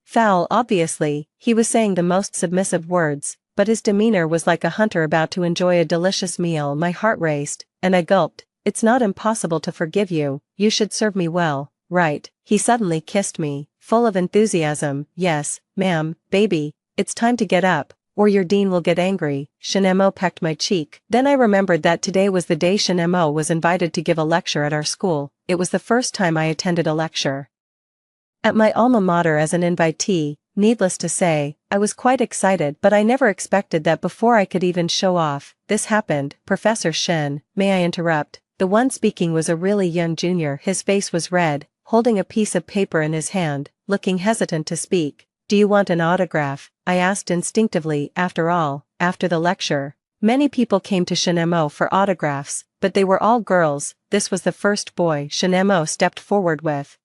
foul. Obviously, he was saying the most submissive words, but his demeanor was like a hunter about to enjoy a delicious meal. My heart raced, and I gulped. It's not impossible to forgive you. You should serve me well, right? He suddenly kissed me, full of enthusiasm. Yes, ma'am, baby, it's time to get up, or your dean will get angry. Shinemo pecked my cheek. Then I remembered that today was the day Shinemo was invited to give a lecture at our school. It was the first time I attended a lecture at my alma mater as an invitee. Needless to say, I was quite excited, but I never expected that before I could even show off. This happened. Professor Shen, may I interrupt? The one speaking was a really young junior. His face was red, holding a piece of paper in his hand, looking hesitant to speak. Do you want an autograph? I asked instinctively. After all, after the lecture, many people came to Shinemo for autographs, but they were all girls. This was the first boy. Shinemo stepped forward with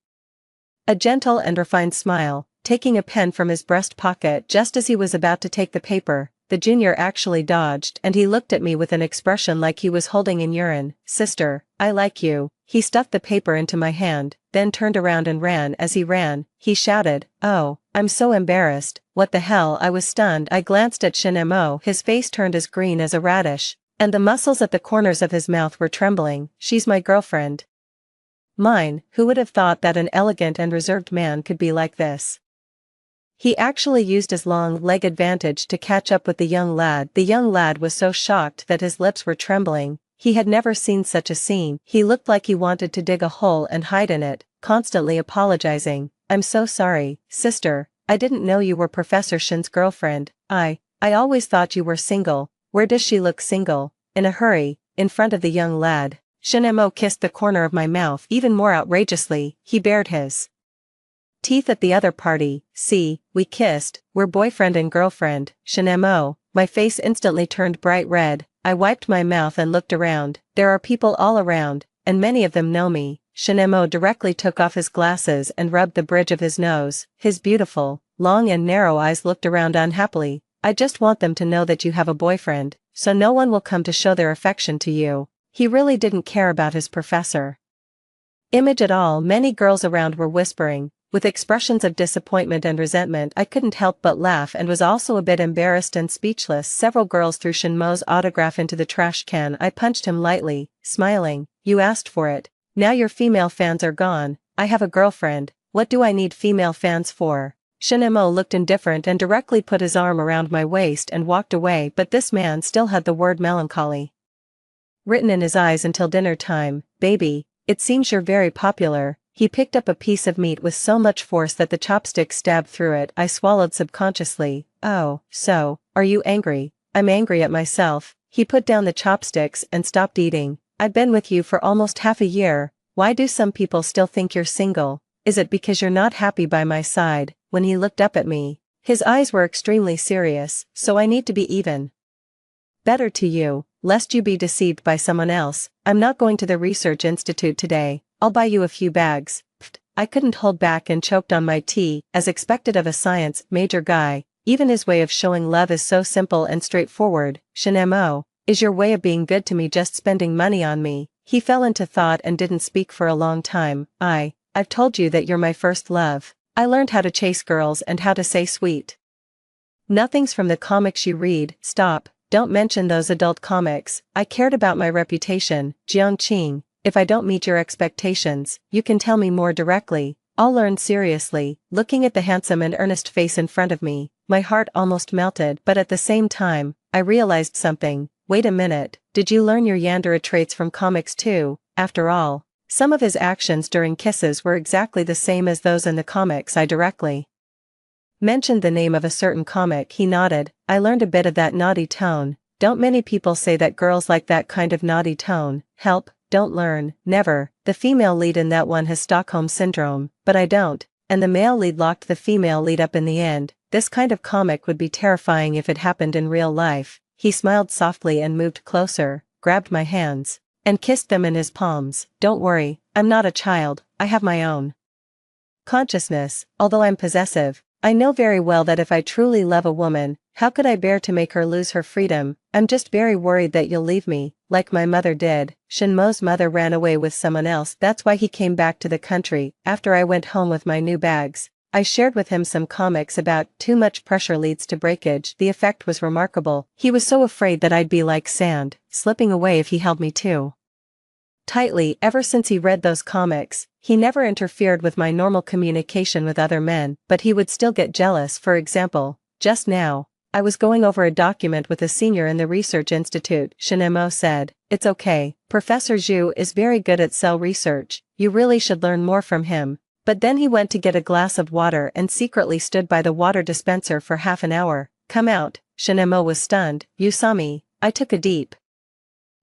a gentle and refined smile, taking a pen from his breast pocket. Just as he was about to take the paper, the junior actually dodged, and he looked at me with an expression like he was holding in urine. Sister, I like you. He stuffed the paper into my hand, then turned around and ran. As he ran, he shouted, "Oh, I'm so embarrassed, what the hell." I was stunned. I glanced at Shinemo, his face turned as green as a radish, and the muscles at the corners of his mouth were trembling. "She's my girlfriend." Mine, who would have thought that an elegant and reserved man could be like this? He actually used his long leg advantage to catch up with the young lad. The young lad was so shocked that his lips were trembling. He had never seen such a scene. He looked like he wanted to dig a hole and hide in it, constantly apologizing. "I'm so sorry, sister, I didn't know you were Professor Shin's girlfriend. I always thought you were single." "Where does she look single?" "In a hurry, in front of the young lad." Shinemo kissed the corner of my mouth even more outrageously. He bared his teeth at the other party. "See, we kissed, we're boyfriend and girlfriend." "Shinemo." My face instantly turned bright red. I wiped my mouth and looked around. There are people all around, and many of them know me. Shinemo directly took off his glasses and rubbed the bridge of his nose. His beautiful, long and narrow eyes looked around unhappily. "I just want them to know that you have a boyfriend, so no one will come to show their affection to you." He really didn't care about his professor image at all. Many girls around were whispering, with expressions of disappointment and resentment. I couldn't help but laugh and was also a bit embarrassed and speechless. Several girls threw Shinmo's autograph into the trash can. I punched him lightly, smiling. "You asked for it. Now your female fans are gone. I have a girlfriend. What do I need female fans for?" Shinemo looked indifferent and directly put his arm around my waist and walked away, but this man still had the word melancholy written in his eyes until dinner time. "Baby, it seems you're very popular." He picked up a piece of meat with so much force that the chopstick stabbed through it. I swallowed subconsciously. "Oh, so, are you angry?" "I'm angry at myself." He put down the chopsticks and stopped eating. "I've been with you for almost half a year. Why do some people still think you're single? Is it because you're not happy by my side?" When he looked up at me, his eyes were extremely serious. "So I need to be even better to you, lest you be deceived by someone else. I'm not going to the research institute today. I'll buy you a few bags." Pfft. I couldn't hold back and choked on my tea, as expected of a science major guy. Even his way of showing love is so simple and straightforward. "Shinemo, is your way of being good to me just spending money on me?" He fell into thought and didn't speak for a long time. I've told you that you're my first love. I learned how to chase girls and how to say sweet nothings from the comics you read." "Stop, don't mention those adult comics. I cared about my reputation." "Jiangqing, if I don't meet your expectations, you can tell me more directly. I'll learn." Seriously, looking at the handsome and earnest face in front of me, my heart almost melted, but at the same time, I realized something. Wait a minute, did you learn your Yandere traits from comics too? After all, some of his actions during kisses were exactly the same as those in the comics. I directly mentioned the name of a certain comic. He nodded. "I learned a bit of that naughty tone." Don't many people say that girls like that kind of naughty tone? Help, don't learn, never. The female lead in that one has Stockholm Syndrome, but I don't, and the male lead locked the female lead up in the end. This kind of comic would be terrifying if it happened in real life. He smiled softly and moved closer, grabbed my hands, and kissed them in his palms. "Don't worry, I'm not a child, I have my own consciousness. Although I'm possessive, I know very well that if I truly love a woman, how could I bear to make her lose her freedom? I'm just very worried that you'll leave me, like my mother did." Shinmo's mother ran away with someone else. That's why he came back to the country. After I went home with my new bags, I shared with him some comics about too much pressure leads to breakage. The effect was remarkable. He was so afraid that I'd be like sand, slipping away if he held me too tightly. Ever since he read those comics, he never interfered with my normal communication with other men, but he would still get jealous. For example, just now, I was going over a document with a senior in the research institute. Shinemo said, "It's okay, Professor Zhu is very good at cell research, you really should learn more from him." But then he went to get a glass of water and secretly stood by the water dispenser for half an hour. "Come out." Shinemo was stunned. "You saw me." I took a deep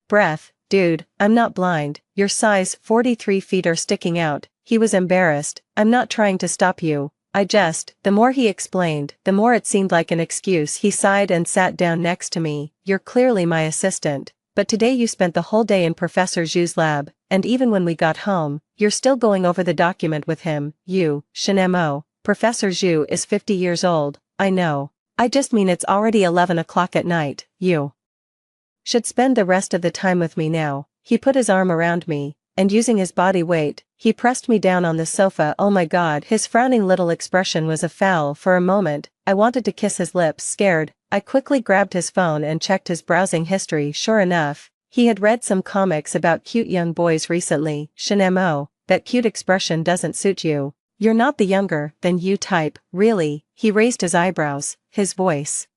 breath. "Dude, I'm not blind, your size 43 feet are sticking out." He was embarrassed. "I'm not trying to stop you. The more he explained, the more it seemed like an excuse. He sighed and sat down next to me. "You're clearly my assistant, but today you spent the whole day in Professor Zhu's lab, and even when we got home, you're still going over the document with him." "You, Shinemo, Professor Zhu is 50 years old." "I know. I just mean it's already 11 o'clock at night. You should spend the rest of the time with me now." He put his arm around me, and using his body weight, he pressed me down on the sofa. Oh my god, his frowning little expression was a foul. For a moment, I wanted to kiss his lips. Scared, I quickly grabbed his phone and checked his browsing history. Sure enough, he had read some comics about cute young boys recently. Shinemo, that cute expression doesn't suit you. You're not the younger than you type, really. He raised his eyebrows, his voice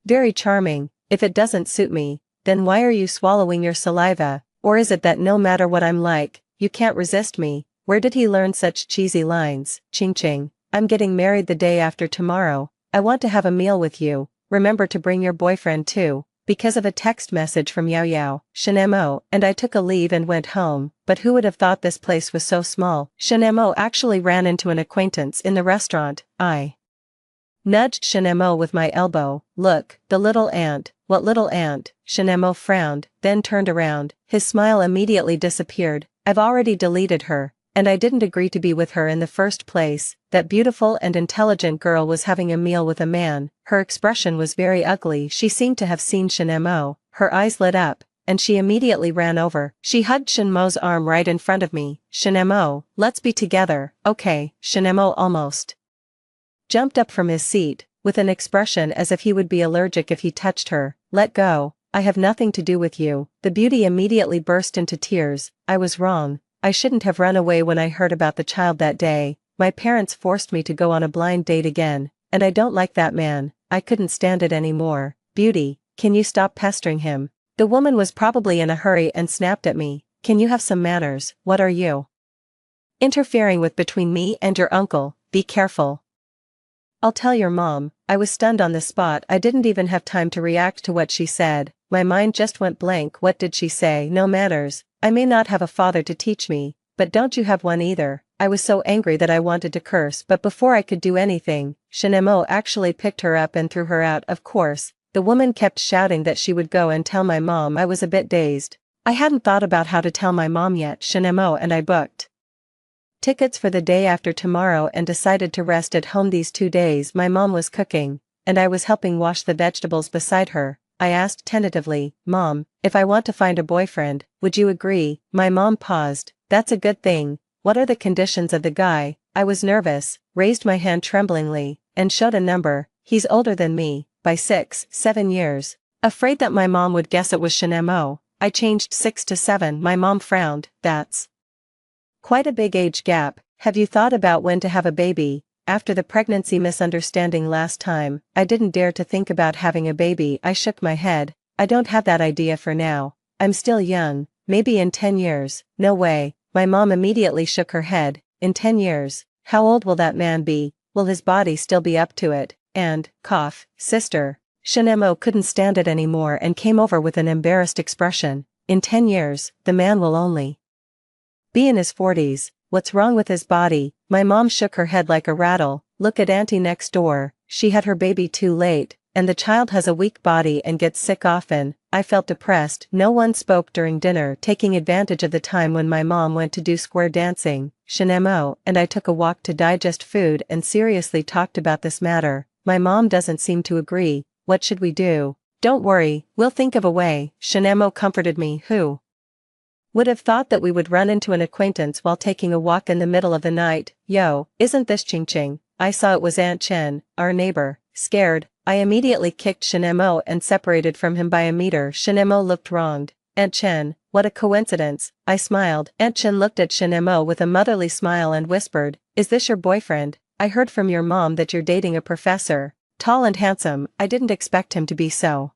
very charming. If it doesn't suit me, then why are you swallowing your saliva? Or is it that no matter what I'm like, you can't resist me? Where did he learn such cheesy lines? Ching ching, I'm getting married the day after tomorrow. I want to have a meal with you. Remember to bring your boyfriend too. Because of a text message from Yao Yao, Shinemo and I took a leave and went home, but who would have thought this place was so small? Shinemo actually ran into an acquaintance in the restaurant. I nudged Shinemo with my elbow. Look, the little ant. What little ant? Shinemo frowned, then turned around. His smile immediately disappeared. I've already deleted her, and I didn't agree to be with her in the first place. That beautiful and intelligent girl was having a meal with a man. Her expression was very ugly. She seemed to have seen Shinemo. Her eyes lit up, and she immediately ran over. She hugged Shinmo's arm right in front of me. Shinemo, let's be together. Okay. Shinemo almost jumped up from his seat, with an expression as if he would be allergic if he touched her. Let go, I have nothing to do with you. The beauty immediately burst into tears. I was wrong. I shouldn't have run away when I heard about the child that day. My parents forced me to go on a blind date again, and I don't like that man. I couldn't stand it anymore. Beauty, can you stop pestering him? The woman was probably in a hurry and snapped at me. Can you have some manners? What are you interfering with between me and your uncle? Be careful. I'll tell your mom. I was stunned on the spot. I didn't even have time to react to what she said. My mind just went blank. What did she say? No manners. I may not have a father to teach me, but don't you have one either? I was so angry that I wanted to curse, but before I could do anything, Shinemo actually picked her up and threw her out. Of course, the woman kept shouting that she would go and tell my mom. I was a bit dazed. I hadn't thought about how to tell my mom yet. Shinemo and I booked tickets for the day after tomorrow and decided to rest at home these 2 days. My mom was cooking, and I was helping wash the vegetables beside her. I asked tentatively, Mom, if I want to find a boyfriend, would you agree? My mom paused. That's a good thing. What are the conditions of the guy? I was nervous, raised my hand tremblingly, and showed a number. He's older than me, by 6-7 years. Afraid that my mom would guess it was Shinemo, I changed 6 to 7. My mom frowned. That's quite a big age gap. Have you thought about when to have a baby? After the pregnancy misunderstanding last time, I didn't dare to think about having a baby. I shook my head. I don't have that idea for now. I'm still young. Maybe in 10 years. No way. My mom immediately shook her head. In 10 years. How old will that man be? Will his body still be up to it? And, cough, sister. Shinemo couldn't stand it anymore and came over with an embarrassed expression. In 10 years, the man will only be in his 40s. What's wrong with his body? My mom shook her head like a rattle. Look at auntie next door. She had her baby too late, and the child has a weak body and gets sick often. I felt depressed. No one spoke during dinner, taking advantage of the time when my mom went to do square dancing. Shinemo and I took a walk to digest food and seriously talked about this matter. My mom doesn't seem to agree. What should we do? Don't worry, we'll think of a way. Shinemo comforted me. Who would have thought that we would run into an acquaintance while taking a walk in the middle of the night? Yo, isn't this Ching Ching? I saw it was Aunt Chen, our neighbor. Scared, I immediately kicked Shinemo and separated from him by a meter. Shinemo looked wronged. Aunt Chen, what a coincidence. I smiled. Aunt Chen looked at Shinemo with a motherly smile and whispered, is this your boyfriend? I heard from your mom that you're dating a professor. Tall and handsome. I didn't expect him to be so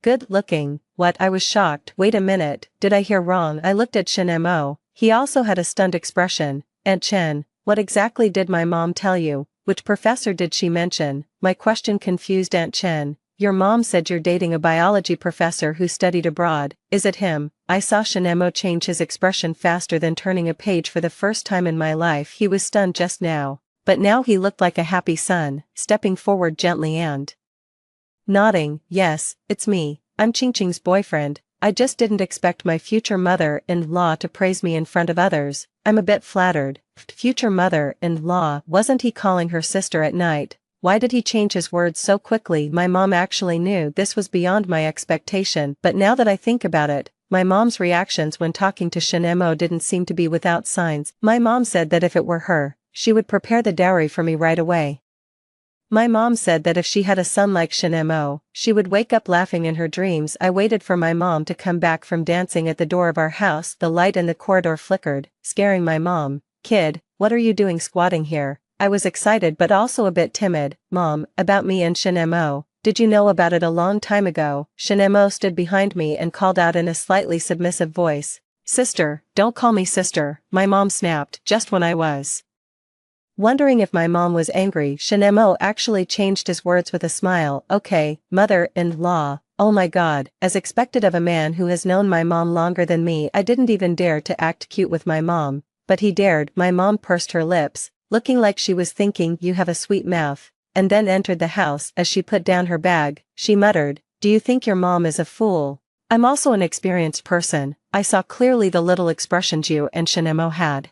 good looking. What? I was shocked. Wait a minute, did I hear wrong? I looked at Shinemo. He also had a stunned expression. Aunt Chen, what exactly did my mom tell you? Which professor did she mention? My question confused Aunt Chen. Your mom said you're dating a biology professor who studied abroad. Is it him? I saw Shinemo change his expression faster than turning a page. For the first time in my life he was stunned just now, but now he looked like a happy son, stepping forward gently and nodding. Yes, it's me. I'm Ching Ching's boyfriend. I just didn't expect my future mother-in-law to praise me in front of others. I'm a bit flattered. Future mother-in-law, wasn't he calling her sister at night? Why did he change his words so quickly? My mom actually knew this was beyond my expectation, but now that I think about it, My mom's reactions when talking to Shinemo didn't seem to be without signs. My mom said that if it were her, she would prepare the dowry for me right away. My mom said that if she had a son like Shinemo, she would wake up laughing in her dreams. I waited for my mom to come back from dancing at the door of our house. The light in the corridor flickered, scaring my mom. Kid, what are you doing squatting here? I was excited but also a bit timid. Mom, about me and Shinemo. Did you know about it a long time ago? Shinemo stood behind me and called out in a slightly submissive voice. Sister, don't call me sister, my mom snapped, just when I was wondering if my mom was angry. Shinemo actually changed his words with a smile. Okay, mother-in-law. Oh my god, as expected of a man who has known my mom longer than me, I didn't even dare to act cute with my mom. But he dared. My mom pursed her lips, looking like she was thinking, you have a sweet mouth, and then entered the house. As she put down her bag, she muttered, do you think your mom is a fool? I'm also an experienced person. I saw clearly the little expressions you and Shinemo had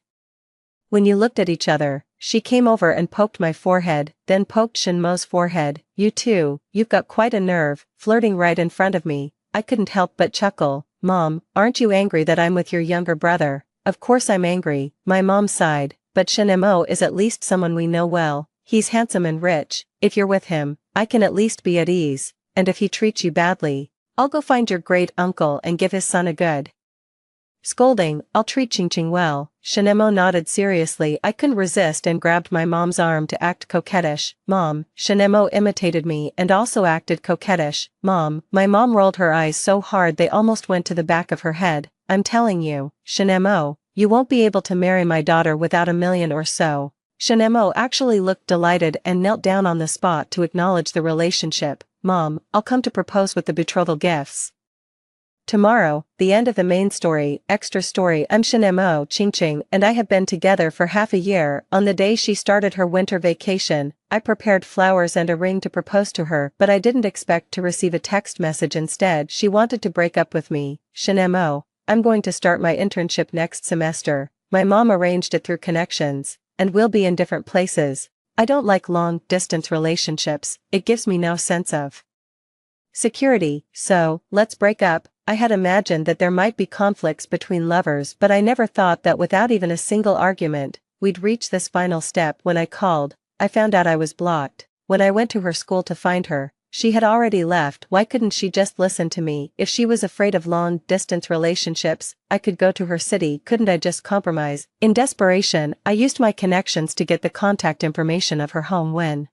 when you looked at each other. She came over and poked my forehead, then poked Shinmo's forehead. You too, you've got quite a nerve, flirting right in front of me. I couldn't help but chuckle. Mom, aren't you angry that I'm with your younger brother? Of course I'm angry, my mom sighed, but Shinemo is at least someone we know well. He's handsome and rich. If you're with him, I can at least be at ease, and if he treats you badly, I'll go find your great uncle and give his son a good scolding. I'll treat Ching well. Shinemo nodded seriously. I couldn't resist and grabbed my mom's arm to act coquettish. Mom, Shinemo imitated me and also acted coquettish. Mom, my mom rolled her eyes so hard they almost went to the back of her head. I'm telling you, Shinemo, you won't be able to marry my daughter without $1 million or so. Shinemo actually looked delighted and knelt down on the spot to acknowledge the relationship. Mom, I'll come to propose with the betrothal gifts tomorrow. The end of the main story. Extra story. I'm Shinemo. Ching and I have been together for half a year. On the day she started her winter vacation, I prepared flowers and a ring to propose to her, but I didn't expect to receive a text message. Instead, she wanted to break up with me. Shinemo, I'm going to start my internship next semester. My mom arranged it through connections, and we'll be in different places. I don't like long-distance relationships. It gives me no sense of security, so, let's break up. I had imagined that there might be conflicts between lovers, but I never thought that without even a single argument, we'd reach this final step. When I called, I found out I was blocked. When I went to her school to find her, she had already left. Why couldn't she just listen to me? If she was afraid of long-distance relationships, I could go to her city. Couldn't I just compromise? In desperation, I used my connections to get the contact information of her home. When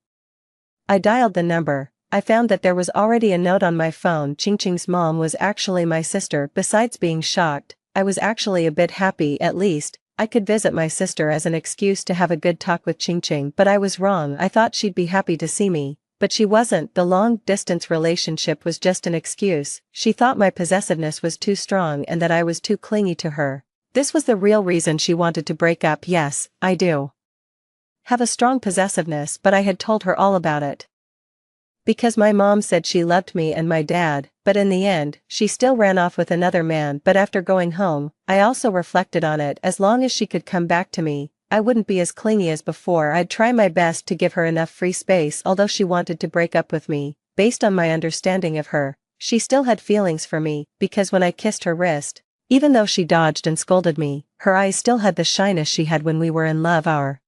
I dialed the number, I found that there was already a note on my phone. Ching's mom was actually my sister. Besides being shocked, I was actually a bit happy. At least, I could visit my sister as an excuse to have a good talk with Ching, but I was wrong. I thought she'd be happy to see me, but she wasn't. The long-distance relationship was just an excuse. She thought my possessiveness was too strong and that I was too clingy to her. This was the real reason she wanted to break up. Yes, I do have a strong possessiveness, but I had told her all about it because my mom said she loved me and my dad, but in the end, she still ran off with another man. But after going home, I also reflected on it. As long as she could come back to me, I wouldn't be as clingy as before. I'd try my best to give her enough free space. Although she wanted to break up with me, based on my understanding of her, she still had feelings for me, because when I kissed her wrist, even though she dodged and scolded me, her eyes still had the shyness she had when we were in love. Our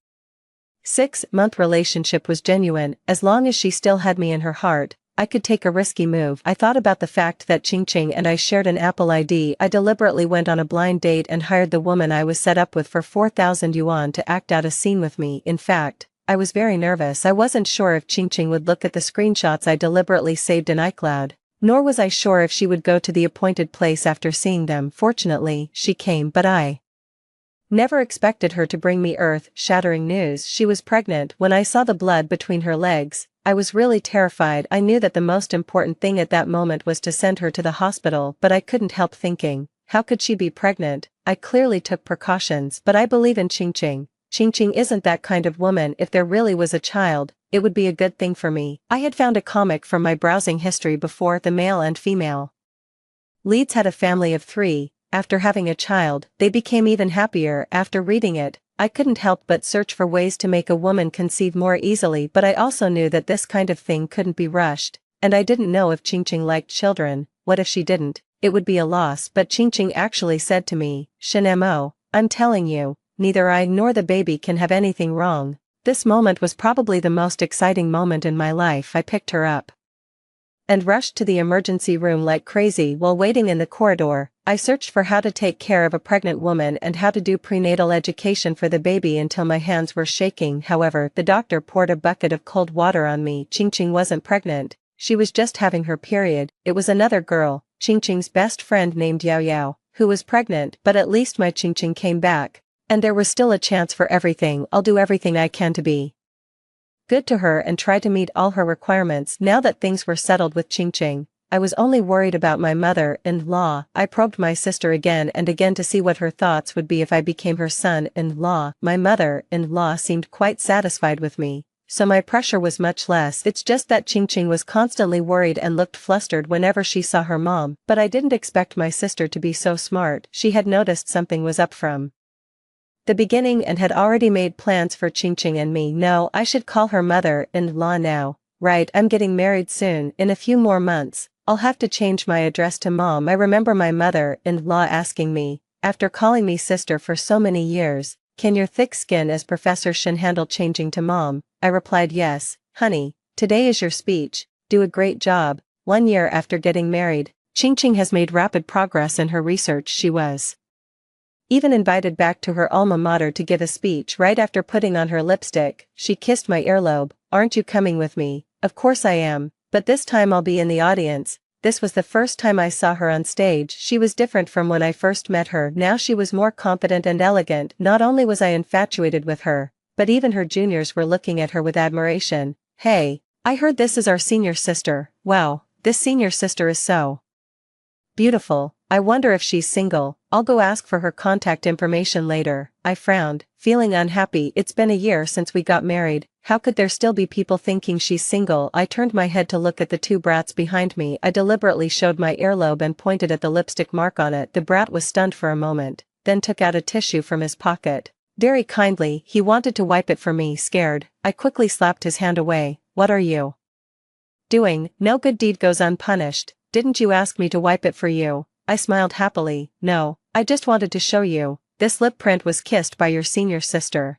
6-month relationship was genuine. As long as she still had me in her heart, I could take a risky move. I thought about the fact that Ching and I shared an Apple ID. I deliberately went on a blind date and hired the woman I was set up with for 4,000 yuan to act out a scene with me. In fact, I was very nervous. I wasn't sure if Ching would look at the screenshots I deliberately saved in iCloud, nor was I sure if she would go to the appointed place after seeing them. Fortunately, she came, but I never expected her to bring me earth-shattering news. She was pregnant. When I saw the blood between her legs, I was really terrified. I knew that the most important thing at that moment was to send her to the hospital, but I couldn't help thinking, how could she be pregnant? I clearly took precautions, but I believe in Ching. Ching isn't that kind of woman. If there really was a child, it would be a good thing for me. I had found a comic from my browsing history before. The male and female leads had a family of 3. After having a child, they became even happier. After reading it, I couldn't help but search for ways to make a woman conceive more easily, but I also knew that this kind of thing couldn't be rushed, and I didn't know if Ching liked children. What if she didn't? it would be a loss, but Ching actually said to me, "Shinemo, I'm telling you, neither I nor the baby can have anything wrong." This moment was probably the most exciting moment in my life. I picked her up and rushed to the emergency room like crazy. While waiting in the corridor, I searched for how to take care of a pregnant woman and how to do prenatal education for the baby until my hands were shaking. However, the doctor poured a bucket of cold water on me. Ching wasn't pregnant, she was just having her period. It was another girl, Ching's best friend named Yao, who was pregnant, but at least my Ching came back, and there was still a chance for everything. I'll do everything I can to be good to her and try to meet all her requirements. Now that things were settled with Ching, I was only worried about my mother-in-law. I probed my sister again and again to see what her thoughts would be if I became her son-in-law. My mother-in-law seemed quite satisfied with me, so my pressure was much less. It's just that Ching was constantly worried and looked flustered whenever she saw her mom. But I didn't expect my sister to be so smart. She had noticed something was up from the beginning and had already made plans for Ching and me. No, I should call her mother-in-law now. Right, I'm getting married soon, in a few more months. I'll have to change my address to Mom. I remember my mother-in-law asking me, after calling me sister for so many years, "Can your thick skin as Professor Shin handle changing to Mom?" I replied, "Yes, honey, today is your speech, do a great job." 1 year after getting married, Ching has made rapid progress in her research. She was even invited back to her alma mater to give a speech. Right after putting on her lipstick, she kissed my earlobe. "Aren't you coming with me?" "Of course I am, but this time I'll be in the audience." This was the first time I saw her on stage. She was different from when I first met her. Now she was more confident and elegant. Not only was I infatuated with her, but even her juniors were looking at her with admiration. "Hey, I heard this is our senior sister." "Wow, this senior sister is so beautiful. I wonder if she's single. I'll go ask for her contact information later." I frowned, feeling unhappy. It's been a year since we got married. How could there still be people thinking she's single? I turned my head to look at the two brats behind me. I deliberately showed my earlobe and pointed at the lipstick mark on it. The brat was stunned for a moment, then took out a tissue from his pocket. Very kindly, he wanted to wipe it for me. Scared, I quickly slapped his hand away. "What are you doing? No good deed goes unpunished. Didn't you ask me to wipe it for you?" I smiled happily. "No, I just wanted to show you. This lip print was kissed by your senior sister."